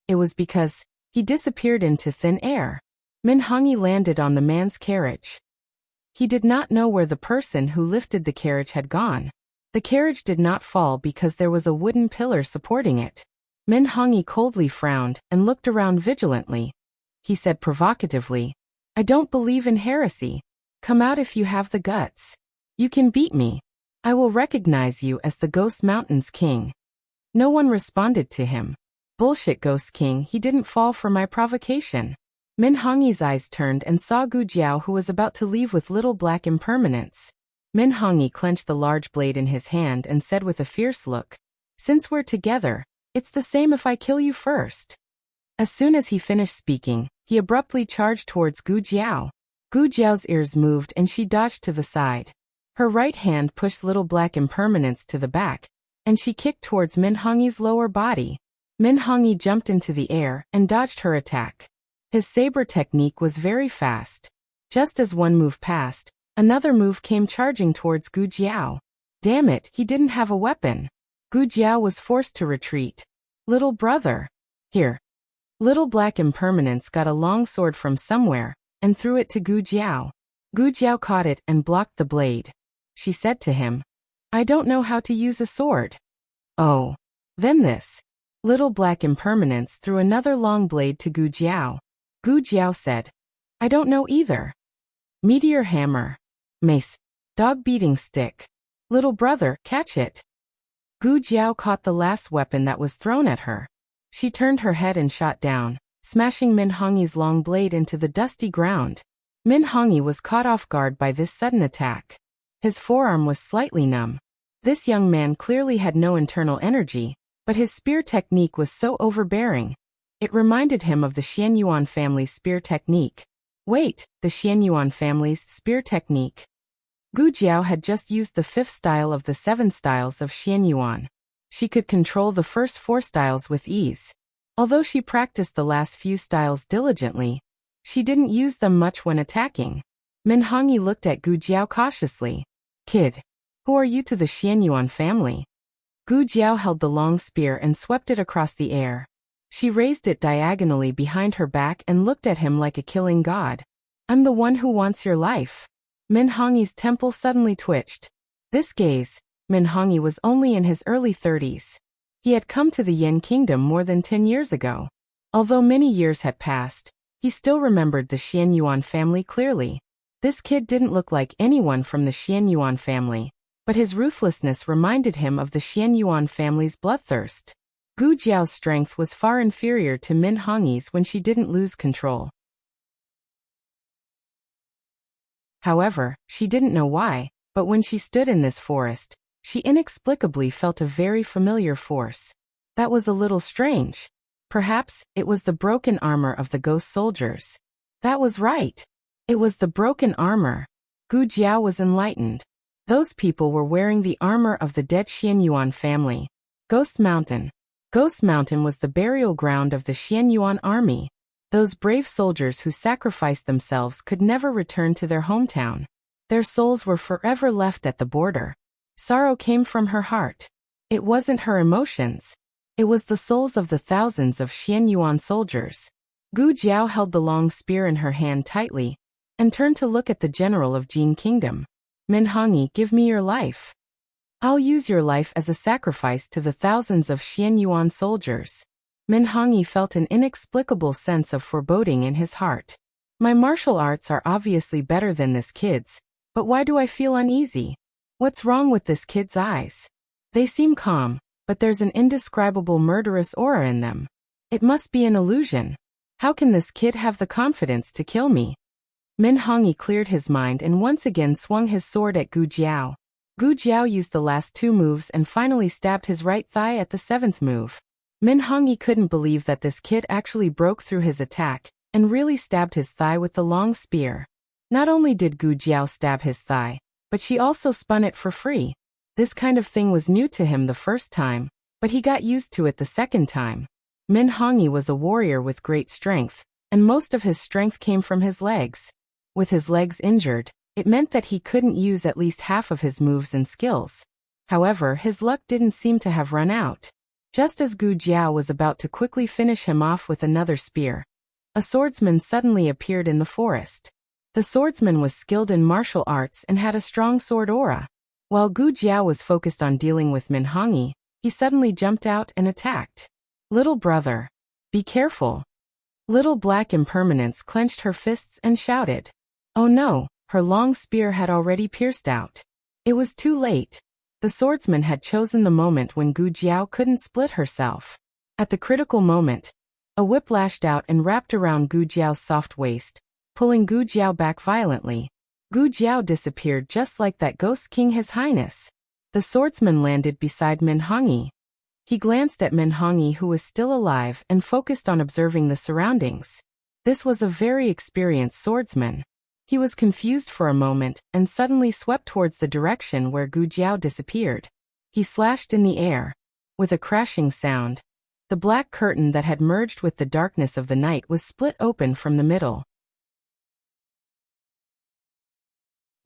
It was because he disappeared into thin air. Min Hongyi landed on the man's carriage. He did not know where the person who lifted the carriage had gone. The carriage did not fall because there was a wooden pillar supporting it. Min Hongyi coldly frowned and looked around vigilantly. He said provocatively, "I don't believe in heresy. Come out if you have the guts. You can beat me. I will recognize you as the Ghost Mountain's king." No one responded to him. "Bullshit, Ghost King, he didn't fall for my provocation." Min Hongyi's eyes turned and saw Gu Jiao, who was about to leave with Little Black Impermanence. Min Hongyi clenched the large blade in his hand and said with a fierce look, "Since we're together, it's the same if I kill you first." As soon as he finished speaking, he abruptly charged towards Gu Jiao. Gu Jiao's ears moved and she dodged to the side. Her right hand pushed Little Black Impermanence to the back, and she kicked towards Min Hongyi's lower body. Min Hongyi jumped into the air and dodged her attack. His saber technique was very fast. Just as one move passed, another move came charging towards Gu Jiao. Damn it, he didn't have a weapon. Gu Jiao was forced to retreat. "Little brother. Here." Little Black Impermanence got a long sword from somewhere, and threw it to Gu Jiao. Gu Jiao caught it and blocked the blade. She said to him, "I don't know how to use a sword." "Oh. Then this." Little Black Impermanence threw another long blade to Gu Jiao. Gu Jiao said, "I don't know either." Meteor hammer. Mace. Dog beating stick. "Little brother, catch it." Gu Jiao caught the last weapon that was thrown at her. She turned her head and shot down, smashing Min Hongyi's long blade into the dusty ground. Min Hongyi was caught off guard by this sudden attack. His forearm was slightly numb. This young man clearly had no internal energy, but his spear technique was so overbearing. It reminded him of the Xianyuan family's spear technique. Wait, the Xianyuan family's spear technique. Gu Jiao had just used the 5th style of the 7 styles of Xianyuan. She could control the first 4 styles with ease. Although she practiced the last few styles diligently, she didn't use them much when attacking. Min Hongyi looked at Gu Jiao cautiously. "Kid, who are you to the Xianyuan family?" Gu Jiao held the long spear and swept it across the air. She raised it diagonally behind her back and looked at him like a killing god. "I'm the one who wants your life." Min Hongyi's temple suddenly twitched. This gaze, Min Hongyi was only in his early 30s. He had come to the Yin Kingdom more than 10 years ago. Although many years had passed, he still remembered the Xianyuan family clearly. This kid didn't look like anyone from the Xianyuan family. but his ruthlessness reminded him of the Xianyuan family's bloodthirst. Gu Jiao's strength was far inferior to Min Hongyi's when she didn't lose control. However, she didn't know why, but when she stood in this forest, she inexplicably felt a very familiar force. That was a little strange. Perhaps it was the broken armor of the ghost soldiers. That was right. It was the broken armor. Gu Jiao was enlightened. Those people were wearing the armor of the dead Xianyuan family. Ghost Mountain. Ghost Mountain was the burial ground of the Xianyuan army. Those brave soldiers who sacrificed themselves could never return to their hometown. Their souls were forever left at the border. Sorrow came from her heart. It wasn't her emotions. It was the souls of the thousands of Xianyuan soldiers. Gu Jiao held the long spear in her hand tightly, and turned to look at the general of Jin Kingdom. Min Hongyi, give me your life. I'll use your life as a sacrifice to the thousands of Xianyuan soldiers. Min Hongyi felt an inexplicable sense of foreboding in his heart. My martial arts are obviously better than this kid's, but why do I feel uneasy? What's wrong with this kid's eyes? They seem calm, but there's an indescribable murderous aura in them. It must be an illusion. How can this kid have the confidence to kill me? Min Hongyi cleared his mind and once again swung his sword at Gu Jiao. Gu Jiao used the last two moves and finally stabbed his right thigh at the seventh move. Min Hongyi couldn't believe that this kid actually broke through his attack and really stabbed his thigh with the long spear. Not only did Gu Jiao stab his thigh, but she also spun it for free. This kind of thing was new to him the first time, but he got used to it the second time. Min Hongyi was a warrior with great strength, and most of his strength came from his legs. With his legs injured, it meant that he couldn't use at least half of his moves and skills. However, his luck didn't seem to have run out. Just as Gu Jiao was about to quickly finish him off with another spear, a swordsman suddenly appeared in the forest. The swordsman was skilled in martial arts and had a strong sword aura. While Gu Jiao was focused on dealing with Min Hongyi, he suddenly jumped out and attacked. Little brother, be careful. Little Black Impermanence clenched her fists and shouted. Oh no, her long spear had already pierced out. It was too late. The swordsman had chosen the moment when Gu Jiao couldn't split herself. At the critical moment, a whip lashed out and wrapped around Gu Jiao's soft waist, pulling Gu Jiao back violently. Gu Jiao disappeared just like that ghost king His Highness. The swordsman landed beside Min Hongyi. He glanced at Min Hongyi, who was still alive, and focused on observing the surroundings. This was a very experienced swordsman. He was confused for a moment and suddenly swept towards the direction where Gu Jiao disappeared. He slashed in the air. With a crashing sound, the black curtain that had merged with the darkness of the night was split open from the middle.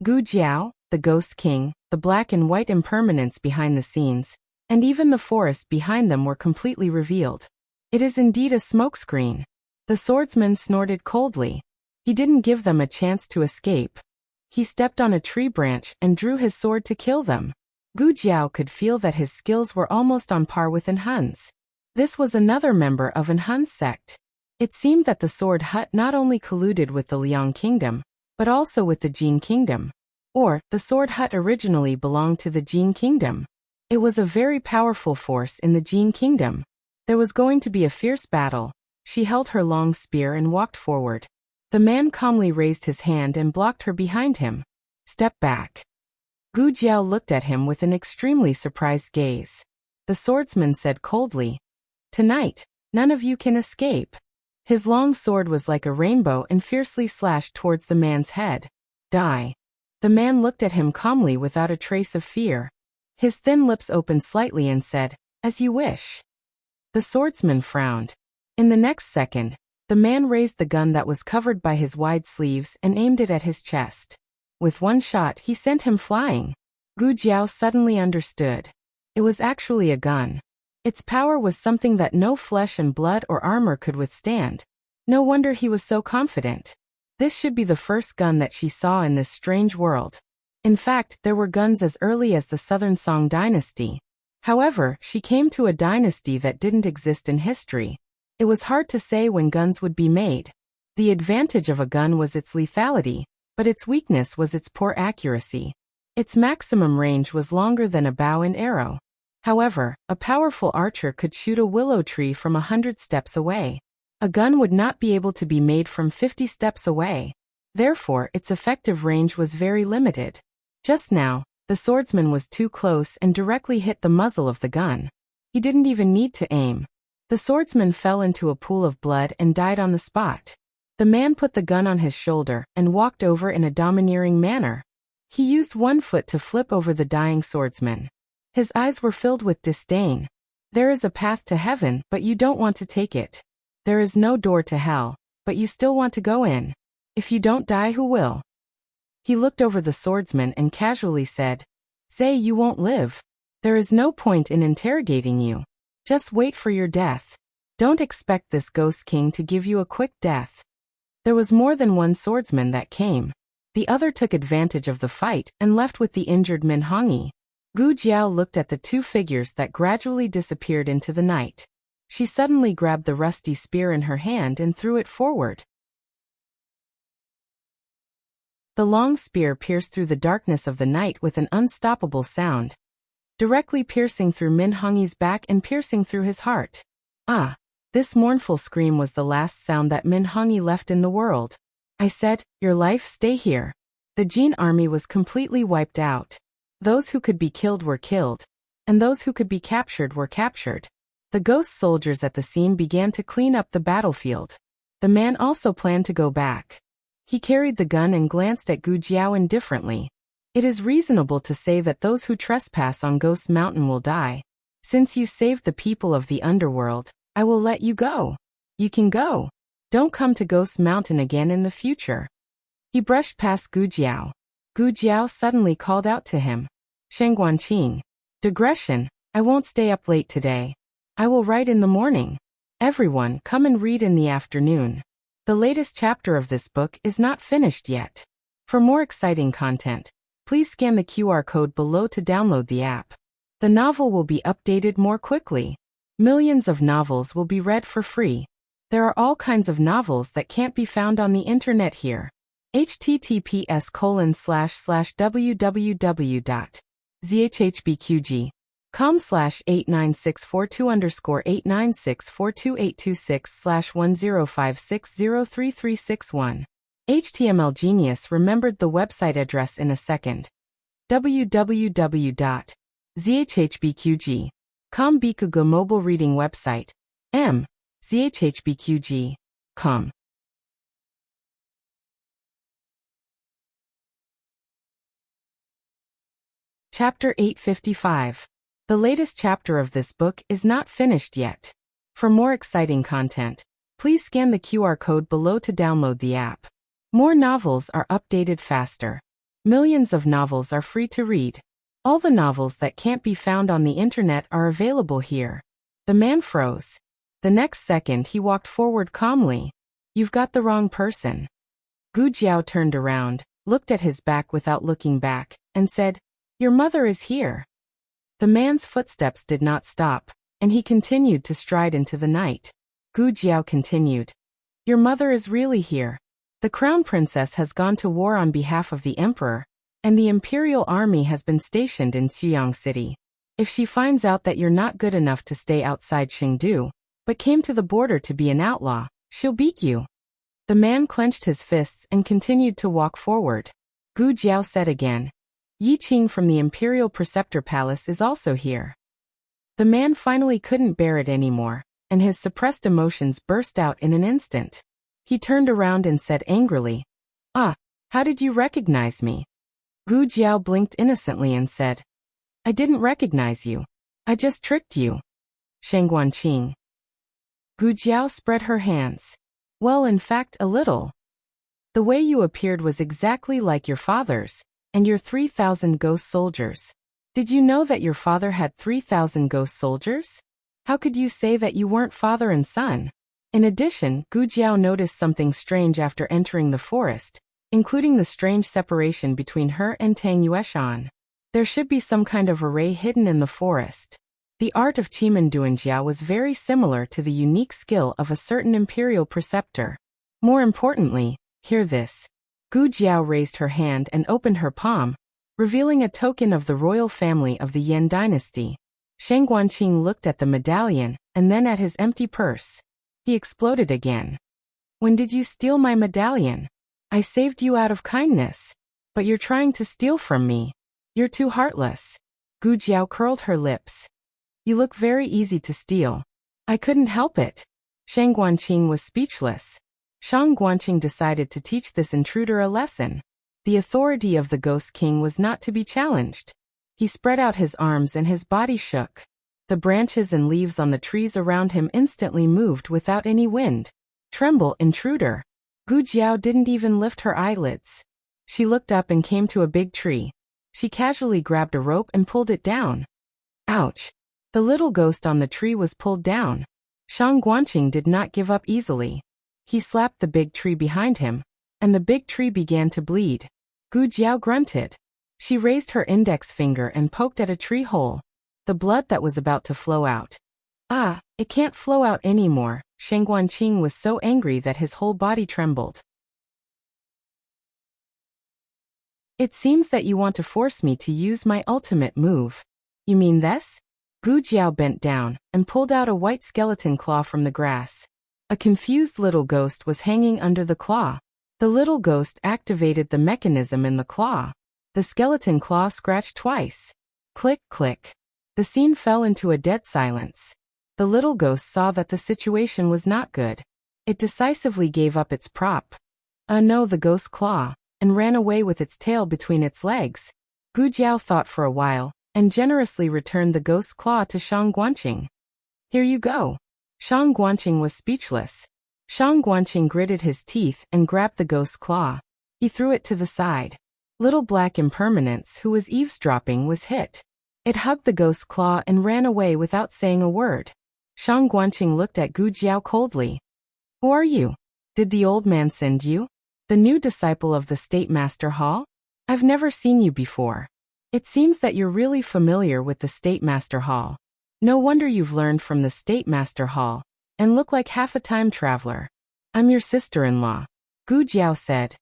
Gu Jiao, the Ghost King, the black and white impermanence behind the scenes, and even the forest behind them were completely revealed. It is indeed a smokescreen. The swordsman snorted coldly. He didn't give them a chance to escape. He stepped on a tree branch and drew his sword to kill them. Gu Jiao could feel that his skills were almost on par with An Hun's. This was another member of An Hun's sect. It seemed that the Sword Hut not only colluded with the Liang Kingdom, but also with the Jin Kingdom. Or, the Sword Hut originally belonged to the Jin Kingdom. It was a very powerful force in the Jin Kingdom. There was going to be a fierce battle. She held her long spear and walked forward. The man calmly raised his hand and blocked her behind him. Step back. Gu Jiao looked at him with an extremely surprised gaze. The swordsman said coldly, "Tonight, none of you can escape." His long sword was like a rainbow and fiercely slashed towards the man's head. Die. The man looked at him calmly without a trace of fear. His thin lips opened slightly and said, "As you wish." The swordsman frowned. In the next second, the man raised the gun that was covered by his wide sleeves and aimed it at his chest. With one shot, he sent him flying. Gu Jiao suddenly understood. It was actually a gun. Its power was something that no flesh and blood or armor could withstand. No wonder he was so confident. This should be the first gun that she saw in this strange world. In fact, there were guns as early as the Southern Song dynasty. However, she came to a dynasty that didn't exist in history. It was hard to say when guns would be made. The advantage of a gun was its lethality, but its weakness was its poor accuracy. Its maximum range was longer than a bow and arrow. However, a powerful archer could shoot a willow tree from 100 steps away. A gun would not be able to be made from 50 steps away. Therefore, its effective range was very limited. Just now, the swordsman was too close and directly hit the muzzle of the gun. He didn't even need to aim. The swordsman fell into a pool of blood and died on the spot. The man put the gun on his shoulder and walked over in a domineering manner. He used one foot to flip over the dying swordsman. His eyes were filled with disdain. There is a path to heaven, but you don't want to take it. There is no door to hell, but you still want to go in. If you don't die, who will? He looked over the swordsman and casually said, "Say you won't live. There is no point in interrogating you. Just wait for your death. Don't expect this ghost king to give you a quick death." There was more than one swordsman that came. The other took advantage of the fight and left with the injured Min Hongyi. Gu Jiao looked at the two figures that gradually disappeared into the night. She suddenly grabbed the rusty spear in her hand and threw it forward. The long spear pierced through the darkness of the night with an unstoppable sound, directly piercing through Min Hongyi's back and piercing through his heart. Ah! This mournful scream was the last sound that Min Hongyi left in the world. I said, "Your life, stay here." The Jin army was completely wiped out. Those who could be killed were killed, and those who could be captured were captured. The ghost soldiers at the scene began to clean up the battlefield. The man also planned to go back. He carried the gun and glanced at Gu Jiao indifferently. It is reasonable to say that those who trespass on Ghost Mountain will die. Since you saved the people of the underworld, I will let you go. You can go. Don't come to Ghost Mountain again in the future. He brushed past Gu Jiao. Gu Jiao suddenly called out to him. Shengguanqing. Digression, I won't stay up late today. I will write in the morning. Everyone, come and read in the afternoon. The latest chapter of this book is not finished yet. For more exciting content, please scan the QR code below to download the app. The novel will be updated more quickly. Millions of novels will be read for free. There are all kinds of novels that can't be found on the internet here. https://www.zhbqg.com/89642_8964286/1056033361. HTML Genius remembered the website address in a second. www.zhbqg.com Bikugo mobile reading website. zhbqg.com. Chapter 855. The latest chapter of this book is not finished yet. For more exciting content, please scan the QR code below to download the app. More novels are updated faster. Millions of novels are free to read. All the novels that can't be found on the internet are available here. The man froze. The next second he walked forward calmly. You've got the wrong person. Gu Jiao turned around, looked at his back without looking back, and said, Your mother is here. The man's footsteps did not stop, and he continued to stride into the night. Gu Jiao continued. Your mother is really here. The crown princess has gone to war on behalf of the emperor, and the imperial army has been stationed in Xuyang City. If she finds out that you're not good enough to stay outside Chengdu, but came to the border to be an outlaw, she'll beat you. The man clenched his fists and continued to walk forward. Gu Jiao said again, Yi Qing from the Imperial Preceptor Palace is also here. The man finally couldn't bear it anymore, and his suppressed emotions burst out in an instant. He turned around and said angrily, how did you recognize me? Gu Jiao blinked innocently and said, I didn't recognize you. I just tricked you. Shengguanqing. Gu Jiao spread her hands. Well, in fact, a little. The way you appeared was exactly like your father's, and your 3,000 ghost soldiers. Did you know that your father had 3,000 ghost soldiers? How could you say that you weren't father and son? In addition, Gu Jiao noticed something strange after entering the forest, including the strange separation between her and Tang Yueshan. There should be some kind of array hidden in the forest. The art of Chimen Duanjia was very similar to the unique skill of a certain imperial preceptor. More importantly, hear this. Gu Jiao raised her hand and opened her palm, revealing a token of the royal family of the Yan dynasty. Shang Guanqing looked at the medallion, and then at his empty purse. He exploded again. When did you steal my medallion? I saved you out of kindness. But you're trying to steal from me. You're too heartless. Gu Jiao curled her lips. You look very easy to steal. I couldn't help it. Shang Guanqing was speechless. Shang Guanqing decided to teach this intruder a lesson. The authority of the Ghost King was not to be challenged. He spread out his arms and his body shook. The branches and leaves on the trees around him instantly moved without any wind. Tremble, intruder. Gu Jiao didn't even lift her eyelids. She looked up and came to a big tree. She casually grabbed a rope and pulled it down. Ouch! The little ghost on the tree was pulled down. Shang Guanqing did not give up easily. He slapped the big tree behind him, and the big tree began to bleed. Gu Jiao grunted. She raised her index finger and poked at a tree hole. The blood that was about to flow out. Ah, it can't flow out anymore. Shang Guanqing was so angry that his whole body trembled. It seems that you want to force me to use my ultimate move. You mean this? Gu Jiao bent down and pulled out a white skeleton claw from the grass. A confused little ghost was hanging under the claw. The little ghost activated the mechanism in the claw. The skeleton claw scratched twice. Click, click. The scene fell into a dead silence. The little ghost saw that the situation was not good. It decisively gave up its prop. No, the ghost claw, and ran away with its tail between its legs. Gu Jiao thought for a while, and generously returned the ghost's claw to Shang Guanqing. Here you go. Shang Guanqing was speechless. Shang Guanqing gritted his teeth and grabbed the ghost's claw. He threw it to the side. Little Black Impermanence, who was eavesdropping, was hit. It hugged the ghost's claw and ran away without saying a word. Shang Guanqing looked at Gu Jiao coldly. Who are you? Did the old man send you? The new disciple of the State Master Hall? I've never seen you before. It seems that you're really familiar with the State Master Hall. No wonder you've learned from the State Master Hall, and look like half a time traveler. I'm your sister-in-law, Gu Jiao said.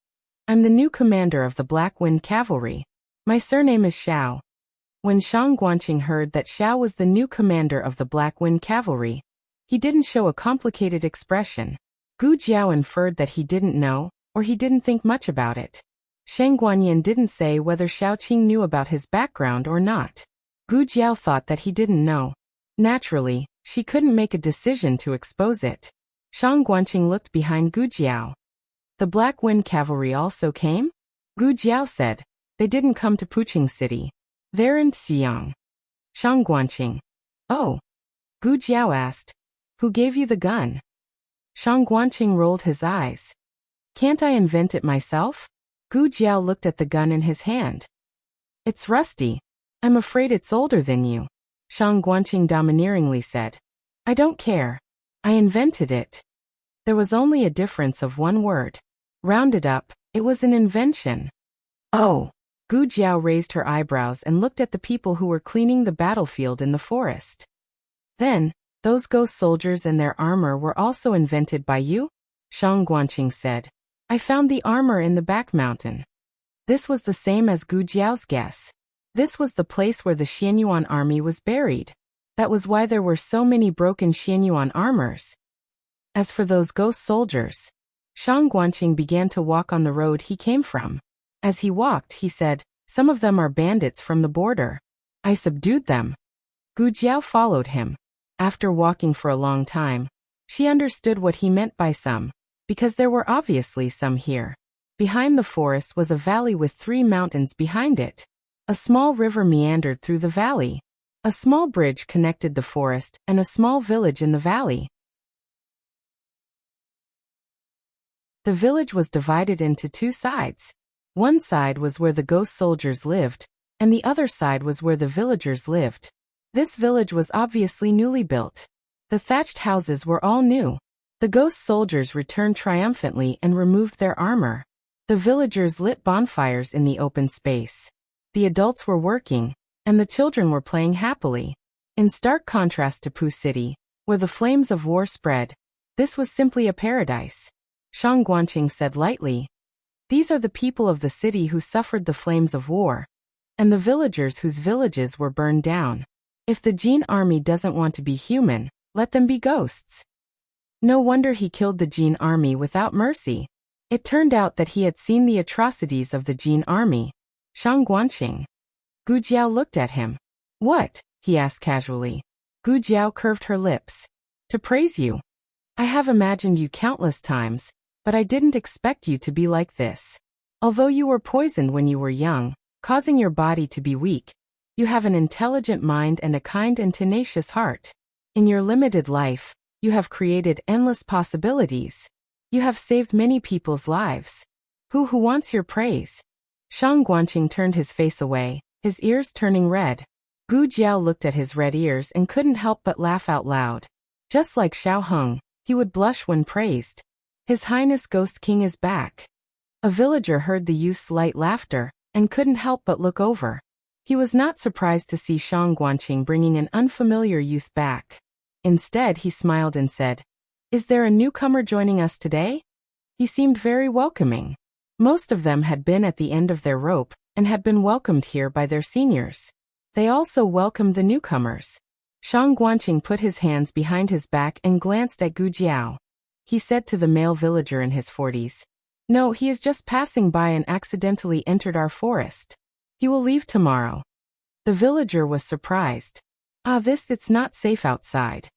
I'm the new commander of the Black Wind Cavalry. My surname is Xiao. When Shang Guanqing heard that Xiao was the new commander of the Black Wind Cavalry, he didn't show a complicated expression. Gu Jiao inferred that he didn't know, or he didn't think much about it. Shang Guanyin didn't say whether Xiao Qing knew about his background or not. Gu Jiao thought that he didn't know. Naturally, she couldn't make a decision to expose it. Shang Guanqing looked behind Gu Jiao. The Black Wind Cavalry also came? Gu Jiao said. They didn't come to Puqing City. They're in Xiang. Shang Guanqing. Oh. Gu Jiao asked. Who gave you the gun? Shang Guanqing rolled his eyes. Can't I invent it myself? Gu Jiao looked at the gun in his hand. It's rusty. I'm afraid it's older than you. Shang Guanqing domineeringly said. I don't care. I invented it. There was only a difference of one word. Rounded up, it was an invention. Oh. Gu Jiao raised her eyebrows and looked at the people who were cleaning the battlefield in the forest. Then, those ghost soldiers and their armor were also invented by you? Shang Guanqing said. I found the armor in the back mountain. This was the same as Gu Jiao's guess. This was the place where the Xianyuan army was buried. That was why there were so many broken Xianyuan armors. As for those ghost soldiers, Shang Guanqing began to walk on the road he came from. As he walked, he said, some of them are bandits from the border. I subdued them. Gu Jiao followed him. After walking for a long time, she understood what he meant by some, because there were obviously some here. Behind the forest was a valley with 3 mountains behind it. A small river meandered through the valley. A small bridge connected the forest and a small village in the valley. The village was divided into 2 sides. One side was where the ghost soldiers lived, and the other side was where the villagers lived. This village was obviously newly built. The thatched houses were all new. The ghost soldiers returned triumphantly and removed their armor. The villagers lit bonfires in the open space. The adults were working, and the children were playing happily. In stark contrast to Pu City, where the flames of war spread, this was simply a paradise. Shang Guanqing said lightly, these are the people of the city who suffered the flames of war. and the villagers whose villages were burned down. If the Jin army doesn't want to be human, let them be ghosts. No wonder he killed the Jin army without mercy. It turned out that he had seen the atrocities of the Jin army. Shang Guanqing. Gu Jiao looked at him. What? He asked casually. Gu Jiao curved her lips. To praise you. I have imagined you countless times, but I didn't expect you to be like this. Although you were poisoned when you were young, causing your body to be weak, you have an intelligent mind and a kind and tenacious heart. In your limited life, you have created endless possibilities. You have saved many people's lives. Who wants your praise? Shang Guanqing turned his face away, his ears turning red. Gu Jiao looked at his red ears and couldn't help but laugh out loud. Just like Xiao Heng, he would blush when praised. His Highness Ghost King is back. A villager heard the youth's light laughter and couldn't help but look over. He was not surprised to see Shang Guanqing bringing an unfamiliar youth back. Instead, he smiled and said, Is there a newcomer joining us today? He seemed very welcoming. Most of them had been at the end of their rope and had been welcomed here by their seniors. They also welcomed the newcomers. Shang Guanqing put his hands behind his back and glanced at Gu Jiao. He said to the male villager in his 40s, No, he is just passing by and accidentally entered our forest. He will leave tomorrow. The villager was surprised. It's not safe outside.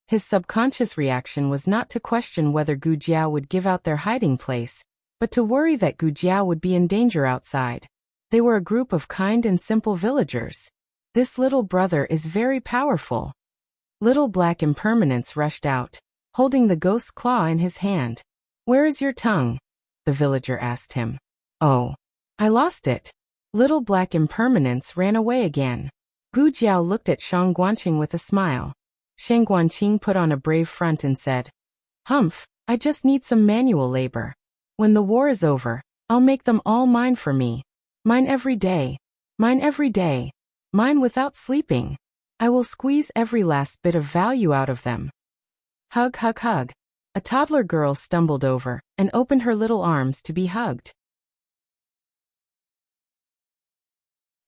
His subconscious reaction was not to question whether Gu Jiao would give out their hiding place, but to worry that Gu Jiao would be in danger outside. They were a group of kind and simple villagers. This little brother is very powerful. Little Black Impermanence rushed out, holding the ghost's claw in his hand. Where is your tongue? The villager asked him. Oh, I lost it. Little Black Impermanence ran away again. Gu Jiao looked at Shang Guanqing with a smile. Shang Guanqing put on a brave front and said, Humph, I just need some manual labor. When the war is over, I'll make them all mine for me. Mine every day. Mine every day. Mine without sleeping. I will squeeze every last bit of value out of them. Hug, hug, hug. A toddler girl stumbled over and opened her little arms to be hugged.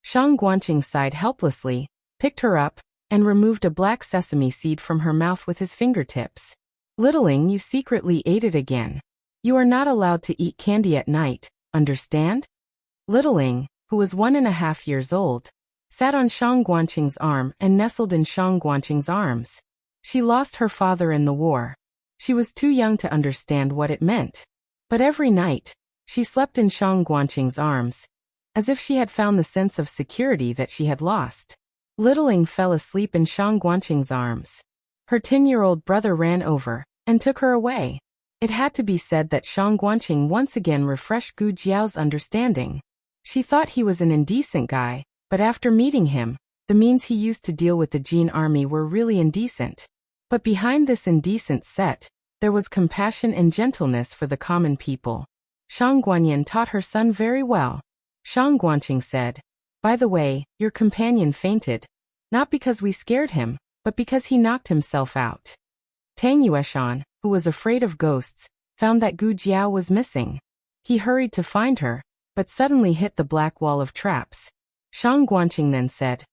Shang Guanqing sighed helplessly, picked her up, and removed a black sesame seed from her mouth with his fingertips. Littling, you secretly ate it again. You are not allowed to eat candy at night, understand? Littling, who was 1.5 years old, sat on Shang Guanqing's arm and nestled in Shang Guanqing's arms. She lost her father in the war. She was too young to understand what it meant. But every night, she slept in Shang Guanqing's arms, as if she had found the sense of security that she had lost. Littling fell asleep in Shang Guanqing's arms. Her 10-year-old brother ran over and took her away. It had to be said that Shang Guanqing once again refreshed Gu Jiao's understanding. She thought he was an indecent guy, but after meeting him, the means he used to deal with the Jin army were really indecent. But behind this indecent set, there was compassion and gentleness for the common people. Shang Guanyin taught her son very well. Shang Guanqing said, By the way, your companion fainted. Not because we scared him, but because he knocked himself out. Tang Yueshan, who was afraid of ghosts, found that Gu Jiao was missing. He hurried to find her, but suddenly hit the black wall of traps. Shang Guanqing then said,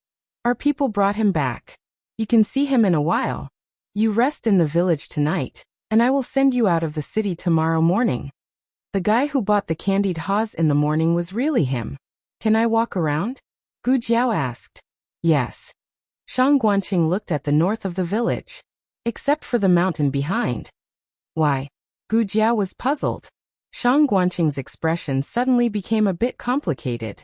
Our people brought him back. You can see him in a while. You rest in the village tonight, and I will send you out of the city tomorrow morning. The guy who bought the candied haws in the morning was really him. Can I walk around? Gu Jiao asked. Yes. Shang Guanqing looked at the north of the village. Except for the mountain behind. Why? Gu Jiao was puzzled. Shang Guanqing's expression suddenly became a bit complicated.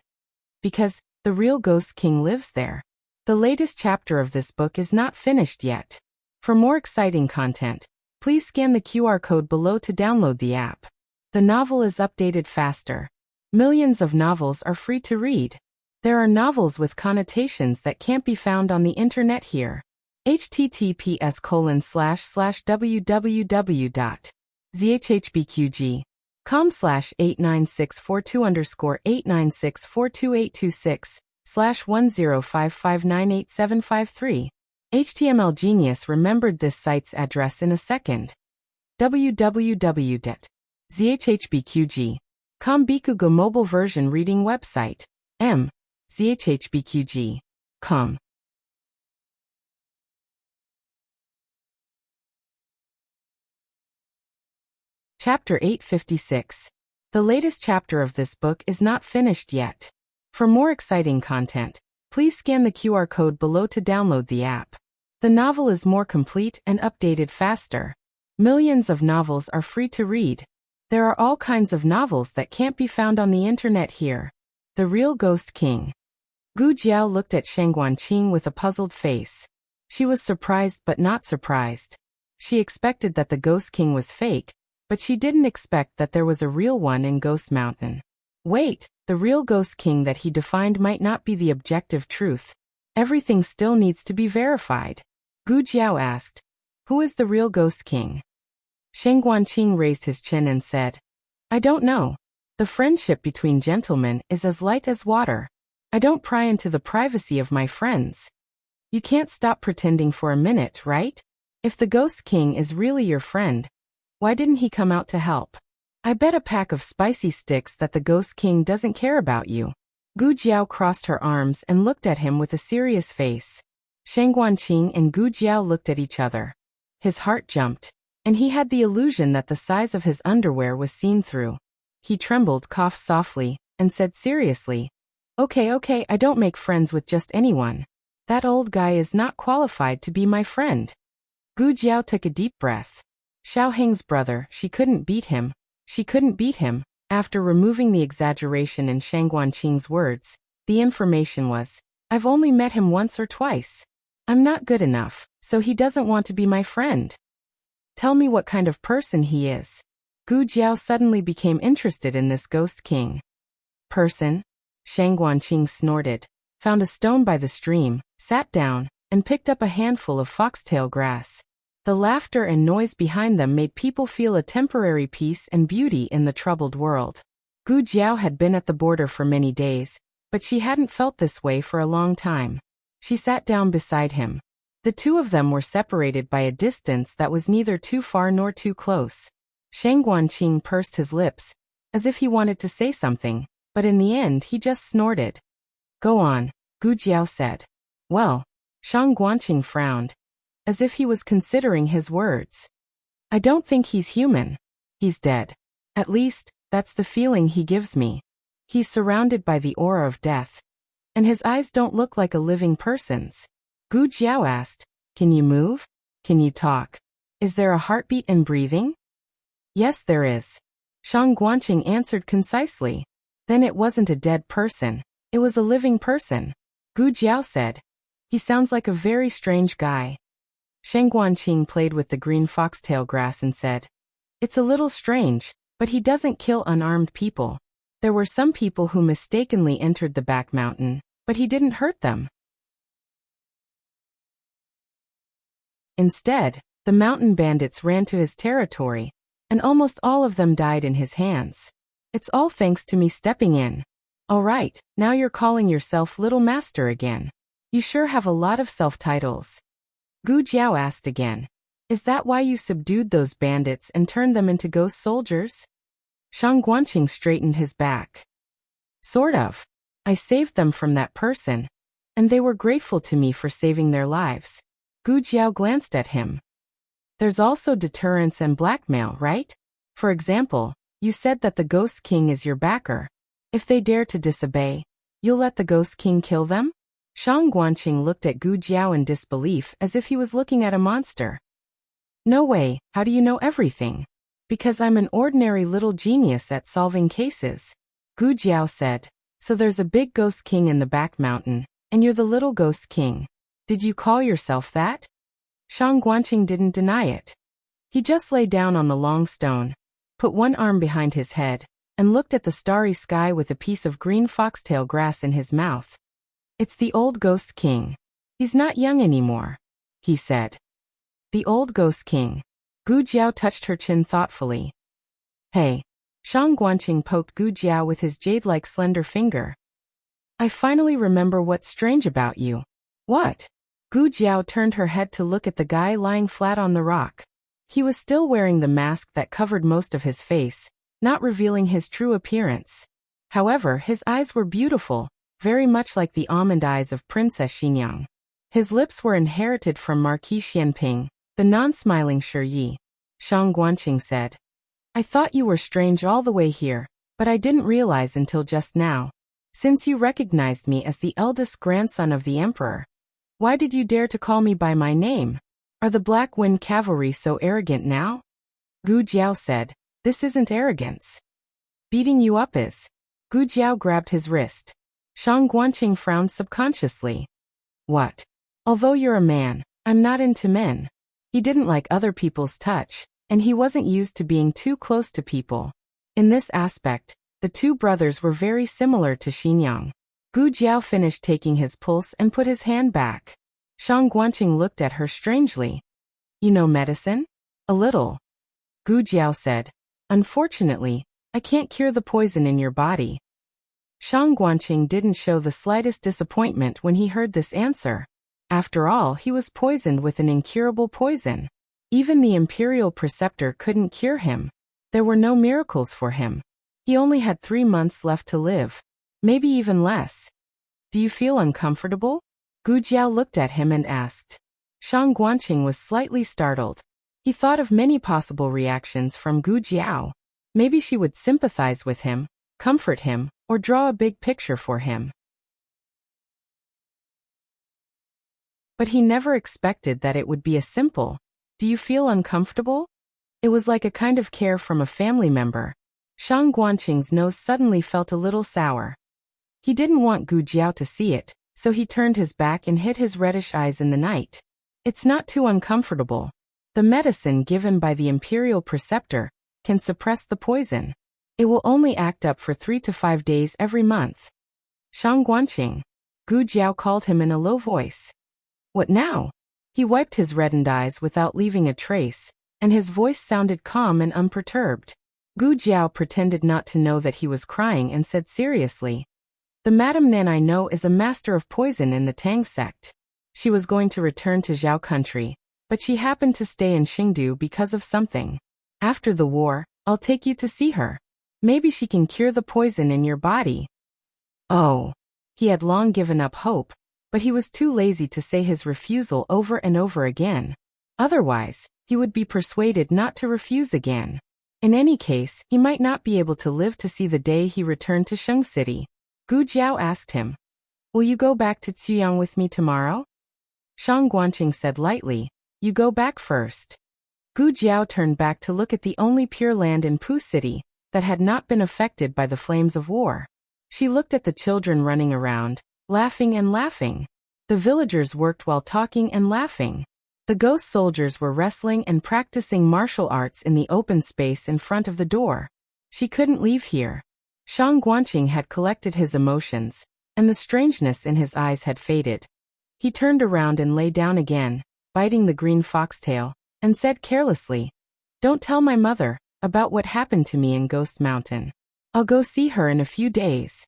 Because the real Ghost King lives there. The latest chapter of this book is not finished yet. For more exciting content, please scan the QR code below to download the app. The novel is updated faster. Millions of novels are free to read. There are novels with connotations that can't be found on the internet here. https://www.zhbqg.com/89642_8964286/1055987553. HTML Genius remembered this site's address in a second. www.zhbqg.com Bikugo mobile version reading website. M. ZHHBQG. Com. Chapter 856. The latest chapter of this book is not finished yet. For more exciting content, please scan the QR code below to download the app. The novel is more complete and updated faster. Millions of novels are free to read. There are all kinds of novels that can't be found on the internet here. The Real Ghost King. Gu Jiao looked at Shang Guanqing with a puzzled face. She was surprised but not surprised. She expected that the Ghost King was fake, but she didn't expect that there was a real one in Ghost Mountain. Wait, the real Ghost King that he defined might not be the objective truth. Everything still needs to be verified. Gu Jiao asked, "Who is the real Ghost King?" Shang Guanqing raised his chin and said, "I don't know. The friendship between gentlemen is as light as water. I don't pry into the privacy of my friends." You can't stop pretending for a minute, right? If the Ghost King is really your friend, why didn't he come out to help? I bet a pack of spicy sticks that the Ghost King doesn't care about you. Gu Jiao crossed her arms and looked at him with a serious face. Shang Guanqing and Gu Jiao looked at each other. His heart jumped, and he had the illusion that the size of his underwear was seen through. He trembled, coughed softly, and said seriously, Okay, I don't make friends with just anyone. That old guy is not qualified to be my friend." Gu Jiao took a deep breath. Xiao Heng's brother, she couldn't beat him. After removing the exaggeration in Shang Guanqing's words, the information was, "I've only met him once or twice. I'm not good enough, so he doesn't want to be my friend." Tell me what kind of person he is. Gu Jiao suddenly became interested in this Ghost King. Person? Shang Guanqing snorted, found a stone by the stream, sat down, and picked up a handful of foxtail grass. The laughter and noise behind them made people feel a temporary peace and beauty in the troubled world. Gu Jiao had been at the border for many days, but she hadn't felt this way for a long time. She sat down beside him. The two of them were separated by a distance that was neither too far nor too close. Shang Guanqing pursed his lips, as if he wanted to say something, but in the end he just snorted. "Go on," Gu Jiao said. "Well," Shang Guanqing frowned, as if he was considering his words. "I don't think he's human. He's dead. At least, that's the feeling he gives me. He's surrounded by the aura of death, and his eyes don't look like a living person's." Gu Jiao asked, "Can you move? Can you talk? Is there a heartbeat and breathing?" "Yes, there is," Shang Guanqing answered concisely. "Then it wasn't a dead person. It was a living person," Gu Jiao said. "He sounds like a very strange guy." Shang Guanqing played with the green foxtail grass and said, "It's a little strange, but he doesn't kill unarmed people. There were some people who mistakenly entered the back mountain, but he didn't hurt them. Instead, the mountain bandits ran to his territory, and almost all of them died in his hands. It's all thanks to me stepping in. All right, now you're calling yourself Little Master again. You sure have a lot of self-titles." Gu Jiao asked again, "Is that why you subdued those bandits and turned them into ghost soldiers?" Shang Guanqing straightened his back. "Sort of. I saved them from that person, and they were grateful to me for saving their lives." Gu Jiao glanced at him. "There's also deterrence and blackmail, right? For example, you said that the Ghost King is your backer. If they dare to disobey, you'll let the Ghost King kill them?" Shang Guanqing looked at Gu Jiao in disbelief as if he was looking at a monster. "No way, how do you know everything?" "Because I'm an ordinary little genius at solving cases," Gu Jiao said. "So there's a big Ghost King in the back mountain, and you're the little Ghost King. Did you call yourself that?" Shang Guanqing didn't deny it. He just lay down on the long stone, put one arm behind his head, and looked at the starry sky with a piece of green foxtail grass in his mouth. "It's the old Ghost King. He's not young anymore," he said. "The old Ghost King." Gu Jiao touched her chin thoughtfully. "Hey." Shang Guanqing poked Gu Jiao with his jade-like slender finger. "I finally remember what's strange about you." "What?" Gu Jiao turned her head to look at the guy lying flat on the rock. He was still wearing the mask that covered most of his face, not revealing his true appearance. However, his eyes were beautiful, very much like the almond eyes of Princess Xinyang. His lips were inherited from Marquis Xianping, the non-smiling Shi Yi. Shang Guanqing said, I thought you were strange all the way here, but I didn't realize until just now. Since you recognized me as the eldest grandson of the emperor, why did you dare to call me by my name? Are the Black Wind Cavalry so arrogant now? Gu Jiao said, This isn't arrogance. Beating you up is. Gu Jiao grabbed his wrist. Shang Guanqing frowned subconsciously. What? Although you're a man, I'm not into men. He didn't like other people's touch, and he wasn't used to being too close to people. In this aspect, the two brothers were very similar to Xinyang. Gu Jiao finished taking his pulse and put his hand back. Shang Guanqing looked at her strangely. You know medicine? A little. Gu Jiao said, Unfortunately, I can't cure the poison in your body. Shang Guanqing didn't show the slightest disappointment when he heard this answer. After all, he was poisoned with an incurable poison. Even the Imperial Preceptor couldn't cure him. There were no miracles for him. He only had 3 months left to live. Maybe even less. Do you feel uncomfortable? Gu Jiao looked at him and asked. Shang Guanqing was slightly startled. He thought of many possible reactions from Gu Jiao. Maybe she would sympathize with him, comfort him, or draw a big picture for him. But he never expected that it would be as simple. Do you feel uncomfortable? It was like a kind of care from a family member. Shang Guanqing's nose suddenly felt a little sour. He didn't want Gu Jiao to see it, so he turned his back and hid his reddish eyes in the night. It's not too uncomfortable. The medicine given by the Imperial Preceptor can suppress the poison. It will only act up for 3 to 5 days every month. Shang Guanqing. Gu Jiao called him in a low voice. What now? He wiped his reddened eyes without leaving a trace, and his voice sounded calm and unperturbed. Gu Jiao pretended not to know that he was crying and said seriously, The Madame Nan I know is a master of poison in the Tang sect. She was going to return to Zhao country, but she happened to stay in Xingdu because of something. After the war, I'll take you to see her. Maybe she can cure the poison in your body. Oh. He had long given up hope, but he was too lazy to say his refusal over and over again. Otherwise, he would be persuaded not to refuse again. In any case, he might not be able to live to see the day he returned to Sheng City. Gu Jiao asked him, Will you go back to Cuyang with me tomorrow? Shang Guanqing said lightly, You go back first. Gu Jiao turned back to look at the only pure land in Pu City that had not been affected by the flames of war. She looked at the children running around, laughing and laughing. The villagers worked while talking and laughing. The ghost soldiers were wrestling and practicing martial arts in the open space in front of the door. She couldn't leave here. Shang Guanqing had collected his emotions, and the strangeness in his eyes had faded. He turned around and lay down again, biting the green foxtail, and said carelessly, Don't tell my mother about what happened to me in Ghost Mountain. I'll go see her in a few days.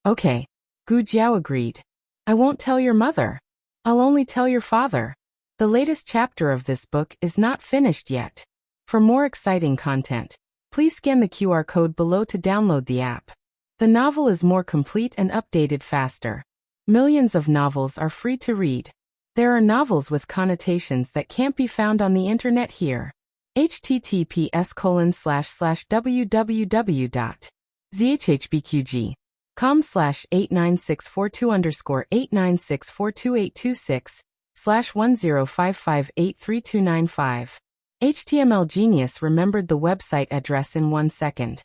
Okay, Gu Jiao agreed. I won't tell your mother. I'll only tell your father. The latest chapter of this book is not finished yet. For more exciting content, please scan the QR code below to download the app. The novel is more complete and updated faster. Millions of novels are free to read. There are novels with connotations that can't be found on the internet here. https://www.zhhbqg.com/89642_8964226/1055833295. HTML Genius remembered the website address in 1 second.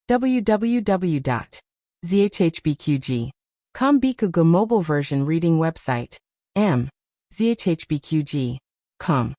www.zhhbqg.com Bikugo mobile version reading website. zhhbqg.com.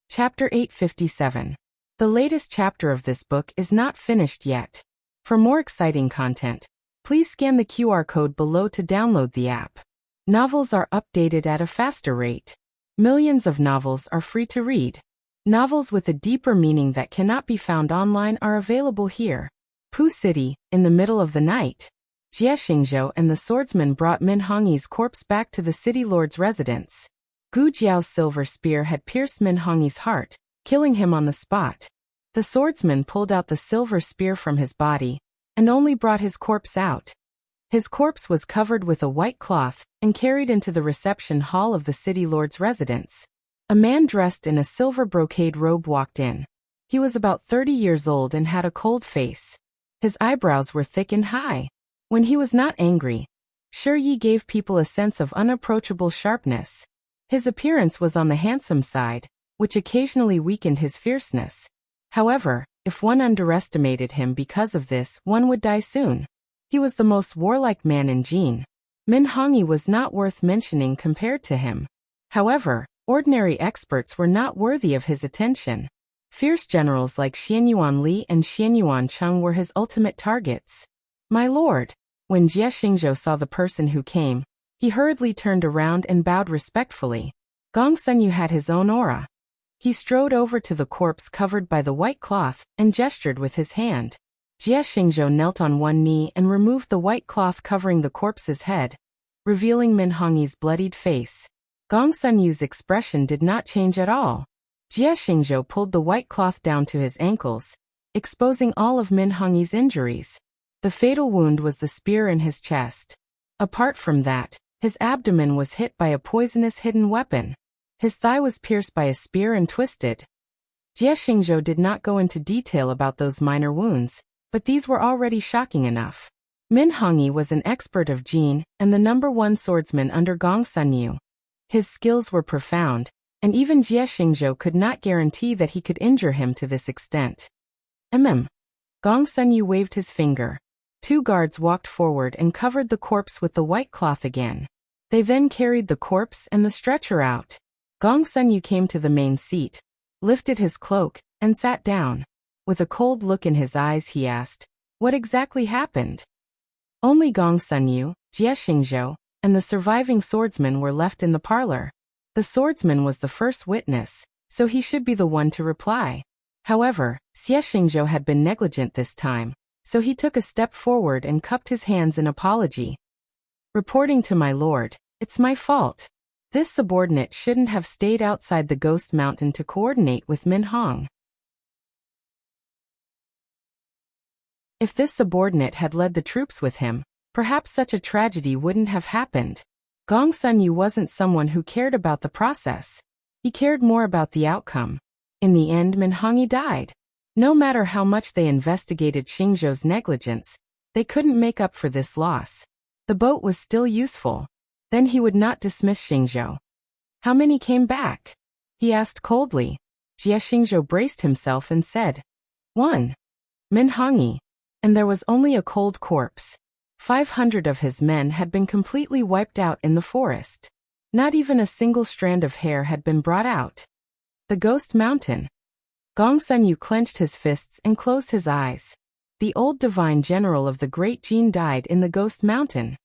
Chapter 857. The latest chapter of this book is not finished yet. For more exciting content, please scan the QR code below to download the app. Novels are updated at a faster rate. Millions of novels are free to read. Novels with a deeper meaning that cannot be found online are available here. Pu City, in the middle of the night. Jie Xingzhou and the swordsman brought Min Hongyi's corpse back to the city lord's residence. Gu Jiao's silver spear had pierced Min Hongyi's heart, killing him on the spot. The swordsman pulled out the silver spear from his body, and only brought his corpse out. His corpse was covered with a white cloth, and carried into the reception hall of the city lord's residence. A man dressed in a silver brocade robe walked in. He was about 30 years old and had a cold face. His eyebrows were thick and high. When he was not angry, Shi Yi gave people a sense of unapproachable sharpness. His appearance was on the handsome side, which occasionally weakened his fierceness. However, if one underestimated him because of this, one would die soon. He was the most warlike man in Jin. Min Hongyi was not worth mentioning compared to him. However, ordinary experts were not worthy of his attention. Fierce generals like Xianyuan Li and Xianyuan Cheng were his ultimate targets. My lord. When Jie Xingzhou saw the person who came, he hurriedly turned around and bowed respectfully. Gong Sunyu had his own aura. He strode over to the corpse covered by the white cloth and gestured with his hand. Jie Xingzhou knelt on one knee and removed the white cloth covering the corpse's head, revealing Min Hongyi's bloodied face. Gong Sunyu's expression did not change at all. Jie Xingzhou pulled the white cloth down to his ankles, exposing all of Min Hongyi's injuries. The fatal wound was the spear in his chest. Apart from that, his abdomen was hit by a poisonous hidden weapon. His thigh was pierced by a spear and twisted. Jie Xingzhou did not go into detail about those minor wounds, but these were already shocking enough. Min Hongyi was an expert of Jin and the #1 swordsman under Gong Sunyu. His skills were profound, and even Jie Xingzhou could not guarantee that he could injure him to this extent. Gong Sunyu waved his finger. 2 guards walked forward and covered the corpse with the white cloth again. They then carried the corpse and the stretcher out. Gong Sunyu came to the main seat, lifted his cloak, and sat down. With a cold look in his eyes he asked, "What exactly happened?" Only Gong Sunyu, Jie Xingzhou, and the surviving swordsman were left in the parlor. The swordsman was the first witness, so he should be the one to reply. However, Jie Xingzhou had been negligent this time, so he took a step forward and cupped his hands in apology. "Reporting to my lord, it's my fault. This subordinate shouldn't have stayed outside the Ghost Mountain to coordinate with Min Hong. If this subordinate had led the troops with him, perhaps such a tragedy wouldn't have happened." Gong Sunyu wasn't someone who cared about the process. He cared more about the outcome. In the end, Min Hongyi died. No matter how much they investigated Xingzhou's negligence, they couldn't make up for this loss. The boat was still useful. Then he would not dismiss Xingzhou. "How many came back?" he asked coldly. Jie Xingzhou braced himself and said, "1. Min Hongyi." And there was only a cold corpse. 500 of his men had been completely wiped out in the forest. Not even a single strand of hair had been brought out. The Ghost Mountain. Gong Sunyu clenched his fists and closed his eyes. The old divine general of the Great Jin died in the Ghost Mountain.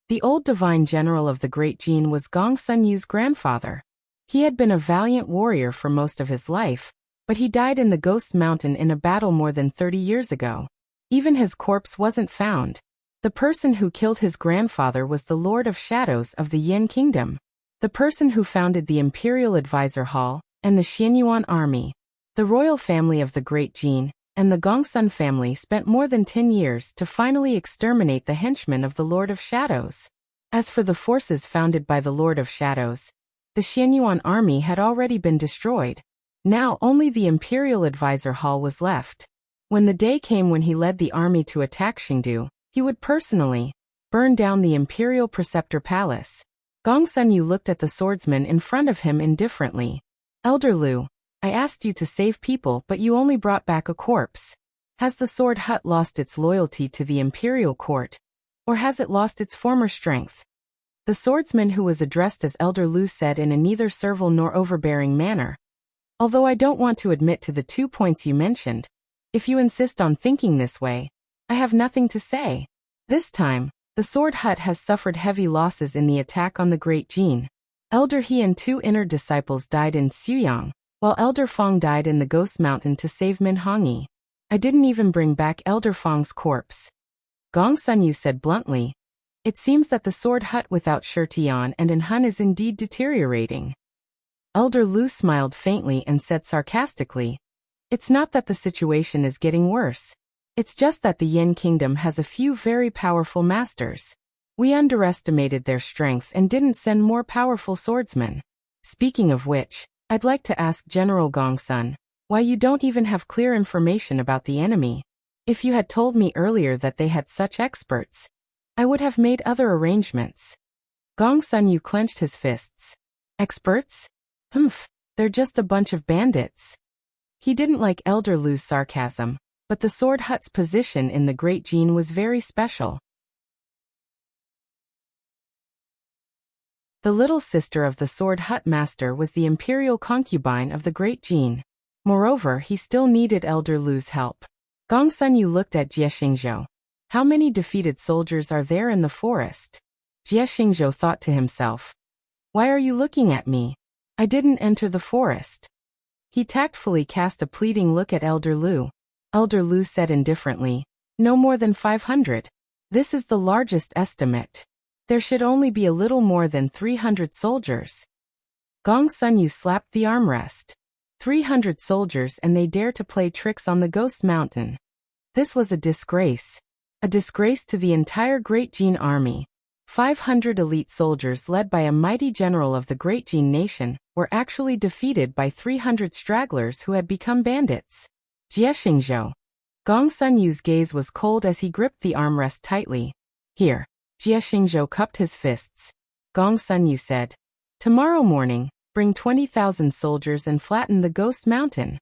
The old divine general of the Great Jin was Gong Sunyu's grandfather. He had been a valiant warrior for most of his life, but he died in the Ghost Mountain in a battle more than 30 years ago. Even his corpse wasn't found. The person who killed his grandfather was the Lord of Shadows of the Yin Kingdom, the person who founded the Imperial Advisor Hall and the Xianyuan Army. The royal family of the Great Jin and the Gongsun family spent more than 10 years to finally exterminate the henchmen of the Lord of Shadows. As for the forces founded by the Lord of Shadows, the Xianyuan Army had already been destroyed. Now only the Imperial Advisor Hall was left. When the day came when he led the army to attack Chengdu, he would personally burn down the Imperial Preceptor Palace. Gong Sunyu looked at the swordsman in front of him indifferently. "Elder Lu, I asked you to save people, but you only brought back a corpse. Has the sword hut lost its loyalty to the imperial court? Or has it lost its former strength?" The swordsman who was addressed as Elder Lu said in a neither servile nor overbearing manner. "Although I don't want to admit to the 2 points you mentioned, if you insist on thinking this way, I have nothing to say. This time, the sword hut has suffered heavy losses in the attack on the Great Jin. Elder He and 2 inner disciples died in Xuyang, while Elder Fong died in the Ghost Mountain to save Min Hongyi. I didn't even bring back Elder Fong's corpse." Gong Sunyu said bluntly, "It seems that the sword hut without Shirtian and Hun is indeed deteriorating." Elder Lu smiled faintly and said sarcastically, It's not that the situation is getting worse. It's just that the Yin Kingdom has a few very powerful masters. We underestimated their strength and didn't send more powerful swordsmen. Speaking of which, I'd like to ask General Gongsun, why you don't even have clear information about the enemy. If you had told me earlier that they had such experts, I would have made other arrangements. Gongsun Yu clenched his fists. Experts? Humph, they're just a bunch of bandits. He didn't like Elder Lu's sarcasm, but the Sword Hut's position in the Great Jin was very special. The little sister of the Sword Hut master was the imperial concubine of the Great Jin. Moreover, he still needed Elder Lu's help. Gongsun Yu looked at Jie Xingzhou. How many defeated soldiers are there in the forest? Jie Xingzhou thought to himself. Why are you looking at me? I didn't enter the forest. He tactfully cast a pleading look at Elder Lu. Elder Lu said indifferently, no more than 500. This is the largest estimate. There should only be a little more than 300 soldiers. Gongsun Yu slapped the armrest. 300 soldiers and they dare to play tricks on the Ghost Mountain. This was a disgrace. A disgrace to the entire Great Jin army. 500 elite soldiers led by a mighty general of the Great Jin nation were actually defeated by 300 stragglers who had become bandits. Jie Xingzhou. Gongsun Yu's gaze was cold as he gripped the armrest tightly. Here. Jie Xingzhou cupped his fists. Gongsun Yu said, tomorrow morning, bring 20,000 soldiers and flatten the Ghost Mountain.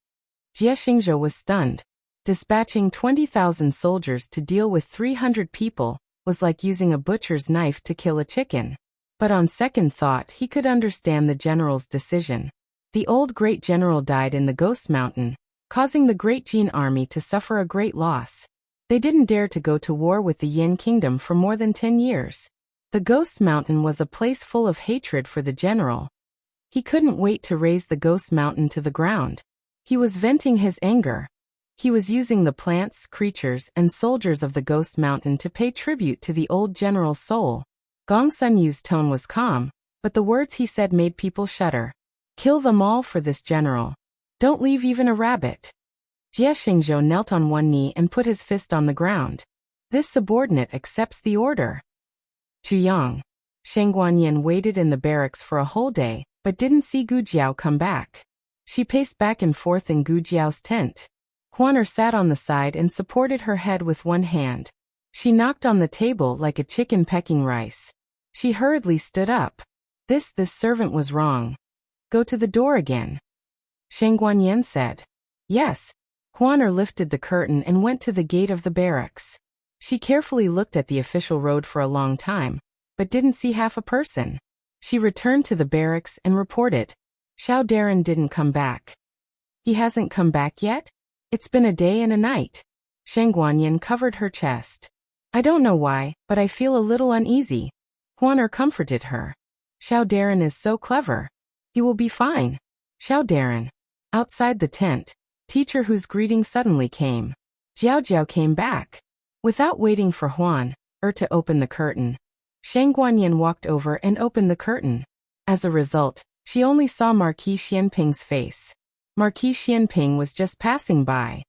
Jie Xingzhou was stunned. Dispatching 20,000 soldiers to deal with 300 people was like using a butcher's knife to kill a chicken. But on second thought he could understand the general's decision. The old great general died in the Ghost Mountain, causing the Great Jin army to suffer a great loss. They didn't dare to go to war with the Yin Kingdom for more than 10 years. The Ghost Mountain was a place full of hatred for the general. He couldn't wait to raze the Ghost Mountain to the ground. He was venting his anger. He was using the plants, creatures, and soldiers of the Ghost Mountain to pay tribute to the old general's soul. Gongsun Yu's tone was calm, but the words he said made people shudder. Kill them all for this general. Don't leave even a rabbit. Jie Xingzhou knelt on one knee and put his fist on the ground. This subordinate accepts the order. Chuyang. Sheng Guanyin waited in the barracks for a whole day, but didn't see Gu Jiao come back. She paced back and forth in Gu Jiao's tent. Huaner sat on the side and supported her head with one hand. She knocked on the table like a chicken pecking rice. She hurriedly stood up. This servant was wrong. Go to the door again. Sheng Guanyin said. Yes. Huaner lifted the curtain and went to the gate of the barracks. She carefully looked at the official road for a long time, but didn't see half a person. She returned to the barracks and reported. Xiao Darren didn't come back. He hasn't come back yet? It's been a day and a night. Sheng Guanyin covered her chest. I don't know why, but I feel a little uneasy. Huaner comforted her. Xiao Darren is so clever. He will be fine. Xiao Darren. Outside the tent, teacher whose greeting suddenly came. Jiao Jiao came back. Without waiting for Huan to open the curtain, Sheng Guanyin walked over and opened the curtain. As a result, she only saw Marquis Xianping's face. Marquis Xianping was just passing by.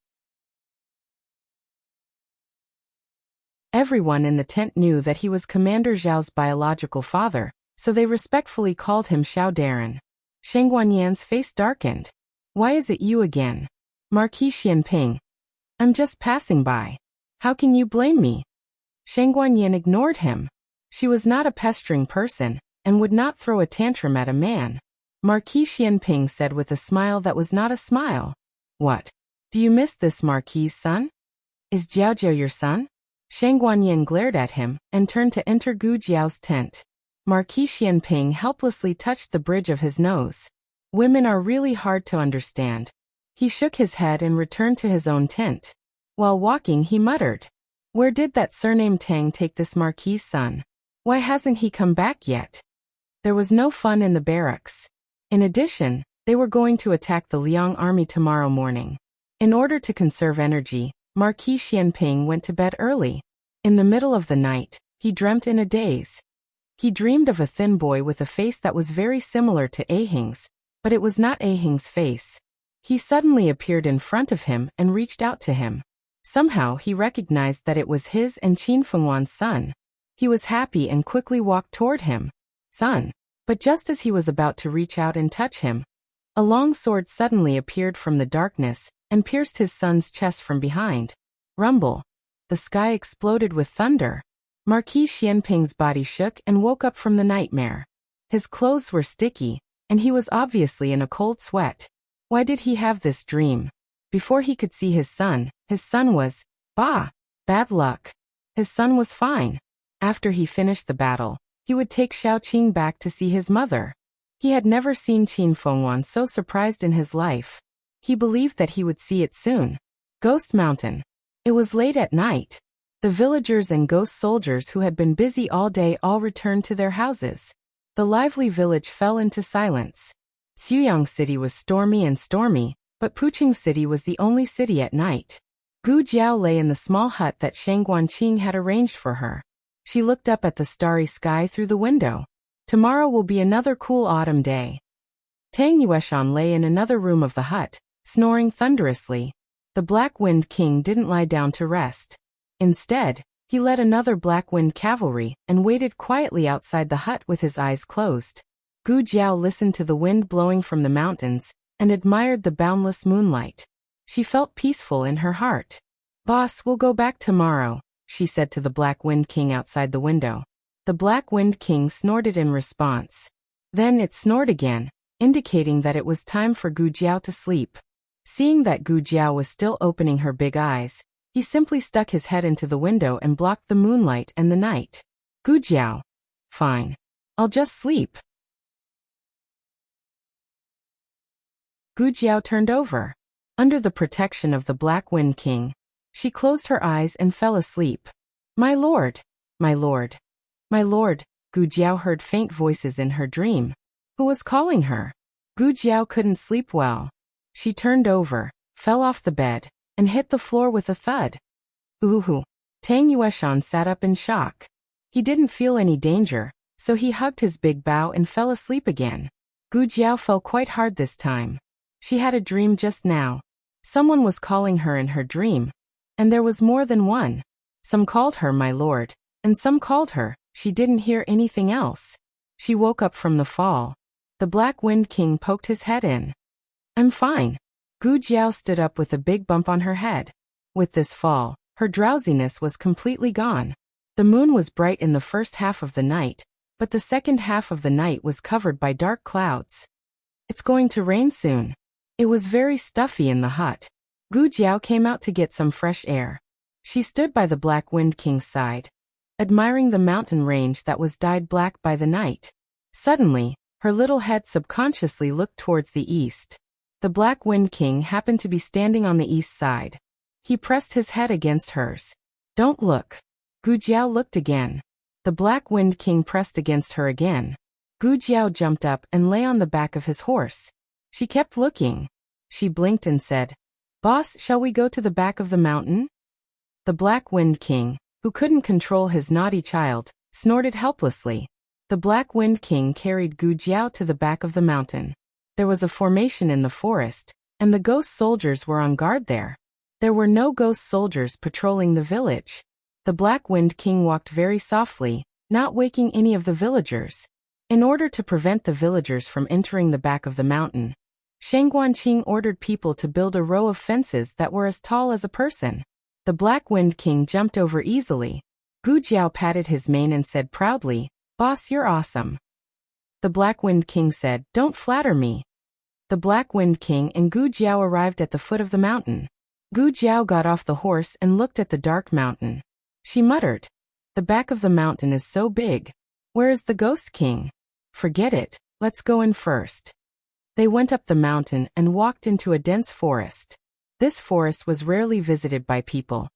Everyone in the tent knew that he was Commander Zhao's biological father, so they respectfully called him Xiao Darren. Sheng Guanyin's face darkened. Why is it you again? Marquis Xianping. I'm just passing by. How can you blame me? Sheng Guanyin ignored him. She was not a pestering person, and would not throw a tantrum at a man. Marquis Xianping said with a smile that was not a smile. What? Do you miss this Marquis's son? Is Jiao Jiao your son? Sheng Guanyin glared at him, and turned to enter Gu Jiao's tent. Marquis Xianping helplessly touched the bridge of his nose. Women are really hard to understand. He shook his head and returned to his own tent. While walking he muttered. Where did that surname Tang take this Marquis's son? Why hasn't he come back yet? There was no fun in the barracks. In addition, they were going to attack the Liang army tomorrow morning. In order to conserve energy, Marquis Xianping went to bed early. In the middle of the night, he dreamt in a daze. He dreamed of a thin boy with a face that was very similar to Ahing's, but it was not Ahing's face. He suddenly appeared in front of him and reached out to him. Somehow he recognized that it was his and Qin Fengwan's son. He was happy and quickly walked toward him. Son. But just as he was about to reach out and touch him, a long sword suddenly appeared from the darkness and pierced his son's chest from behind. Rumble. The sky exploded with thunder. Marquis Xianping's body shook and woke up from the nightmare. His clothes were sticky, and he was obviously in a cold sweat. Why did he have this dream? Before he could see his son was, bad luck. His son was fine. After he finished the battle, he would take Xiaoqing back to see his mother. He had never seen Qin Fengwan so surprised in his life. He believed that he would see it soon. Ghost Mountain. It was late at night. The villagers and ghost soldiers who had been busy all day all returned to their houses. The lively village fell into silence. Xuyang City was stormy, but Puqing City was the only city at night. Gu Jiao lay in the small hut that Shang Guanqing had arranged for her. She looked up at the starry sky through the window. Tomorrow will be another cool autumn day. Tang Yueshan lay in another room of the hut, snoring thunderously. The Black Wind King didn't lie down to rest. Instead, he led another Black Wind cavalry and waited quietly outside the hut with his eyes closed. Gu Jiao listened to the wind blowing from the mountains and admired the boundless moonlight. She felt peaceful in her heart. Boss, we'll go back tomorrow, she said to the Black Wind King outside the window. The Black Wind King snorted in response. Then it snored again, indicating that it was time for Gu Jiao to sleep. Seeing that Gu Jiao was still opening her big eyes, he simply stuck his head into the window and blocked the moonlight and the night. Gu Jiao. Fine. I'll just sleep. Gu Jiao turned over. Under the protection of the Black Wind King, she closed her eyes and fell asleep. My lord, my lord, my lord, Gu Jiao heard faint voices in her dream. Who was calling her? Gu Jiao couldn't sleep well. She turned over, fell off the bed, and hit the floor with a thud. Ooh! Tang Yueshan sat up in shock. He didn't feel any danger, so he hugged his big bow and fell asleep again. Gu Jiao fell quite hard this time. She had a dream just now. Someone was calling her in her dream. And there was more than one. Some called her my lord, and some called her. She didn't hear anything else. She woke up from the fall. The Black Wind King poked his head in. I'm fine. Gu Jiao stood up with a big bump on her head. With this fall, her drowsiness was completely gone. The moon was bright in the first half of the night, but the second half of the night was covered by dark clouds. It's going to rain soon. It was very stuffy in the hut. Gu Jiao came out to get some fresh air. She stood by the Black Wind King's side, admiring the mountain range that was dyed black by the night. Suddenly, her little head subconsciously looked towards the east. The Black Wind King happened to be standing on the east side. He pressed his head against hers. Don't look. Gu Jiao looked again. The Black Wind King pressed against her again. Gu Jiao jumped up and lay on the back of his horse. She kept looking. She blinked and said, Boss, shall we go to the back of the mountain? The Black Wind King, who couldn't control his naughty child, snorted helplessly. The Black Wind King carried Gu Jiao to the back of the mountain. There was a formation in the forest, and the ghost soldiers were on guard there. There were no ghost soldiers patrolling the village. The Black Wind King walked very softly, not waking any of the villagers. In order to prevent the villagers from entering the back of the mountain, Shang Guanqing ordered people to build a row of fences that were as tall as a person. The Black Wind King jumped over easily. Gu Jiao patted his mane and said proudly, Boss, you're awesome. The Black Wind King said, Don't flatter me. The Black Wind King and Gu Jiao arrived at the foot of the mountain. Gu Jiao got off the horse and looked at the dark mountain. She muttered, The back of the mountain is so big. Where is the Ghost King? Forget it, let's go in first. They went up the mountain and walked into a dense forest. This forest was rarely visited by people,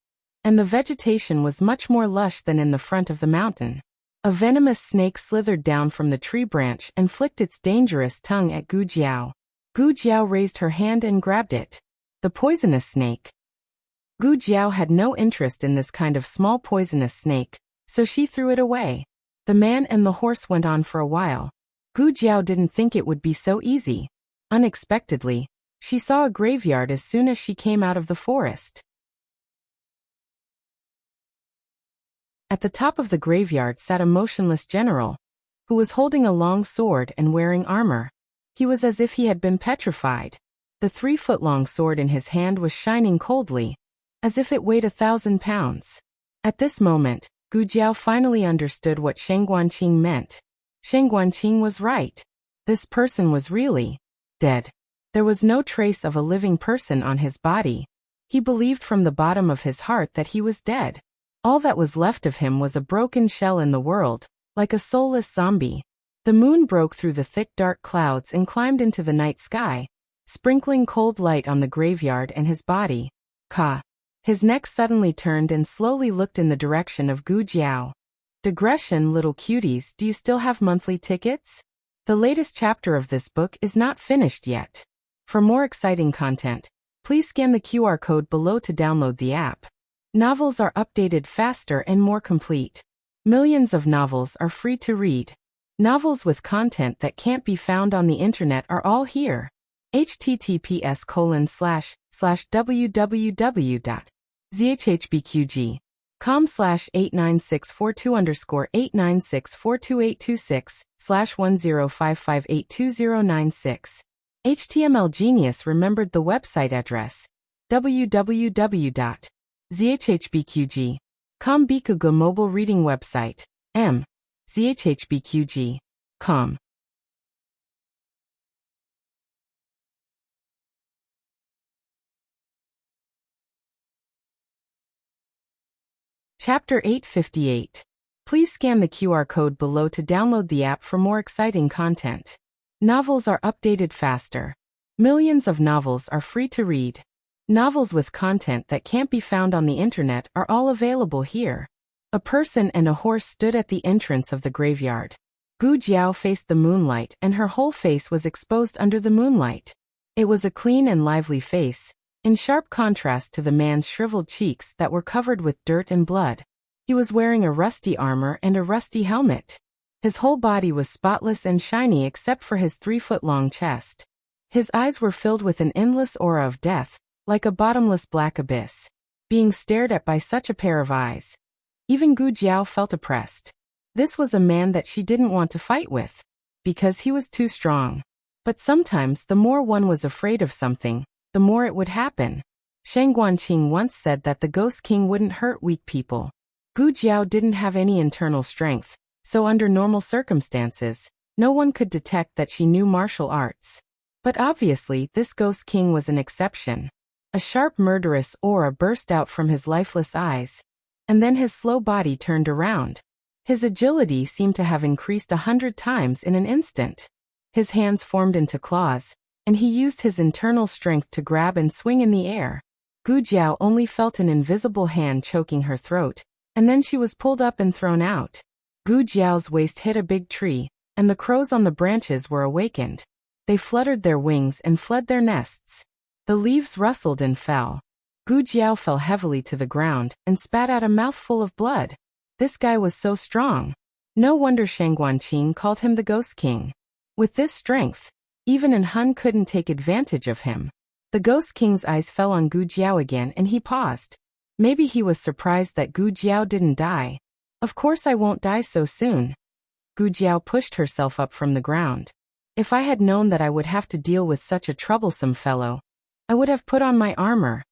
and the vegetation was much more lush than in the front of the mountain. A venomous snake slithered down from the tree branch and flicked its dangerous tongue at Gu Jiao. Gu Jiao raised her hand and grabbed it. The poisonous snake. Gu Jiao had no interest in this kind of small poisonous snake, so she threw it away. The man and the horse went on for a while. Gu Jiao didn't think it would be so easy. Unexpectedly, She saw a graveyard as soon as she came out of the forest. At the top of the graveyard sat a motionless general, who was holding a long sword and wearing armor. He was as if he had been petrified. The 3-foot-long sword in his hand was shining coldly, as if it weighed 1,000 pounds. At this moment, Gu Jiao finally understood what Sheng Guanqing meant. Sheng Guanqing was right. This person was really dead. There was no trace of a living person on his body. He believed from the bottom of his heart that he was dead. All that was left of him was a broken shell in the world, like a soulless zombie. The moon broke through the thick dark clouds and climbed into the night sky, sprinkling cold light on the graveyard and his body. Ka. His neck suddenly turned and slowly looked in the direction of Gu Jiao. Digression, little cuties, do you still have monthly tickets? The latest chapter of this book is not finished yet. For more exciting content, please scan the QR code below to download the app. Novels are updated faster and more complete. Millions of novels are free to read. Novels with content that can't be found on the internet are all here. https://www.zhhbqg.com/89642_896/10558296. HTML Genius remembered the website address www.zhhbqg.com. Bikuga mobile reading website zhhbqg.com. Chapter 858. Please scan the QR code below to download the app for more exciting content. Novels are updated faster. Millions of novels are free to read. Novels with content that can't be found on the internet are all available here. A person and a horse stood at the entrance of the graveyard. Gu Jiao faced the moonlight and her whole face was exposed under the moonlight. It was a clean and lively face, in sharp contrast to the man's shriveled cheeks that were covered with dirt and blood. He was wearing a rusty armor and a rusty helmet. His whole body was spotless and shiny except for his 3-foot-long chest. His eyes were filled with an endless aura of death, like a bottomless black abyss. Being stared at by such a pair of eyes, even Gu Jiao felt oppressed. This was a man that she didn't want to fight with, because he was too strong. But sometimes the more one was afraid of something, the more it would happen. Sheng Guanqing once said that the Ghost King wouldn't hurt weak people. Gu Jiao didn't have any internal strength, so under normal circumstances, no one could detect that she knew martial arts. But obviously this Ghost King was an exception. A sharp murderous aura burst out from his lifeless eyes, and then his slow body turned around. His agility seemed to have increased 100 times in an instant. His hands formed into claws, and he used his internal strength to grab and swing in the air. Gu Jiao only felt an invisible hand choking her throat, and then she was pulled up and thrown out. Gu Jiao's waist hit a big tree, and the crows on the branches were awakened. They fluttered their wings and fled their nests. The leaves rustled and fell. Gu Jiao fell heavily to the ground and spat out a mouthful of blood. This guy was so strong. No wonder Sheng Guanqing called him the Ghost King. With this strength, even an Hun couldn't take advantage of him. The Ghost King's eyes fell on Gu Jiao again and he paused. Maybe he was surprised that Gu Jiao didn't die. Of course I won't die so soon. Gu Jiao pushed herself up from the ground. If I had known that I would have to deal with such a troublesome fellow, I would have put on my armor.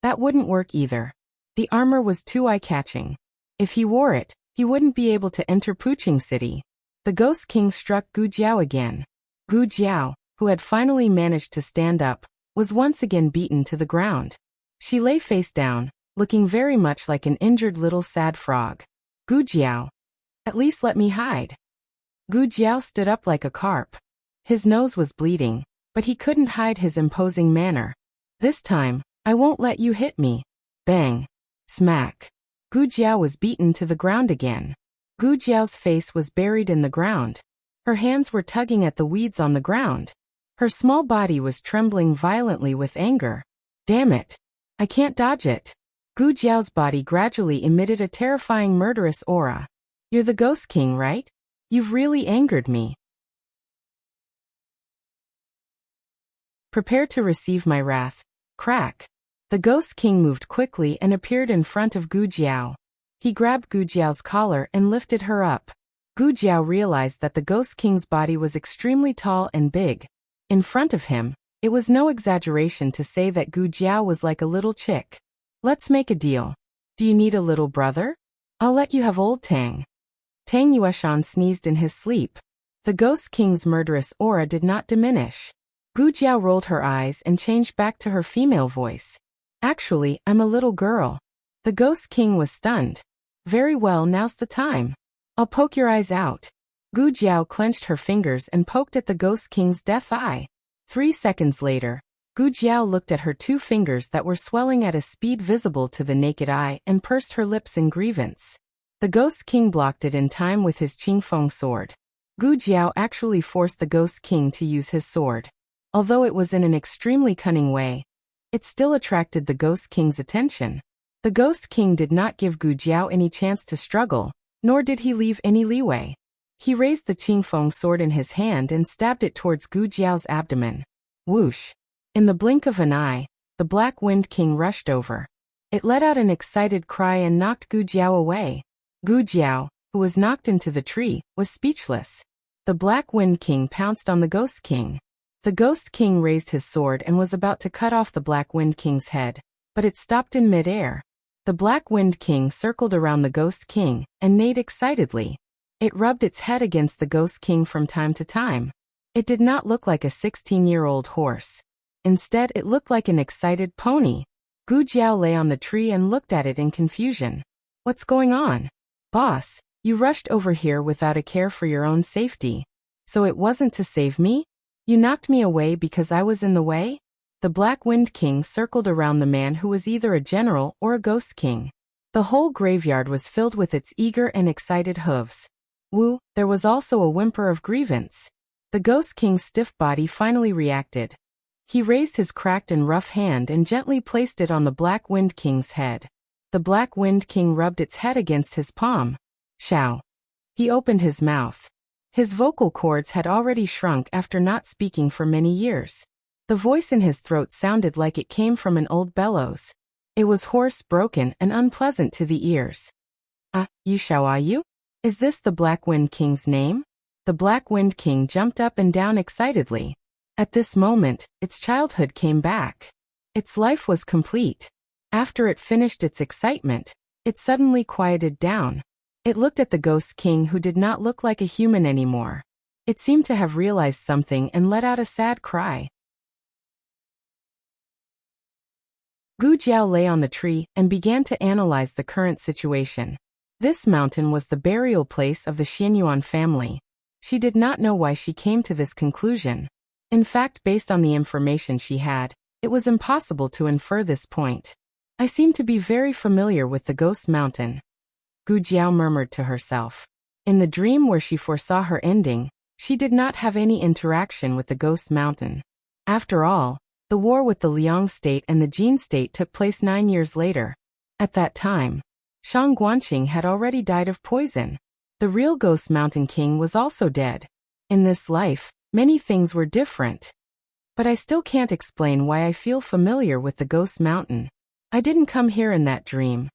That wouldn't work either. The armor was too eye-catching. If he wore it, he wouldn't be able to enter Puching City. The Ghost King struck Gu Jiao again. Gu Jiao, who had finally managed to stand up, was once again beaten to the ground. She lay face down, looking very much like an injured little sad frog. Gu Jiao, at least let me hide. Gu Jiao stood up like a carp. His nose was bleeding, but he couldn't hide his imposing manner. This time, I won't let you hit me. Bang. Smack. Gu Jiao was beaten to the ground again. Gu Jiao's face was buried in the ground. Her hands were tugging at the weeds on the ground. Her small body was trembling violently with anger. Damn it. I can't dodge it. Gu Jiao's body gradually emitted a terrifying murderous aura. You're the Ghost King, right? You've really angered me. Prepare to receive my wrath. Crack. The Ghost King moved quickly and appeared in front of Gu Jiao. He grabbed Gu Jiao's collar and lifted her up. Gu Jiao realized that the Ghost King's body was extremely tall and big. In front of him, it was no exaggeration to say that Gu Jiao was like a little chick. Let's make a deal. Do you need a little brother? I'll let you have old Tang. Tang Yueshan sneezed in his sleep. The Ghost King's murderous aura did not diminish. Gu Jiao rolled her eyes and changed back to her female voice. Actually, I'm a little girl. The Ghost King was stunned. Very well, now's the time. I'll poke your eyes out. Gu Jiao clenched her fingers and poked at the Ghost King's deaf eye. 3 seconds later, Gu Jiao looked at her 2 fingers that were swelling at a speed visible to the naked eye and pursed her lips in grievance. The Ghost King blocked it in time with his Qingfeng sword. Gu Jiao actually forced the Ghost King to use his sword. Although it was in an extremely cunning way, it still attracted the Ghost King's attention. The Ghost King did not give Gu Jiao any chance to struggle, nor did he leave any leeway. He raised the Qingfeng sword in his hand and stabbed it towards Gu Jiao's abdomen. Whoosh! In the blink of an eye, the Black Wind King rushed over. It let out an excited cry and knocked Gu Jiao away. Gu Jiao, who was knocked into the tree, was speechless. The Black Wind King pounced on the Ghost King. The Ghost King raised his sword and was about to cut off the Black Wind King's head, but it stopped in mid-air. The Black Wind King circled around the Ghost King and neighed excitedly. It rubbed its head against the Ghost King from time to time. It did not look like a 16-year-old horse. Instead, it looked like an excited pony. Gu Jiao lay on the tree and looked at it in confusion. What's going on? Boss, you rushed over here without a care for your own safety. So it wasn't to save me? You knocked me away because I was in the way? The Black Wind King circled around the man who was either a general or a Ghost King. The whole graveyard was filled with its eager and excited hooves. Woo, there was also a whimper of grievance. The Ghost King's stiff body finally reacted. He raised his cracked and rough hand and gently placed it on the Black Wind King's head. The Black Wind King rubbed its head against his palm. Shao. He opened his mouth. His vocal cords had already shrunk after not speaking for many years. The voice in his throat sounded like it came from an old bellows. It was hoarse, broken, and unpleasant to the ears. You Shao are you? Is this the Black Wind King's name? The Black Wind King jumped up and down excitedly. At this moment, its childhood came back. Its life was complete. After it finished its excitement, it suddenly quieted down. It looked at the Ghost King, who did not look like a human anymore. It seemed to have realized something and let out a sad cry. Gu Jiao lay on the tree and began to analyze the current situation. This mountain was the burial place of the Xianyuan family. She did not know why she came to this conclusion. In fact, based on the information she had, it was impossible to infer this point. I seem to be very familiar with the Ghost Mountain, Gu Jiao murmured to herself. In the dream where she foresaw her ending, she did not have any interaction with the Ghost Mountain. After all, the war with the Liang state and the Jin state took place 9 years later. At that time, Shang Guanqing had already died of poison. The real Ghost Mountain King was also dead. In this life, many things were different. But I still can't explain why I feel familiar with the Ghost Mountain. I didn't come here in that dream.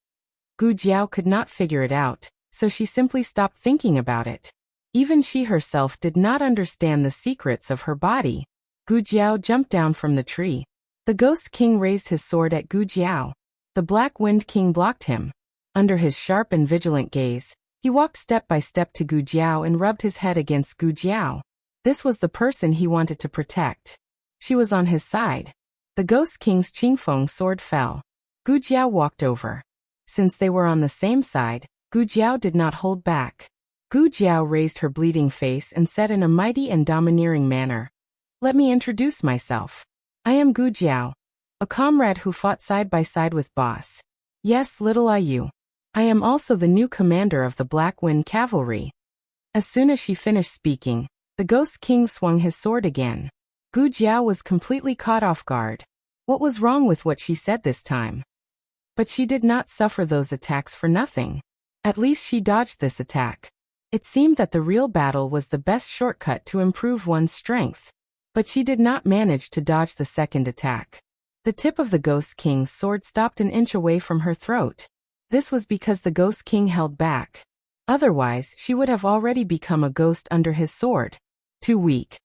Gu Jiao could not figure it out, so she simply stopped thinking about it. Even she herself did not understand the secrets of her body. Gu Jiao jumped down from the tree. The Ghost King raised his sword at Gu Jiao. The Black Wind King blocked him. Under his sharp and vigilant gaze, he walked step by step to Gu Jiao and rubbed his head against Gu Jiao. This was the person he wanted to protect. She was on his side. The Ghost King's Qingfeng sword fell. Gu Jiao walked over. Since they were on the same side, Gu Jiao did not hold back. Gu Jiao raised her bleeding face and said in a mighty and domineering manner, "Let me introduce myself. I am Gu Jiao, a comrade who fought side by side with Boss. Yes, little Ayu. I am also the new commander of the Black Wind Cavalry." As soon as she finished speaking, the Ghost King swung his sword again. Gu Jiao was completely caught off guard. What was wrong with what she said this time? But she did not suffer those attacks for nothing. At least she dodged this attack. It seemed that the real battle was the best shortcut to improve one's strength. But she did not manage to dodge the second attack. The tip of the Ghost King's sword stopped an inch away from her throat. This was because the Ghost King held back. Otherwise, she would have already become a ghost under his sword. Too weak.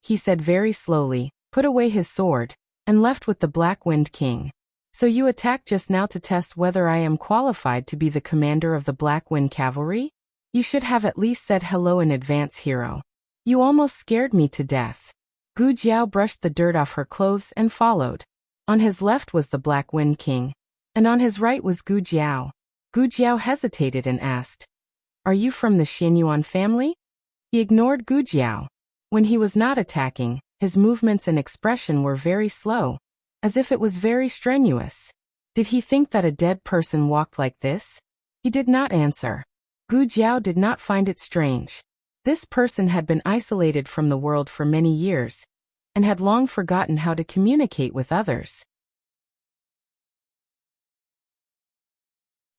He said very slowly, put away his sword, and left with the Black Wind King. So you attacked just now to test whether I am qualified to be the commander of the Black Wind Cavalry? You should have at least said hello in advance, hero. You almost scared me to death. Gu Jiao brushed the dirt off her clothes and followed. On his left was the Black Wind King, and on his right was Gu Jiao. Gu Jiao hesitated and asked, "Are you from the Xianyuan family?" He ignored Gu Jiao. When he was not attacking, his movements and expression were very slow, as if it was very strenuous. Did he think that a dead person walked like this? He did not answer. Gu Jiao did not find it strange. This person had been isolated from the world for many years, and had long forgotten how to communicate with others.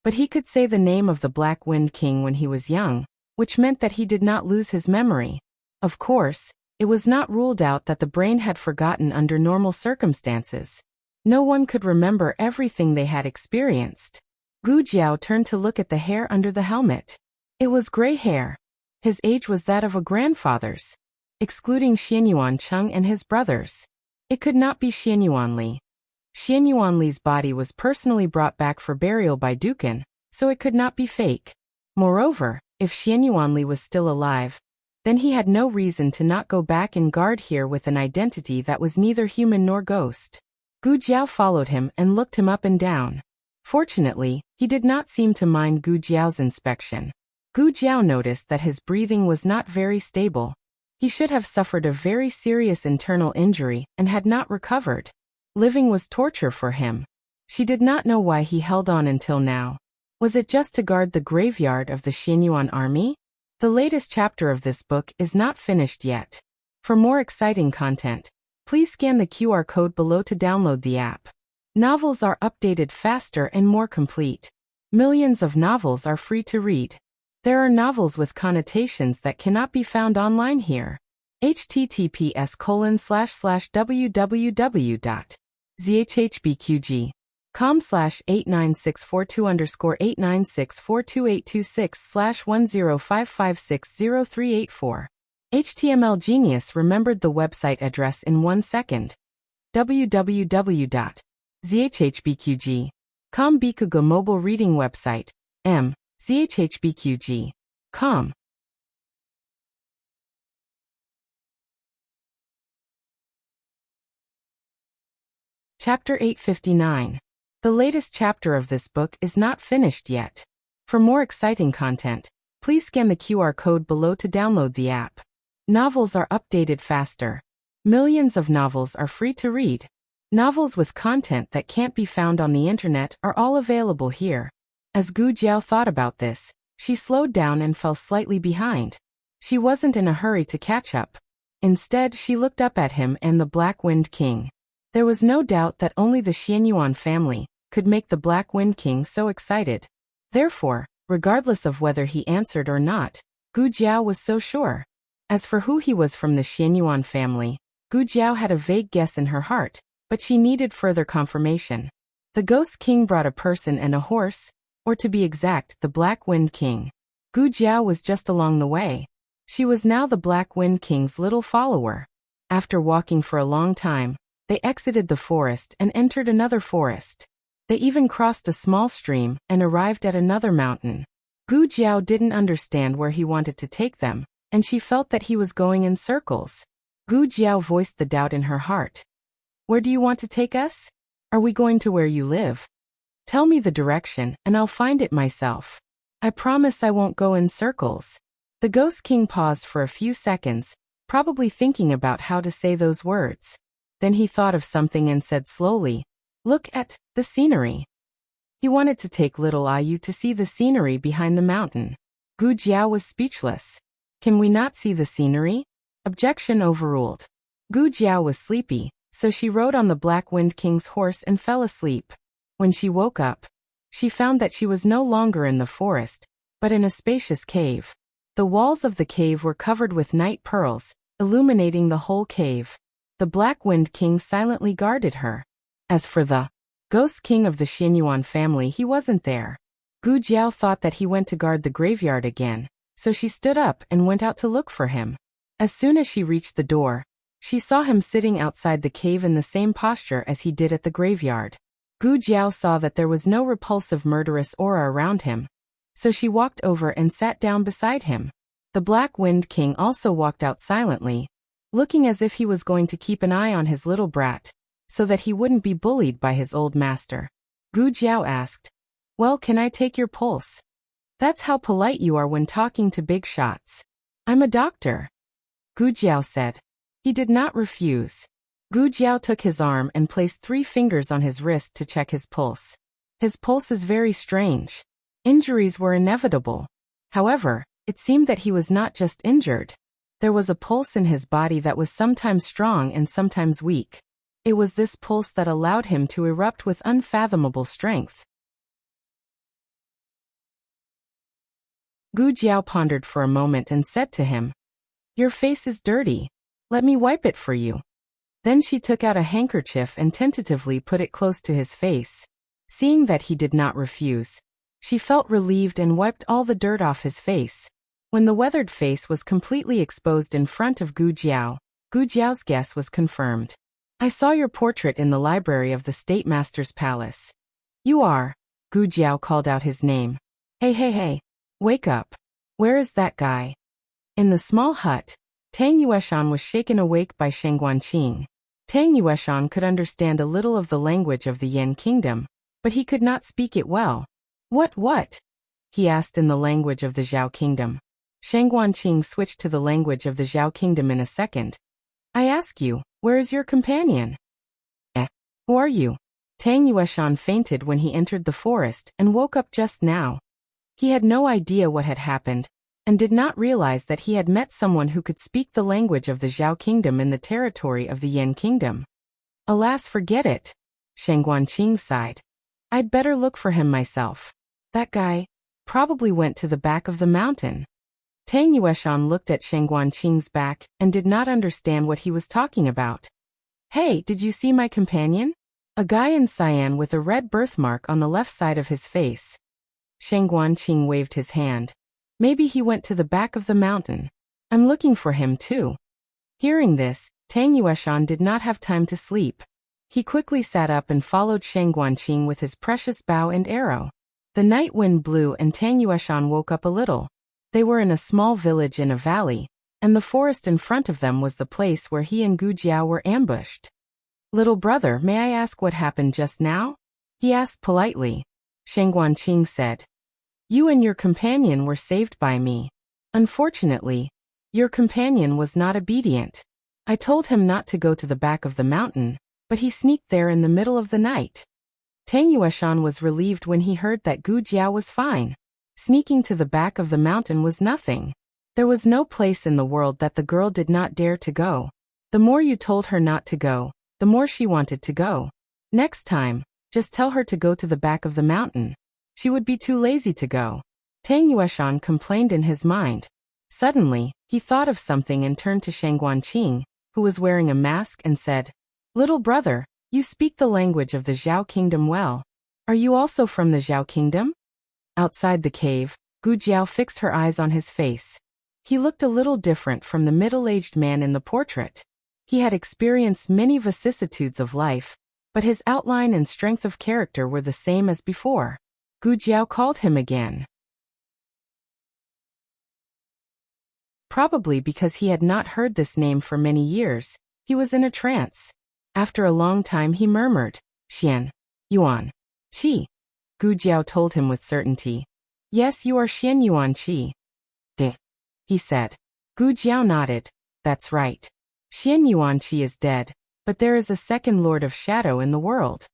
But he could say the name of the Black Wind King when he was young, which meant that he did not lose his memory. Of course, it was not ruled out that the brain had forgotten under normal circumstances. No one could remember everything they had experienced. Gu Jiao turned to look at the hair under the helmet. It was gray hair. His age was that of a grandfather's. Excluding Xianyuan Cheng and his brothers. It could not be Xianyuan Li. Xianyuan Li's body was personally brought back for burial by Dukan, so it could not be fake. Moreover, if Xianyuan Li was still alive, then he had no reason to not go back and guard here with an identity that was neither human nor ghost. Gu Jiao followed him and looked him up and down. Fortunately, he did not seem to mind Gu Jiao's inspection. Gu Jiao noticed that his breathing was not very stable. He should have suffered a very serious internal injury and had not recovered. Living was torture for him. She did not know why he held on until now. Was it just to guard the graveyard of the Xianyuan army? The latest chapter of this book is not finished yet. For more exciting content, please scan the QR code below to download the app. Novels are updated faster and more complete. Millions of novels are free to read. There are novels with connotations that cannot be found online here. https://www.zhhbqg.com/89642_896428266/1055603884. HTML Genius remembered the website address in 1 second. www.zhhbqg.com Bikugo mobile reading website. zhhbqg.com. Chapter 859. The latest chapter of this book is not finished yet. For more exciting content, please scan the QR code below to download the app. Novels are updated faster. Millions of novels are free to read. Novels with content that can't be found on the internet are all available here. As Gu Jiao thought about this, she slowed down and fell slightly behind. She wasn't in a hurry to catch up. Instead, she looked up at him and the Black Wind King. There was no doubt that only the Xianyuan family could make the Black Wind King so excited. Therefore, regardless of whether he answered or not, Gu Jiao was so sure. As for who he was from the Xianyuan family, Gu Jiao had a vague guess in her heart, but she needed further confirmation. The Ghost King brought a person and a horse, or to be exact, the Black Wind King. Gu Jiao was just along the way. She was now the Black Wind King's little follower. After walking for a long time, they exited the forest and entered another forest. They even crossed a small stream and arrived at another mountain. Gu Jiao didn't understand where he wanted to take them, and she felt that he was going in circles. Gu Jiao voiced the doubt in her heart. "Where do you want to take us? Are we going to where you live? Tell me the direction and I'll find it myself. I promise I won't go in circles." The Ghost King paused for a few seconds, probably thinking about how to say those words. Then he thought of something and said slowly, "Look at the scenery." He wanted to take little Ayu to see the scenery behind the mountain. Gu Jiao was speechless. "Can we not see the scenery?" Objection overruled. Gu Jiao was sleepy, so she rode on the Black Wind King's horse and fell asleep. When she woke up, she found that she was no longer in the forest, but in a spacious cave. The walls of the cave were covered with night pearls, illuminating the whole cave. The Black Wind King silently guarded her. As for the Ghost King of the Xianyuan family, he wasn't there. Gu Jiao thought that he went to guard the graveyard again, so she stood up and went out to look for him. As soon as she reached the door, she saw him sitting outside the cave in the same posture as he did at the graveyard. Gu Jiao saw that there was no repulsive murderous aura around him, so she walked over and sat down beside him. The Black Wind King also walked out silently, looking as if he was going to keep an eye on his little brat, so that he wouldn't be bullied by his old master. Gu Jiao asked, "Well, can I take your pulse? That's how polite you are when talking to big shots." "I'm a doctor," Gu Jiao said. He did not refuse. Gu Jiao took his arm and placed 3 fingers on his wrist to check his pulse. His pulse is very strange. Injuries were inevitable. However, it seemed that he was not just injured. There was a pulse in his body that was sometimes strong and sometimes weak. It was this pulse that allowed him to erupt with unfathomable strength. Gu Jiao pondered for a moment and said to him, "Your face is dirty. Let me wipe it for you." Then she took out a handkerchief and tentatively put it close to his face. Seeing that he did not refuse, she felt relieved and wiped all the dirt off his face. When the weathered face was completely exposed in front of Gu Jiao's guess was confirmed. "I saw your portrait in the library of the State Master's palace." "You are," Gu Jiao called out his name. Hey, wake up. Where is that guy?" In the small hut, Tang Yueshan was shaken awake by Sheng Guanqing. Tang Yueshan could understand a little of the language of the Yan kingdom, but he could not speak it well. What? He asked in the language of the Zhao kingdom. Sheng Guanqing switched to the language of the Zhao kingdom in a second. "I ask you, where is your companion?" Who are you?" Tang Yueshan fainted when he entered the forest and woke up just now. He had no idea what had happened, and did not realize that he had met someone who could speak the language of the Zhao kingdom in the territory of the Yan kingdom. "Alas, forget it," Sheng Guanqing sighed. "I'd better look for him myself. That guy probably went to the back of the mountain." Tang Yueshan looked at Sheng Guanqing's back and did not understand what he was talking about. "Hey, did you see my companion? A guy in cyan with a red birthmark on the left side of his face." Sheng Guanqing waved his hand. "Maybe he went to the back of the mountain. I'm looking for him too." Hearing this, Tang Yueshan did not have time to sleep. He quickly sat up and followed Sheng Guanqing with his precious bow and arrow. The night wind blew and Tang Yueshan woke up a little. They were in a small village in a valley, and the forest in front of them was the place where he and Gu Jiao were ambushed. "Little brother, may I ask what happened just now?" he asked politely. Sheng Guanqing said, "You and your companion were saved by me. Unfortunately, your companion was not obedient. I told him not to go to the back of the mountain, but he sneaked there in the middle of the night." Tang Yueshan was relieved when he heard that Gu Jiao was fine. Sneaking to the back of the mountain was nothing. There was no place in the world that the girl did not dare to go. The more you told her not to go, the more she wanted to go. Next time, just tell her to go to the back of the mountain. She would be too lazy to go. Tang Yueshan complained in his mind. Suddenly, he thought of something and turned to Sheng Guanqing, who was wearing a mask, and said, "Little brother, you speak the language of the Zhao kingdom well. Are you also from the Zhao kingdom?" Outside the cave, Gu Jiao fixed her eyes on his face. He looked a little different from the middle-aged man in the portrait. He had experienced many vicissitudes of life, but his outline and strength of character were the same as before. Gu Jiao called him again. Probably because he had not heard this name for many years, he was in a trance. After a long time he murmured, "Xian Yuan Qi." Gu Jiao told him with certainty, "Yes, you are Xian Yuan Qi." "Deh," he said. Gu Jiao nodded. "That's right. Xian Yuan Qi is dead, but there is a second Lord of Shadow in the world."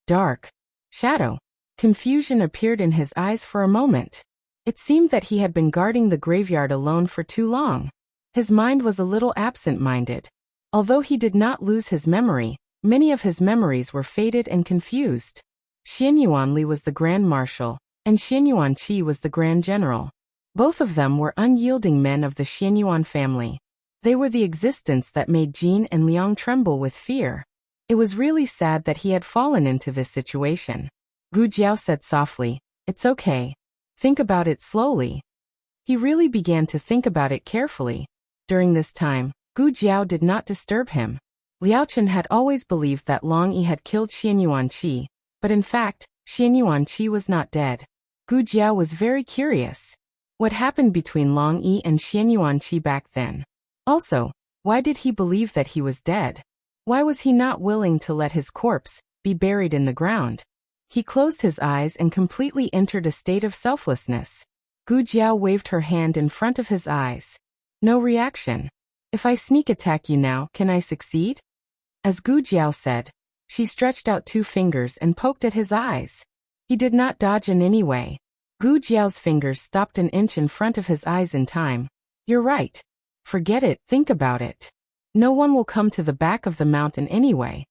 Dark shadow. Confusion appeared in his eyes for a moment. It seemed that he had been guarding the graveyard alone for too long. His mind was a little absent-minded. Although he did not lose his memory, many of his memories were faded and confused. Xian Yuanli was the Grand Marshal, and Xian Yuan Qi was the Grand General. Both of them were unyielding men of the Xianyuan family. They were the existence that made Jean and Liang tremble with fear. It was really sad that he had fallen into this situation. Gu Jiao said softly, "It's okay. Think about it slowly." He really began to think about it carefully. During this time, Gu Jiao did not disturb him. Liao Chen had always believed that Long Yi had killed Xian Yuanqi, but in fact, Xian Yuanqi was not dead. Gu Jiao was very curious. What happened between Long Yi and Xian Yuanqi back then? Also, why did he believe that he was dead? Why was he not willing to let his corpse be buried in the ground? He closed his eyes and completely entered a state of selflessness. Gu Jiao waved her hand in front of his eyes. No reaction. If I sneak attack you now, can I succeed? As Gu Jiao said, she stretched out 2 fingers and poked at his eyes. He did not dodge in any way. Gu Jiao's fingers stopped an inch in front of his eyes in time. You're right. Forget it, think about it. No one will come to the back of the mountain anyway.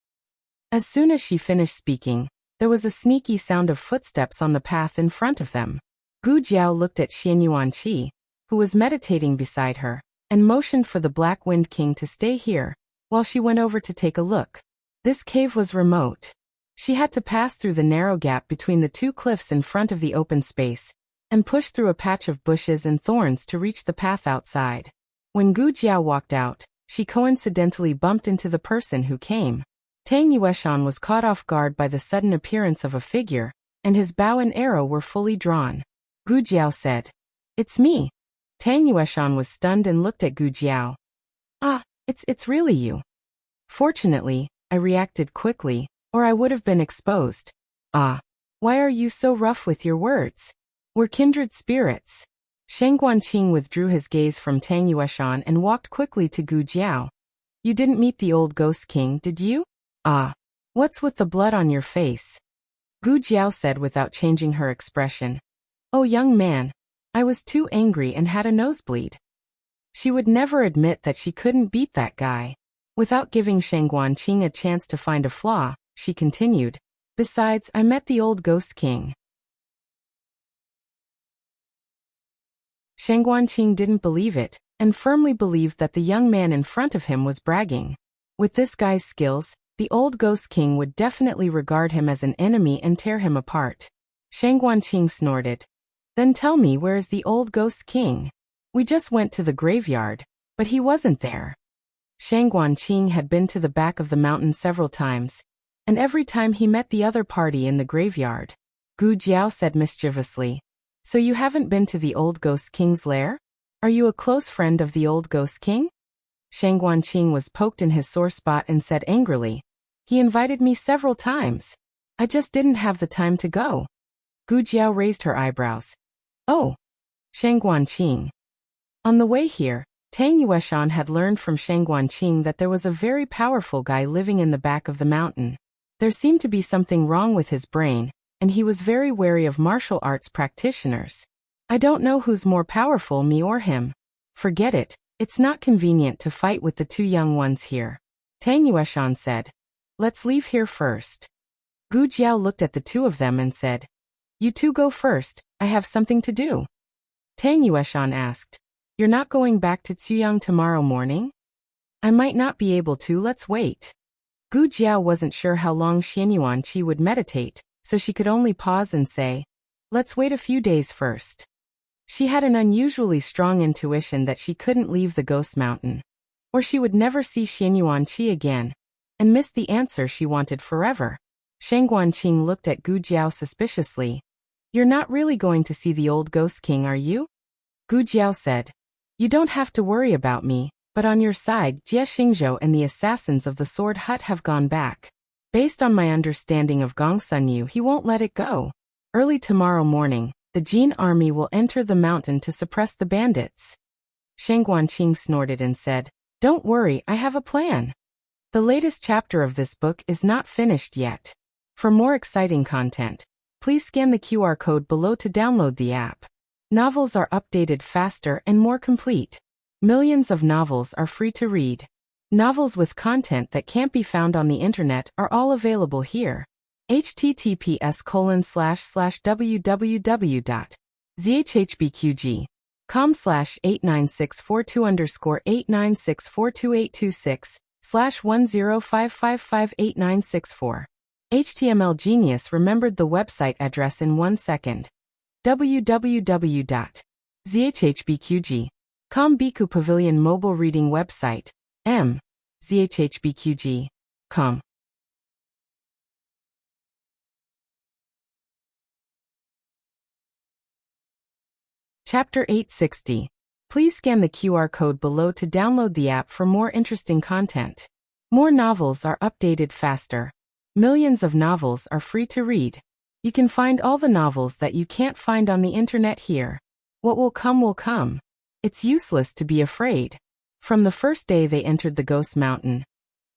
As soon as she finished speaking, there was a sneaky sound of footsteps on the path in front of them. Gu Jiao looked at Xian Yuanqi, who was meditating beside her, and motioned for the Black Wind King to stay here, while she went over to take a look. This cave was remote. She had to pass through the narrow gap between the 2 cliffs in front of the open space, and push through a patch of bushes and thorns to reach the path outside. When Gu Jiao walked out, she coincidentally bumped into the person who came. Tang Yueshan was caught off guard by the sudden appearance of a figure, and his bow and arrow were fully drawn. Gu Jiao said, "It's me." Tang Yueshan was stunned and looked at Gu Jiao. "Ah, it's really you." "Fortunately, I reacted quickly, or I would have been exposed." "Ah, why are you so rough with your words? We're kindred spirits." Sheng Guanqing withdrew his gaze from Tang Yueshan and walked quickly to Gu Jiao. "You didn't meet the old Ghost King, did you?" "Ah, what's with the blood on your face?" Gu Jiao said without changing her expression. "Oh young man, I was too angry and had a nosebleed." She would never admit that she couldn't beat that guy. Without giving Sheng Guanqing a chance to find a flaw, she continued, "Besides, I met the old Ghost King." Sheng Guanqing didn't believe it, and firmly believed that the young man in front of him was bragging. With this guy's skills, the old Ghost King would definitely regard him as an enemy and tear him apart. Sheng Guanqing snorted. "Then tell me, where is the old Ghost King? We just went to the graveyard, but he wasn't there." Sheng Guanqing had been to the back of the mountain several times, and every time he met the other party in the graveyard. Gu Jiao said mischievously, "So you haven't been to the old Ghost King's lair? Are you a close friend of the old Ghost King?" Sheng Guanqing was poked in his sore spot and said angrily, "He invited me several times. I just didn't have the time to go." Gu Jiao raised her eyebrows. "Oh, Sheng Guanqing." On the way here, Tang Yueshan had learned from Sheng Guanqing that there was a very powerful guy living in the back of the mountain. There seemed to be something wrong with his brain, and he was very wary of martial arts practitioners. "I don't know who's more powerful, me or him. Forget it, it's not convenient to fight with the 2 young ones here." Tang Yueshan said, "Let's leave here first." Gu Jiao looked at the 2 of them and said, "You 2 go first, I have something to do." Tang Yueshan asked, "You're not going back to Ziyang tomorrow morning?" "I might not be able to, let's wait." Gu Jiao wasn't sure how long Xian Yuanqi would meditate, so she could only pause and say, "Let's wait a few days first." She had an unusually strong intuition that she couldn't leave the Ghost Mountain, or she would never see Xian Yuanqi again, and miss the answer she wanted forever. Sheng Guanqing looked at Gu Jiao suspiciously. "You're not really going to see the old Ghost King, are you?" Gu Jiao said, "You don't have to worry about me, but on your side, Jie Xingzhou and the assassins of the Sword Hut have gone back. Based on my understanding of Gong Sunyu, he won't let it go. Early tomorrow morning, the Jin army will enter the mountain to suppress the bandits." Sheng Guanqing snorted and said, "Don't worry, I have a plan." The latest chapter of this book is not finished yet. For more exciting content, please scan the QR code below to download the app. Novels are updated faster and more complete. Millions of novels are free to read. Novels with content that can't be found on the internet are all available here. https://www.zhhbqg com/89642_896422826/105558964. HTML Genius remembered the website address in 1 second. www.zhhbqg.com Biku Pavilion Mobile Reading Website. zhhbqg.com. Chapter 860. Please scan the QR code below to download the app for more interesting content. More novels are updated faster. Millions of novels are free to read. You can find all the novels that you can't find on the internet here. What will come will come. It's useless to be afraid. From the first day they entered the Ghost Mountain,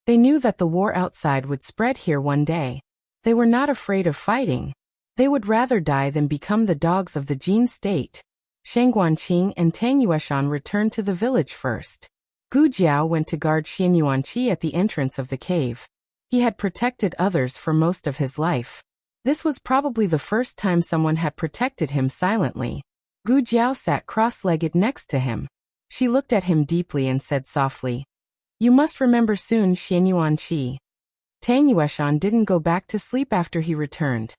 they knew that the war outside would spread here one day. They were not afraid of fighting. They would rather die than become the dogs of the Jin state. Shang Guanqing and Tang Yueshan returned to the village first. Gu Jiao went to guard Xian Yuanqi at the entrance of the cave. He had protected others for most of his life. This was probably the first time someone had protected him silently. Gu Jiao sat cross-legged next to him. She looked at him deeply and said softly, "You must remember soon, Xian Yuanqi." Tang Yueshan didn't go back to sleep after he returned.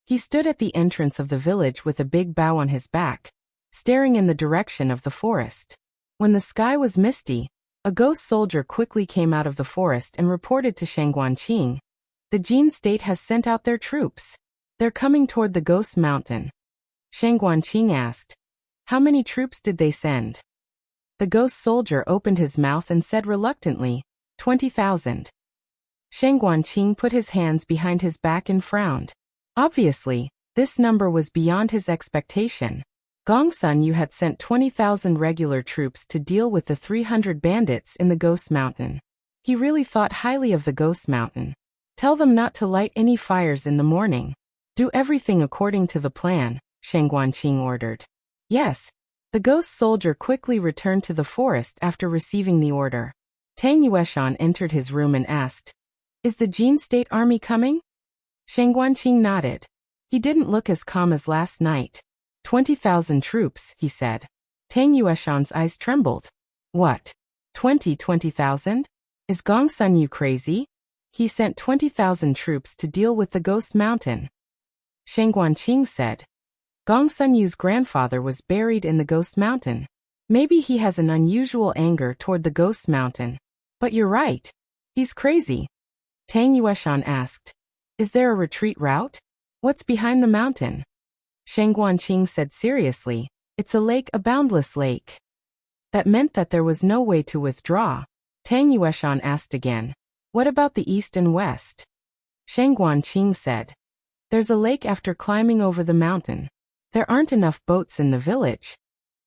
He stood at the entrance of the village with a big bow on his back, staring in the direction of the forest. When the sky was misty, a ghost soldier quickly came out of the forest and reported to Shang Guanqing, "The Jin state has sent out their troops. They're coming toward the Ghost Mountain." Shang Guanqing asked, "How many troops did they send?" The ghost soldier opened his mouth and said reluctantly, 20,000. Shang Guanqing put his hands behind his back and frowned. Obviously, this number was beyond his expectation. Gongsun Yu had sent 20,000 regular troops to deal with the 300 bandits in the Ghost Mountain. He really thought highly of the Ghost Mountain. "Tell them not to light any fires in the morning. Do everything according to the plan," Shang Guanqing ordered. "Yes." The ghost soldier quickly returned to the forest after receiving the order. Tang Yueshan entered his room and asked, "Is the Jin State Army coming?" Shang Guanqing nodded. He didn't look as calm as last night. 20,000 troops, he said. Tang Yueshan's eyes trembled. "What? 20,000? Is Gongsun Yu crazy? He sent 20,000 troops to deal with the Ghost Mountain." Shang Guanqing said, "Gongsun Yu's grandfather was buried in the Ghost Mountain. Maybe he has an unusual anger toward the Ghost Mountain. But you're right. He's crazy." Tang Yueshan asked, "Is there a retreat route? What's behind the mountain?" Shang Guanqing said seriously, "It's a lake, a boundless lake." That meant that there was no way to withdraw. Tang Yueshan asked again, "What about the east and west?" Shang Guanqing said, "There's a lake after climbing over the mountain. There aren't enough boats in the village."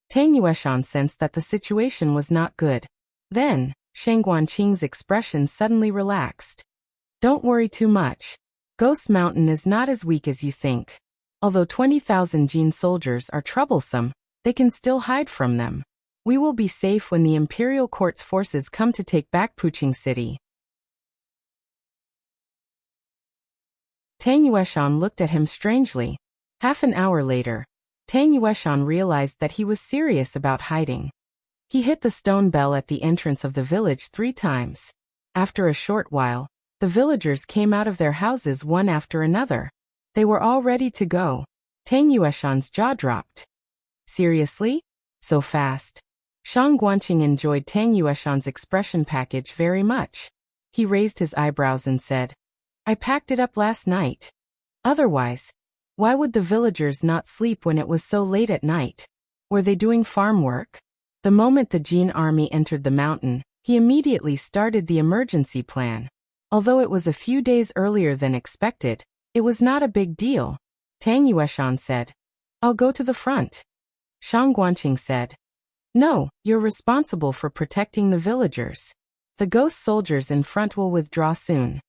Tang Yueshan sensed that the situation was not good. Then, Shang Guanqing's expression suddenly relaxed. "Don't worry too much. Ghost Mountain is not as weak as you think. Although 20,000 Jin soldiers are troublesome, they can still hide from them. We will be safe when the Imperial Court's forces come to take back Puqing City." Tang Yueshan looked at him strangely. Half an hour later, Tang Yueshan realized that he was serious about hiding. He hit the stone bell at the entrance of the village 3 times. After a short while, the villagers came out of their houses one after another. They were all ready to go. Tang Yueshan's jaw dropped. "Seriously? So fast?" Shang Guanqing enjoyed Tang Yueshan's expression package very much. He raised his eyebrows and said, "I packed it up last night. Otherwise, why would the villagers not sleep when it was so late at night? Were they doing farm work?" The moment the Jin army entered the mountain, he immediately started the emergency plan. Although it was a few days earlier than expected, it was not a big deal. Tang Yueshan said, "I'll go to the front." Shang Guanqing said, "No, you're responsible for protecting the villagers. The ghost soldiers in front will withdraw soon."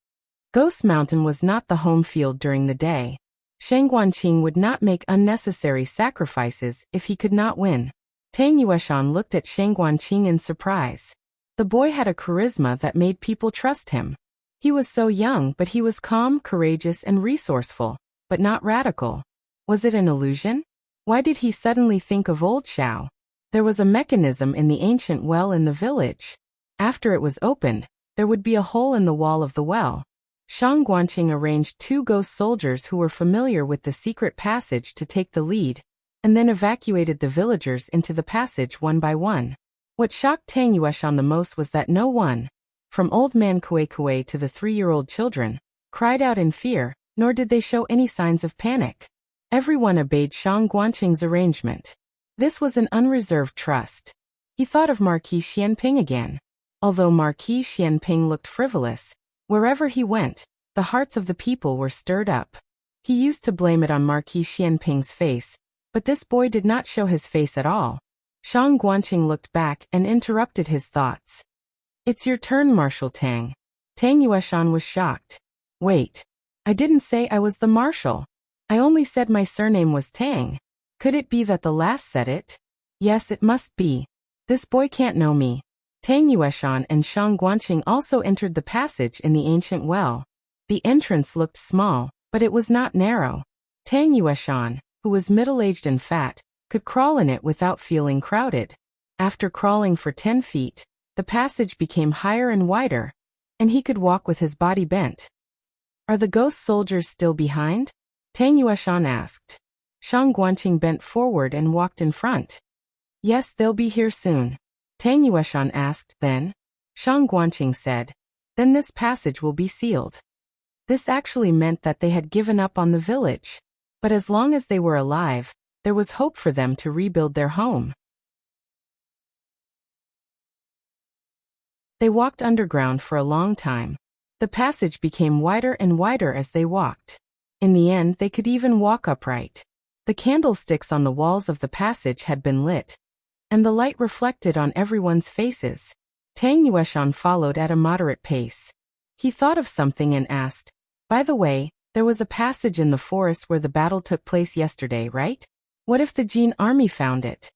Ghost Mountain was not the home field during the day. Shang Guanqing would not make unnecessary sacrifices if he could not win. Tang Yueshan looked at Shang Guanqing in surprise. The boy had a charisma that made people trust him. He was so young, but he was calm, courageous, and resourceful, but not radical. Was it an illusion? Why did he suddenly think of old Xiao? There was a mechanism in the ancient well in the village. After it was opened, there would be a hole in the wall of the well. Shang Guanqing arranged 2 ghost soldiers who were familiar with the secret passage to take the lead, and then evacuated the villagers into the passage one by one. What shocked Tang Yueshan the most was that no one, from old man Kue Kue to the 3-year-old children, cried out in fear, nor did they show any signs of panic. Everyone obeyed Shang Guanqing's arrangement. This was an unreserved trust. He thought of Marquis Xianping again. Although Marquis Xianping looked frivolous, wherever he went, the hearts of the people were stirred up. He used to blame it on Marquis Xianping's face, but this boy did not show his face at all. Shang Guanqing looked back and interrupted his thoughts. "It's your turn, Marshal Tang." Tang Yueshan was shocked. "Wait. I didn't say I was the marshal. I only said my surname was Tang. Could it be that the last said it? Yes, it must be. This boy can't know me." Tang Yueshan and Shang Guanqing also entered the passage in the ancient well. The entrance looked small, but it was not narrow. Tang Yueshan, who was middle-aged and fat, could crawl in it without feeling crowded. After crawling for 10 feet, the passage became higher and wider, and he could walk with his body bent. "Are the ghost soldiers still behind?" Tang Yueshan asked. Shang Guanqing bent forward and walked in front. "Yes, they'll be here soon." Tang Yueshan asked, then. Shang Guanqing said, "Then this passage will be sealed." This actually meant that they had given up on the village. But as long as they were alive, there was hope for them to rebuild their home. They walked underground for a long time. The passage became wider and wider as they walked. In the end, they could even walk upright. The candlesticks on the walls of the passage had been lit, and the light reflected on everyone's faces. Tang Yueshan followed at a moderate pace. He thought of something and asked, "By the way, there was a passage in the forest where the battle took place yesterday, right? What if the Jin army found it?"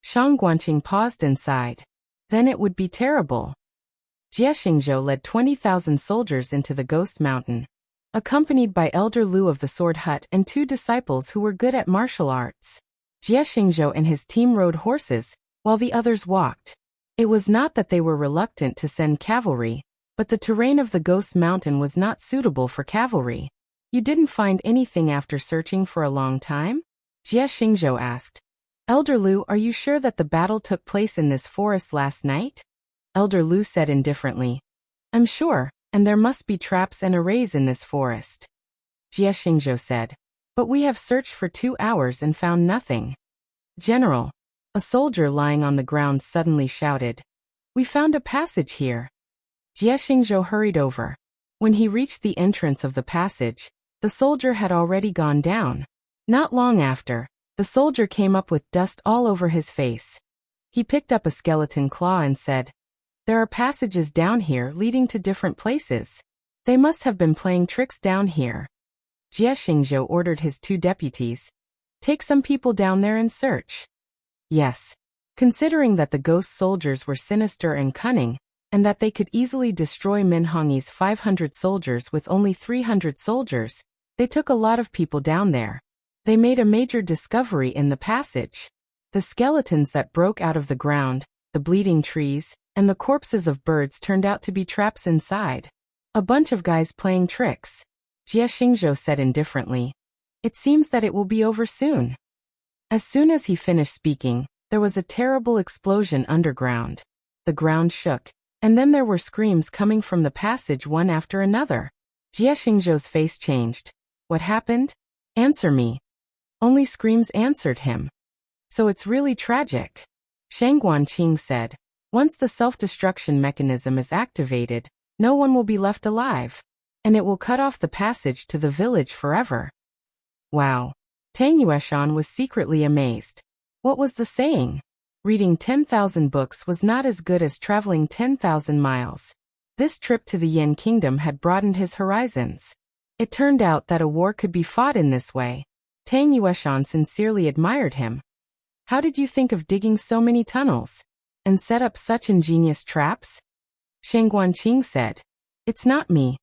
Shang Guanqing paused and sighed. "Then it would be terrible." Jie Xingzhou led 20,000 soldiers into the Ghost Mountain, accompanied by Elder Lu of the Sword Hut and 2 disciples who were good at martial arts. Jie Xingzhou and his team rode horses, while the others walked. It was not that they were reluctant to send cavalry, but the terrain of the Ghost Mountain was not suitable for cavalry. "You didn't find anything after searching for a long time?" Jie Xingzhou asked. "Elder Lu, are you sure that the battle took place in this forest last night?" Elder Lu said indifferently, "I'm sure, and there must be traps and arrays in this forest." Jie Xingzhou said, "But we have searched for 2 hours and found nothing." "General," a soldier lying on the ground suddenly shouted, "we found a passage here." Jie Xingzhou hurried over. When he reached the entrance of the passage, the soldier had already gone down. Not long after, the soldier came up with dust all over his face. He picked up a skeleton claw and said, "There are passages down here leading to different places. They must have been playing tricks down here." Jie Xingzhou ordered his 2 deputies, "Take some people down there and search." Yes. Considering that the ghost soldiers were sinister and cunning, and that they could easily destroy Minhongi's 500 soldiers with only 300 soldiers, they took a lot of people down there. They made a major discovery in the passage. The skeletons that broke out of the ground, the bleeding trees, and the corpses of birds turned out to be traps inside. A bunch of guys playing tricks. Jie Xingzhou said indifferently, "It seems that it will be over soon." As soon as he finished speaking, there was a terrible explosion underground. The ground shook, and then there were screams coming from the passage one after another. Jie Xingzhou's face changed. "What happened? Answer me." Only screams answered him. "So it's really tragic." Shang Guanqing said, "Once the self-destruction mechanism is activated, no one will be left alive, and it will cut off the passage to the village forever." Wow. Tang Yueshan was secretly amazed. What was the saying? Reading 10,000 books was not as good as traveling 10,000 miles. This trip to the Yin Kingdom had broadened his horizons. It turned out that a war could be fought in this way. Tang Yueshan sincerely admired him. "How did you think of digging so many tunnels and set up such ingenious traps?" Shang Guanqing said, "It's not me.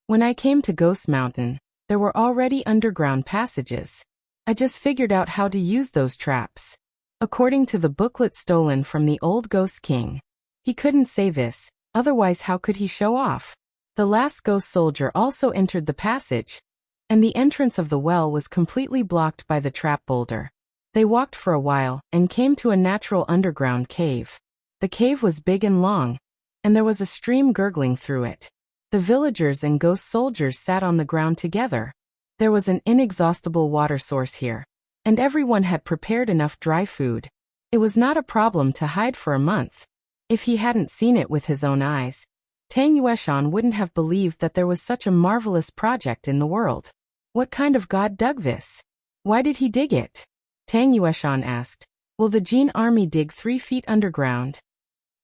When I came to Ghost Mountain, there were already underground passages. I just figured out how to use those traps. According to the booklet stolen from the old Ghost King. He couldn't say this, otherwise how could he show off? The last ghost soldier also entered the passage, and the entrance of the well was completely blocked by the trap boulder. They walked for a while and came to a natural underground cave. The cave was big and long, and there was a stream gurgling through it. The villagers and ghost soldiers sat on the ground together. There was an inexhaustible water source here, and everyone had prepared enough dry food. It was not a problem to hide for a month. If he hadn't seen it with his own eyes, Tang Yueshan wouldn't have believed that there was such a marvelous project in the world. What kind of god dug this? Why did he dig it? Tang Yueshan asked. Will the Jin army dig 3 feet underground?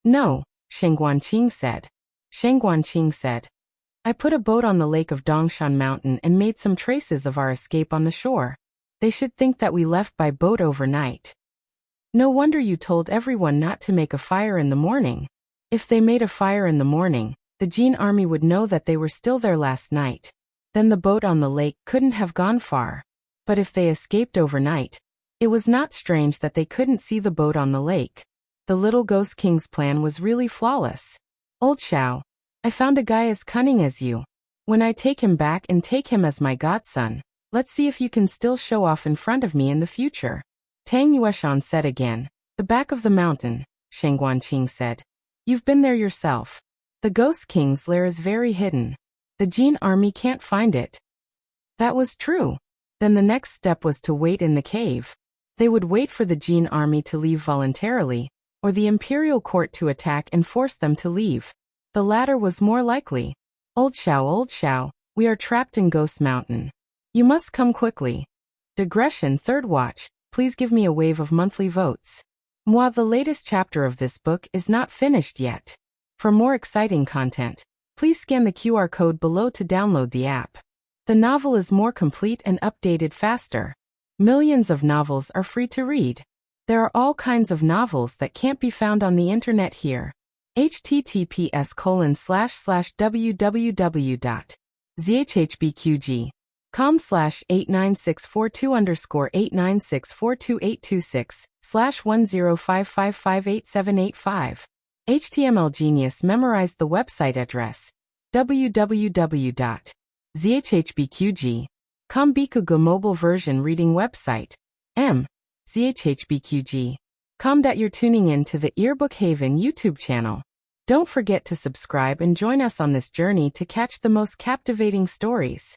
No, Sheng Guanqing said. Sheng Guanqing said, I put a boat on the lake of Dongshan Mountain and made some traces of our escape on the shore. They should think that we left by boat overnight. No wonder you told everyone not to make a fire in the morning. If they made a fire in the morning, the Jin army would know that they were still there last night. Then the boat on the lake couldn't have gone far. But if they escaped overnight, it was not strange that they couldn't see the boat on the lake. The little Ghost King's plan was really flawless. Old Xiao, I found a guy as cunning as you. When I take him back and take him as my godson, let's see if you can still show off in front of me in the future. Tang Yueshan said again. The back of the mountain, Sheng Guanqing said. You've been there yourself. The Ghost King's lair is very hidden. The Jin army can't find it. That was true. Then the next step was to wait in the cave. They would wait for the Jin army to leave voluntarily, or the imperial court to attack and force them to leave. The latter was more likely. Old Xiao, we are trapped in Ghost Mountain. You must come quickly. Digression Third Watch, please give me a wave of monthly votes. Moi, the latest chapter of this book is not finished yet. For more exciting content, please scan the QR code below to download the app. The novel is more complete and updated faster. Millions of novels are free to read. There are all kinds of novels that can't be found on the internet here. https://www.zhhbqg.com/89642_8964286/1055588785. HTML Genius memorized the website address www.zhhbqg.com. Bikugo mobile version reading website zhhbqg.com. You're tuning in to the Earbook Haven YouTube channel. Don't forget to subscribe and join us on this journey to catch the most captivating stories.